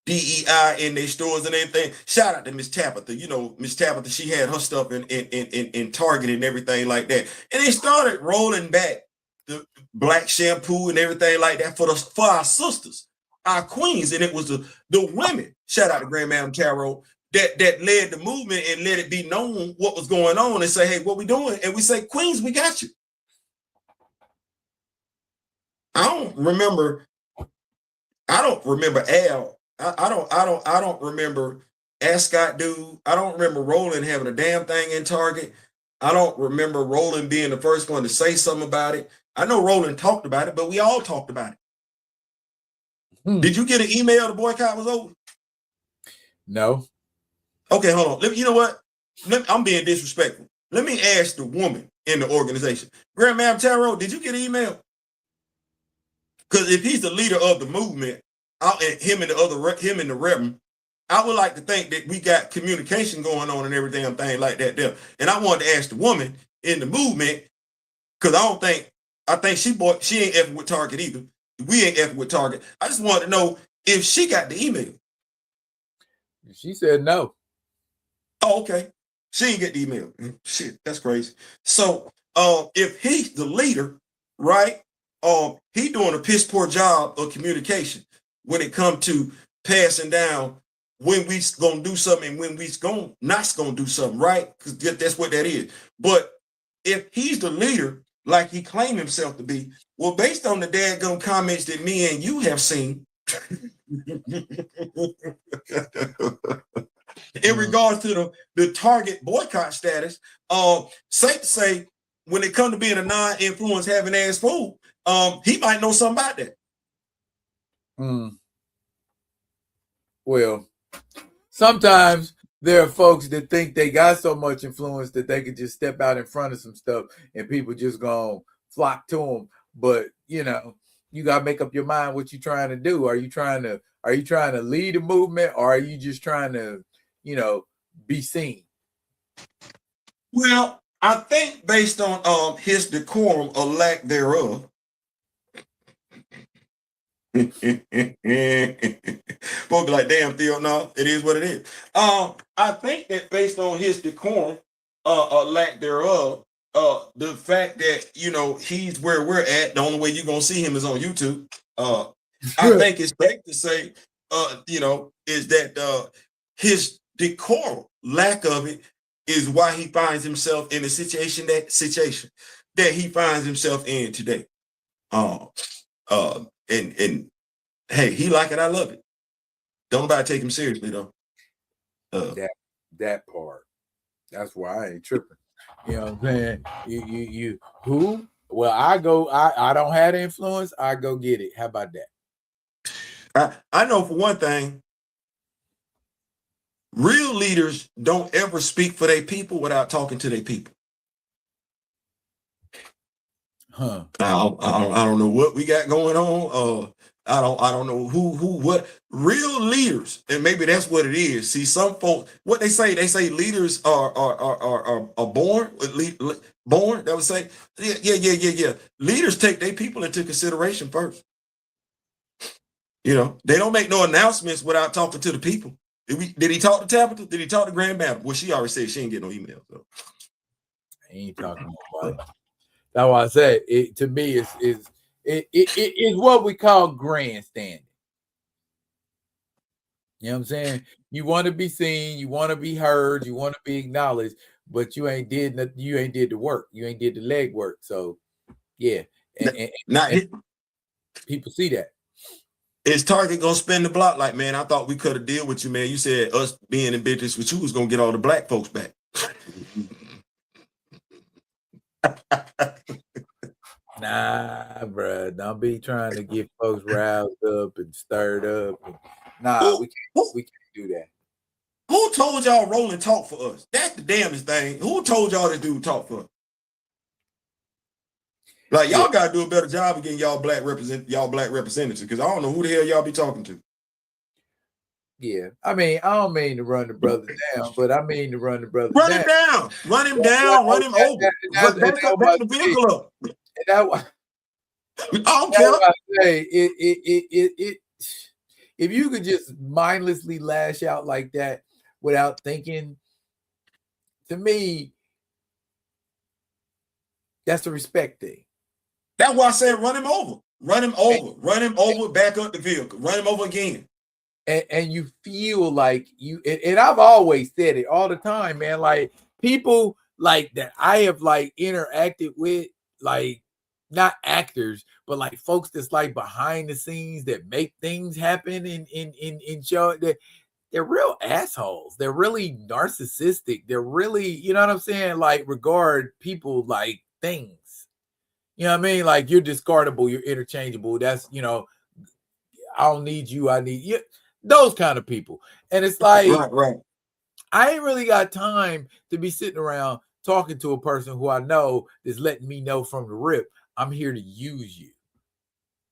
DEI in their stores and everything. Shout out to Miss Tabitha. You know, Miss Tabitha, she had her stuff in Target and everything like that. And they started rolling back the black shampoo and everything like that for our sisters, our queens. And it was the women, shout out to Grandma Carol, that led the movement and let it be known what was going on and say, hey, what we doing? And we say, Queens, we got you. I don't remember Al. I don't remember Ascot dude. I don't remember Roland having a damn thing in Target. I don't remember Roland being the first one to say something about it. I know Roland talked about it, but we all talked about it. Did you get an email the boycott was over? No. Okay, hold on. You know what? I'm being disrespectful. Let me ask the woman in the organization. Grandma Taro, did you get an email? Because if he's the leader of the movement, him and the Reverend, I would like to think that we got communication going on and everything and things like that there. And I wanted to ask the woman in the movement, because I think she ain't effing with Target either. We ain't effing with Target. I just wanted to know if she got the email. She said no. Oh, okay. She didn't get the email. Shit, that's crazy. So if he's the leader, right? He doing a piss poor job of communication when it comes to passing down when we gonna do something and when we not gonna do something, right? Because that's what that is. But if he's the leader, like he claimed himself to be, well, based on the daggone comments that me and you have seen, in regards to the Target boycott status, safe to say, when it comes to being a non-influence having ass fool, he might know something about that. Well, sometimes there are folks that think they got so much influence that they could just step out in front of some stuff and people just gonna flock to them. But you know, you gotta make up your mind what you're trying to do. Are you trying to lead a movement, or are you just trying to, be seen? Well, I think based on his decorum or lack thereof. Folks be like, damn, Theo, no, it is what it is. I think that based on his decorum or lack thereof, the fact that, he's where we're at, the only way you're going to see him is on YouTube. I think it's safe to say, is that his decorum, lack of it, is why he finds himself in the situation that he finds himself in today. And hey, he like it, I love it. Don't nobody take him seriously though. That part. That's why I ain't tripping. You know what I'm saying? You who? Well, I don't have the influence, I go get it. How about that? I know for one thing, real leaders don't ever speak for their people without talking to their people. Huh. I don't know what we got going on. I don't know what real leaders, and maybe that's what it is. See, some folks, what they say leaders are born. Born, that would say, yeah. Leaders take their people into consideration first. They don't make no announcements without talking to the people. Did he talk to Tabitha? Did he talk to Grandma? Well, she already said she ain't get no email. So I ain't talking about it. That's why I said it. To me, it's what we call grandstanding. You know what I'm saying? You want to be seen, you want to be heard, you want to be acknowledged, but you ain't did the work. You ain't did the leg work. So yeah. People see that. Is Target gonna spin the block like, man, I thought we could have deal with you, man. You said us being in business with you was gonna get all the black folks back. Nah, bro. Don't be trying to get folks roused up and stirred up. Nah, we can't do that. Who told y'all Roland talk for us? That's the damnest thing. Who told y'all this dude talk for us? Like, y'all gotta do a better job of getting y'all black representatives, because I don't know who the hell y'all be talking to. Yeah, I mean, I don't mean to run the brother down, but I mean to run the brother Run down. him down, run him down, run him over. Back the vehicle up. I don't care. Say, if you could just mindlessly lash out like that without thinking, to me, that's a respect thing. That's why I said run him over. Run him over. Run him over, back up the vehicle. Run him over again. And you feel like you, and I've always said it all the time, man. Like, people like that I have like interacted with, like, not actors, but like folks that's like behind the scenes that make things happen in show, that they're real assholes. They're really narcissistic. They're really, you know what I'm saying? Like, regard people like things. You know what I mean? Like, you're discardable, you're interchangeable. That's, you know, I don't need you, I need you. Those kind of people. And it's like, right. I ain't really got time to be sitting around talking to a person who I know is letting me know from the rip, I'm here to use you.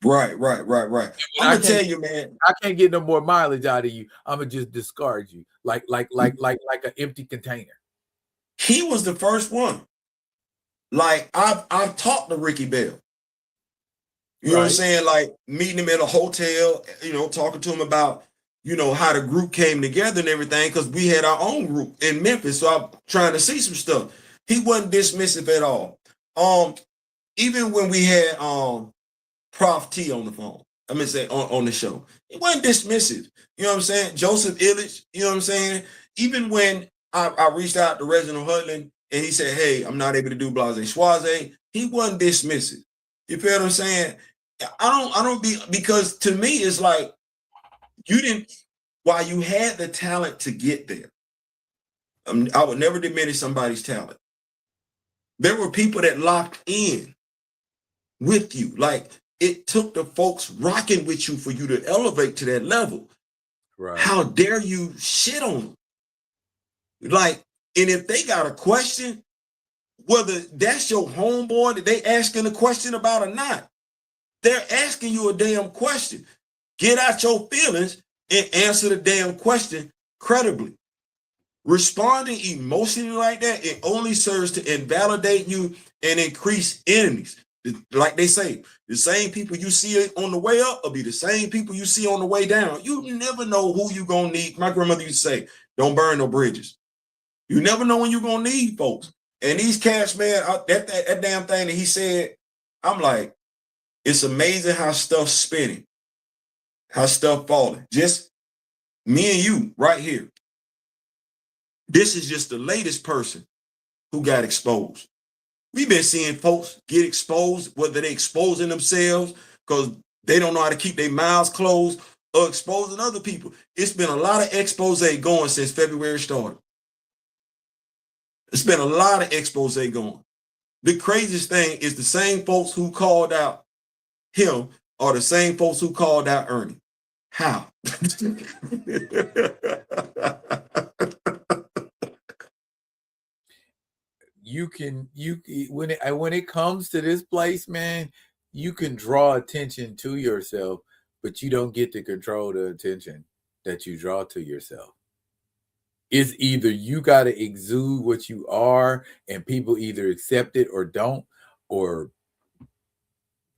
Right. I'm gonna tell you, man, I can't get no more mileage out of you. I'm gonna just discard you like an empty container. He was the first one. Like, I've talked to Ricky Bell. You know what I'm saying? Like, meeting him at a hotel, you know, talking to him about, you know, how the group came together and everything, because we had our own group in Memphis. So I'm trying to see some stuff. He wasn't dismissive at all. Even when we had Prof T on the phone, I mean, say on the show, he wasn't dismissive. You know what I'm saying? Joseph Illich, you know what I'm saying? Even when I reached out to Reginald Hudlin and he said, hey, I'm not able to do Blase Schwaze, he wasn't dismissive. You feel what I'm saying? I don't be, because to me it's like, you didn't, while you had the talent to get there, I would never diminish somebody's talent. There were people that locked in with you. Like, it took the folks rocking with you for you to elevate to that level. Right. How dare you shit on them? Like, and if they got a question, whether that's your homeboy that they asking a question about or not, they're asking you a damn question. Get out your feelings and answer the damn question credibly. Responding emotionally like that, it only serves to invalidate you and increase enemies. Like they say, the same people you see on the way up will be the same people you see on the way down. You never know who you're going to need. My grandmother used to say, don't burn no bridges. You never know when you're going to need folks. And these cats, man, that damn thing that he said, I'm like, it's amazing how stuff's spinning, how stuff falling. Just me and you right here. This is just the latest person who got exposed. We've been seeing folks get exposed, whether they're exposing themselves because they don't know how to keep their mouths closed, or exposing other people. It's been a lot of expose going since February started. It's been a lot of expose going. The craziest thing is the same folks who called out him are the same folks who called out Ernie. How? When it comes to this place, man, you can draw attention to yourself, but you don't get to control the attention that you draw to yourself. It's either you got to exude what you are and people either accept it or don't, or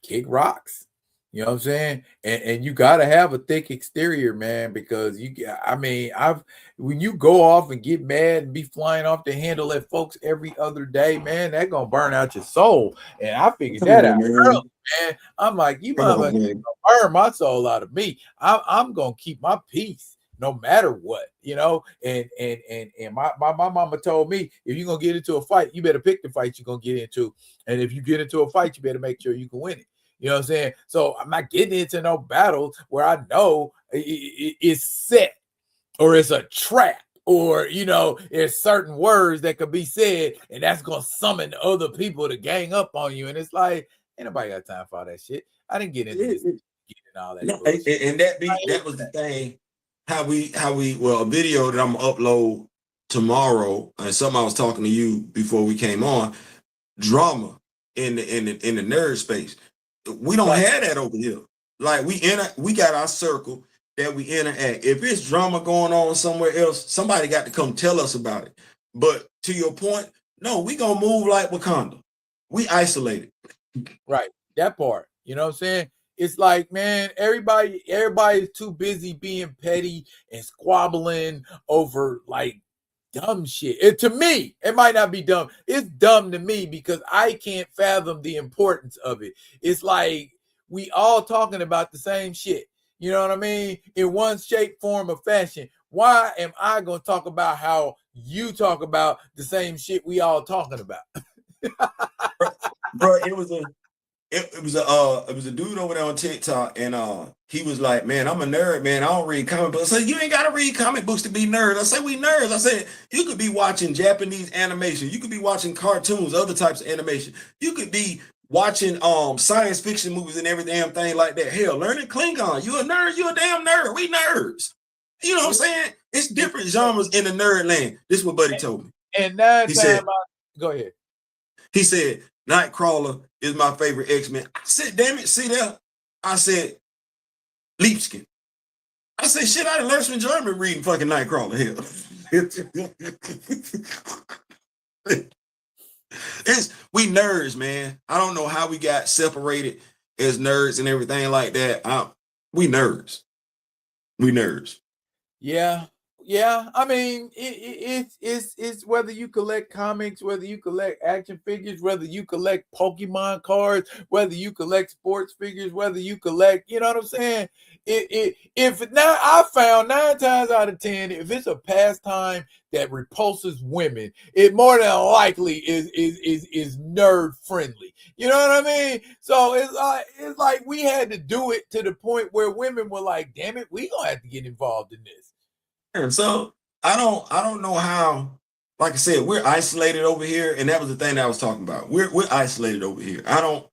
kick rocks. You know what I'm saying? And you got to have a thick exterior, man, because when you go off and get mad and be flying off the handle at folks every other day, man, that's going to burn out your soul. And I figured that out early, man. I'm like, you motherfucker burn my soul out of me. I'm going to keep my peace no matter what, you know? And my mama told me, if you're going to get into a fight, you better pick the fight you're going to get into. And if you get into a fight, you better make sure you can win it. You know what I'm saying? So I'm not getting into no battles where I know it's set or it's a trap. Or, you know, there's certain words that could be said, and that's going to summon other people to gang up on you. And it's like, ain't nobody got time for all that shit. I didn't get into this, getting all that bullshit. And that was the thing. How we a video that I'm gonna upload tomorrow, and something I was talking to you before we came on. Drama in the nerd space. We don't have that over here. Like we got our circle that we interact. If it's drama going on somewhere else, somebody got to come tell us about it. But to your point, no, we gonna move like Wakanda. We isolated. Right. That part. You know what I'm saying? It's like, man, everybody is too busy being petty and squabbling over like dumb shit. To me, it might not be dumb. It's dumb to me because I can't fathom the importance of it. It's like we all talking about the same shit. You know what I mean? In one shape, form, or fashion. Why am I going to talk about how you talk about the same shit we all talking about? Bro, it was a dude over there on TikTok, and he was like, man, I'm a nerd, man. I don't read comic books. I said, you ain't gotta read comic books to be nerds. I said, we nerds. I said, you could be watching Japanese animation, you could be watching cartoons, other types of animation, you could be watching science fiction movies and every damn thing like that. Hell, learning Klingon. You a nerd, you a damn nerd. We nerds. You know what I'm saying? It's different genres in the nerd land. This is what Buddy told me. And go ahead. He said, Nightcrawler is my favorite X-Men. I said, damn it, see there? I said, Leapskin. I said, shit, I learned some German reading fucking Nightcrawler here. We nerds, man. I don't know how we got separated as nerds and everything like that. We nerds. We nerds. Yeah. I mean, it's whether you collect comics, whether you collect action figures, whether you collect Pokemon cards, whether you collect sports figures, whether you collect, you know what I'm saying? If now I found 9 times out of 10, if it's a pastime that repulses women, it more than likely is nerd friendly. You know what I mean? So it's like we had to do it to the point where women were like, damn it, we gonna have to get involved in this. And so I don't know how, like I said, we're isolated over here, and that was the thing that I was talking about. We're isolated over here. I don't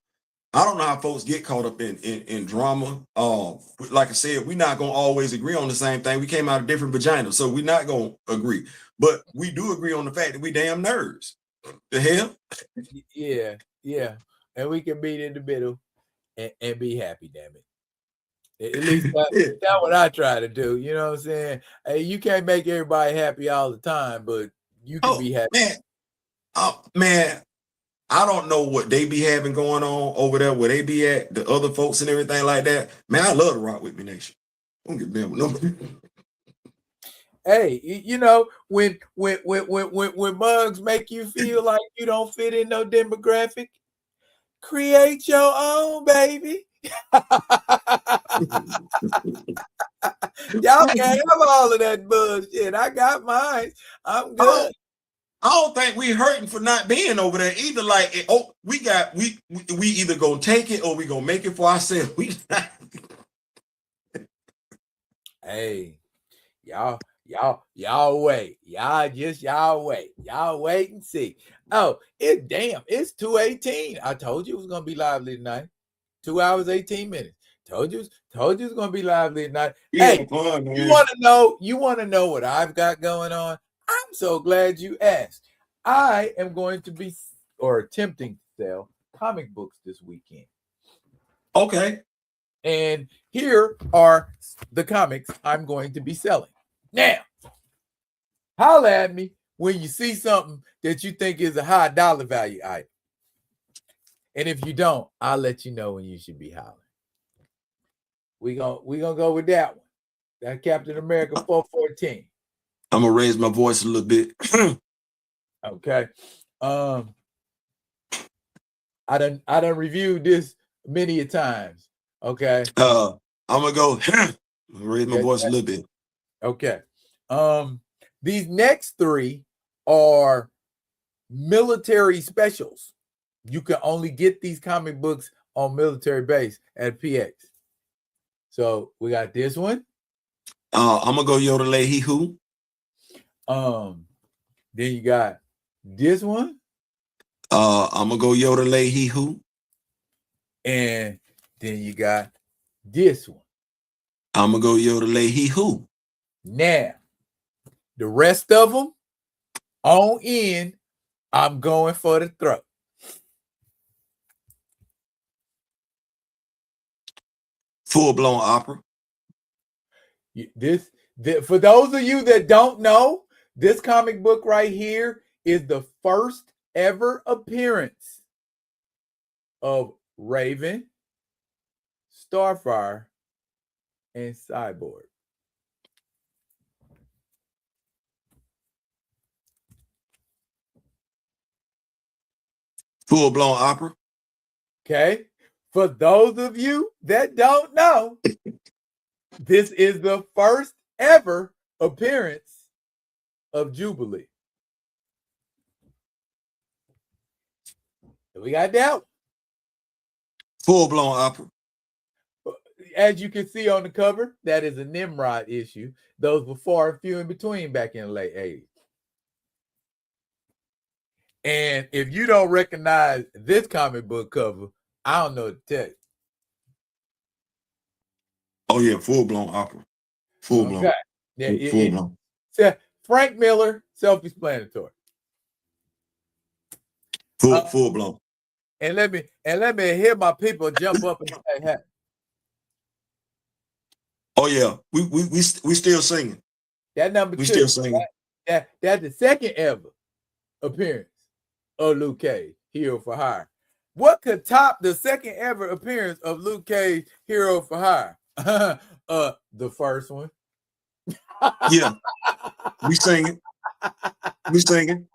know how folks get caught up in drama. Like I said, we're not gonna always agree on the same thing. We came out of different vaginas, so we're not gonna agree. But we do agree on the fact that we damn nerds. The hell? Yeah. And we can meet in the middle and be happy, damn it. At least that's what I try to do. You know what I'm saying? Hey, you can't make everybody happy all the time, but you can be happy. Man, I don't know what they be having going on over there, where they be at, the other folks and everything like that. Man, I love to rock with me nation. Don't get me nobody. Hey, you know, when mugs make you feel like you don't fit in no demographic, create your own, baby. Y'all can't have all of that bullshit. I got mine. I'm good. I don't think we hurting for not being over there either. Like, we either gonna take it or we gonna make it for ourselves. Hey, y'all wait. Y'all wait. Y'all wait and see. Oh, it's 2:18. I told you it was gonna be lively tonight. 2 hours, 18 minutes. Told you it's gonna be lively tonight. Yeah, hey, fun, man. You wanna know what I've got going on? I'm so glad you asked. I am going to be attempting to sell comic books this weekend. Okay. And here are the comics I'm going to be selling. Now, holla at me when you see something that you think is a high dollar value item. And if you don't, I'll let you know when you should be hollering. We gonna go with that one. That Captain America 414. I'm gonna raise my voice a little bit. Okay. I done reviewed this many a times. Okay. I'm gonna go raise my voice a little bit. Okay. These next 3 are military specials. You can only get these comic books on military base at PX. So we got this one. I'm gonna go Yodelay He Who. Then you got this one. I'm gonna go Yodelay He Who. And then you got this one. I'm gonna go Yodelay He Who. Now, the rest of them on in, I'm going for the throat. Full blown opera. For those of you that don't know, this comic book right here is the first ever appearance of Raven, Starfire, and Cyborg. Full blown opera. Okay. For those of you that don't know, this is the first ever appearance of Jubilee. We got that. Full blown opera. As you can see on the cover, that is a Nimrod issue. Those were far and few in between back in the late 80s. And if you don't recognize this comic book cover, I don't know what to tell you. Oh yeah, full blown opera. Full blown. Okay. Yeah, full blown. Frank Miller, self-explanatory. Full blown. And let me hear my people jump up and say, "Hey." Oh yeah, we still singing. That number we 2. Still singing. That's the second ever appearance of Luke Cage, Hero for Hire. What could top the second ever appearance of Luke Cage, Hero for Hire? The first one. Yeah, we singing. We singing.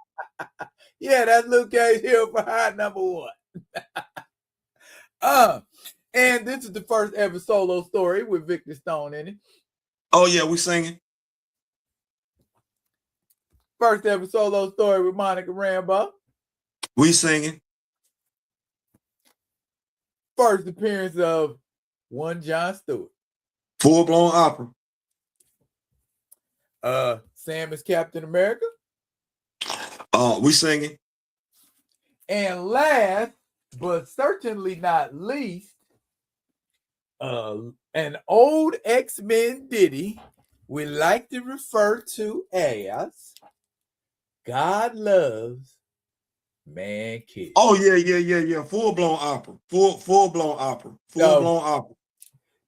Yeah, that's Luke Cage, Hero for Hire number 1. And this is the first ever solo story with Victor Stone in it. Oh yeah, we singing. First ever solo story with Monica Rambeau. We singing. First appearance of one John Stewart. Full blown opera. Sam is Captain America. We singing. And last, but certainly not least, an old X-Men ditty we like to refer to as God Loves, Man Kids. Oh yeah. Full blown opera. Full blown opera. Full blown opera.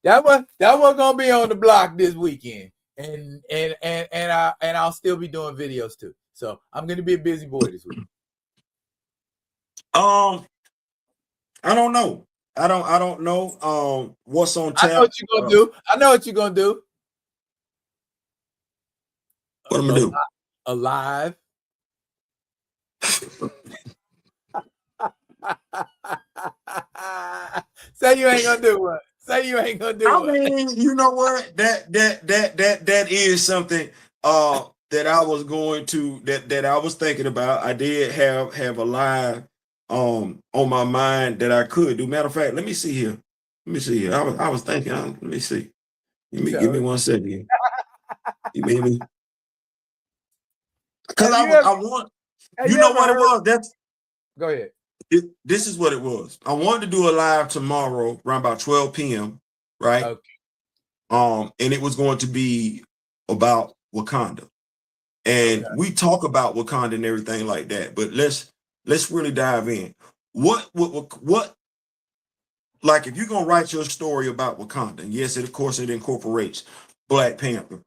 That was gonna be on the block this weekend, and I'll still be doing videos too. So I'm gonna be a busy boy this week. I don't know. I don't know. What's on tap? I know what you're gonna do. I know what you're gonna do. What I'm gonna do? Alive. Say you ain't gonna do what? Say you ain't gonna do I what? mean, you know what? That is something that I was going to that I was thinking about. I did have a live on my mind that I could do. Matter of fact, let me see here. I was thinking. Let me see. Give me 1 second. Give me. Because I want. You know what it was? Go ahead. This is what it was. I wanted to do a live tomorrow around about 12 p.m. Right? Okay. And it was going to be about Wakanda. And we talk about Wakanda and everything like that, but let's really dive in. What like if you're gonna write your story about Wakanda, and yes, of course it incorporates Black Panther,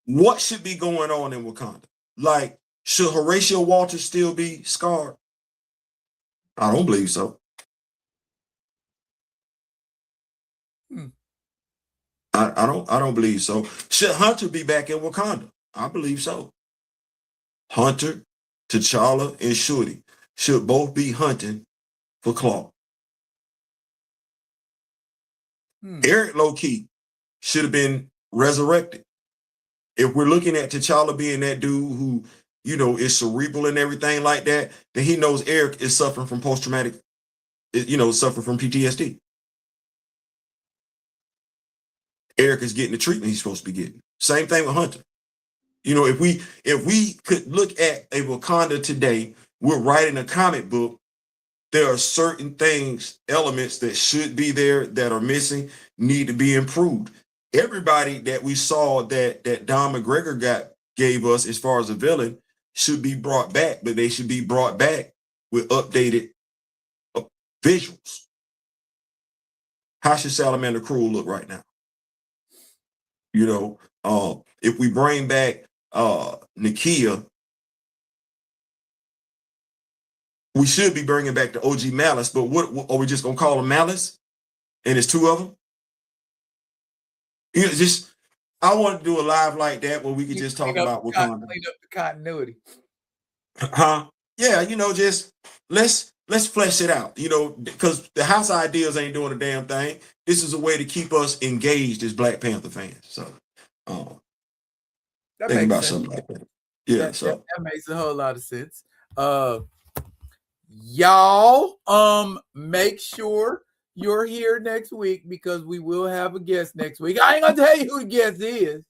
what should be going on in Wakanda? Like, should Horatio Walters still be scarred? I don't believe so. I don't believe so. Should Hunter be back in Wakanda? I believe so. Hunter, T'Challa, and Shuri should both be hunting for Claw. Eric Low-Key should have been resurrected. If we're looking at T'Challa being that dude who, is cerebral and everything like that, then he knows Eric is suffering from post-traumatic suffer from PTSD. Eric is getting the treatment he's supposed to be getting. Same thing with Hunter. If we could look at a Wakanda today, we're writing a comic book. There are certain elements that should be there that are missing, need to be improved. Everybody that we saw that Don McGregor gave us as far as a villain should be brought back, but they should be brought back with updated visuals. How should Salamander Crew look right now? If we bring back Nakia, we should be bringing back the OG Malice, but what are we just gonna call them Malice? And it's two of them. I want to do a live like that where we could just talk about Wakanda. Clean up the continuity. Huh? Yeah, just let's flesh it out. Because the house ideas ain't doing a damn thing. This is a way to keep us engaged as Black Panther fans. So, think about something like that. Yeah, that makes a whole lot of sense. Y'all, make sure you're here next week because we will have a guest next week. I ain't gonna tell you who the guest is,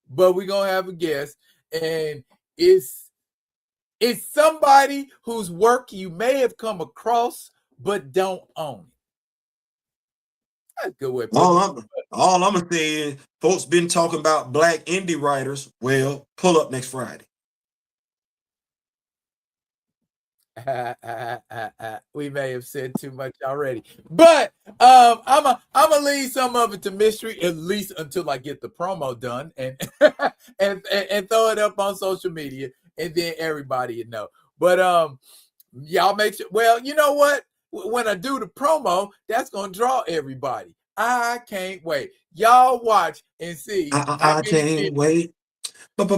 but we're gonna have a guest, and it's somebody whose work you may have come across but don't own it. That's a good way. All I'm gonna say is, folks been talking about Black indie writers. Well, pull up next Friday. We may have said too much already, but I'm gonna leave some of it to mystery, at least until I get the promo done and and throw it up on social media, and then everybody will know. But y'all make sure. Well, you know what? When I do the promo, that's gonna draw everybody. I can't wait. Y'all watch and see. I can't wait. Watch how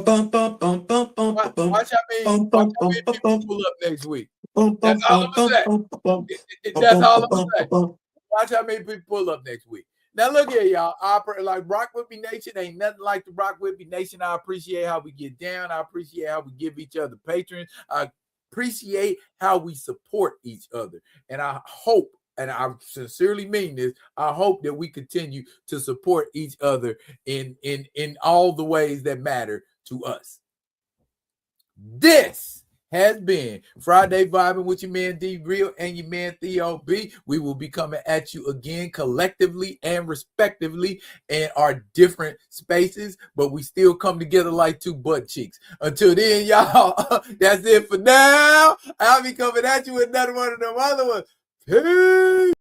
many people pull up next week. That's all I'm gonna say. That's all I'm gonna say. Watch how many people pull up next week. Now look here, y'all. Like Rock With Me Nation, ain't nothing like the Rock With Me Nation. I appreciate how we get down. I appreciate how we give each other patrons. I appreciate how we support each other. And I hope, and I sincerely mean this, I hope that we continue to support each other in all the ways that matter to us. This has been Friday Vibing with your man D Real and your man Theo B. We will be coming at you again collectively and respectively in our different spaces, but we still come together like two butt cheeks. Until then, y'all, that's it for now. I'll be coming at you with another one of them other ones. Peace.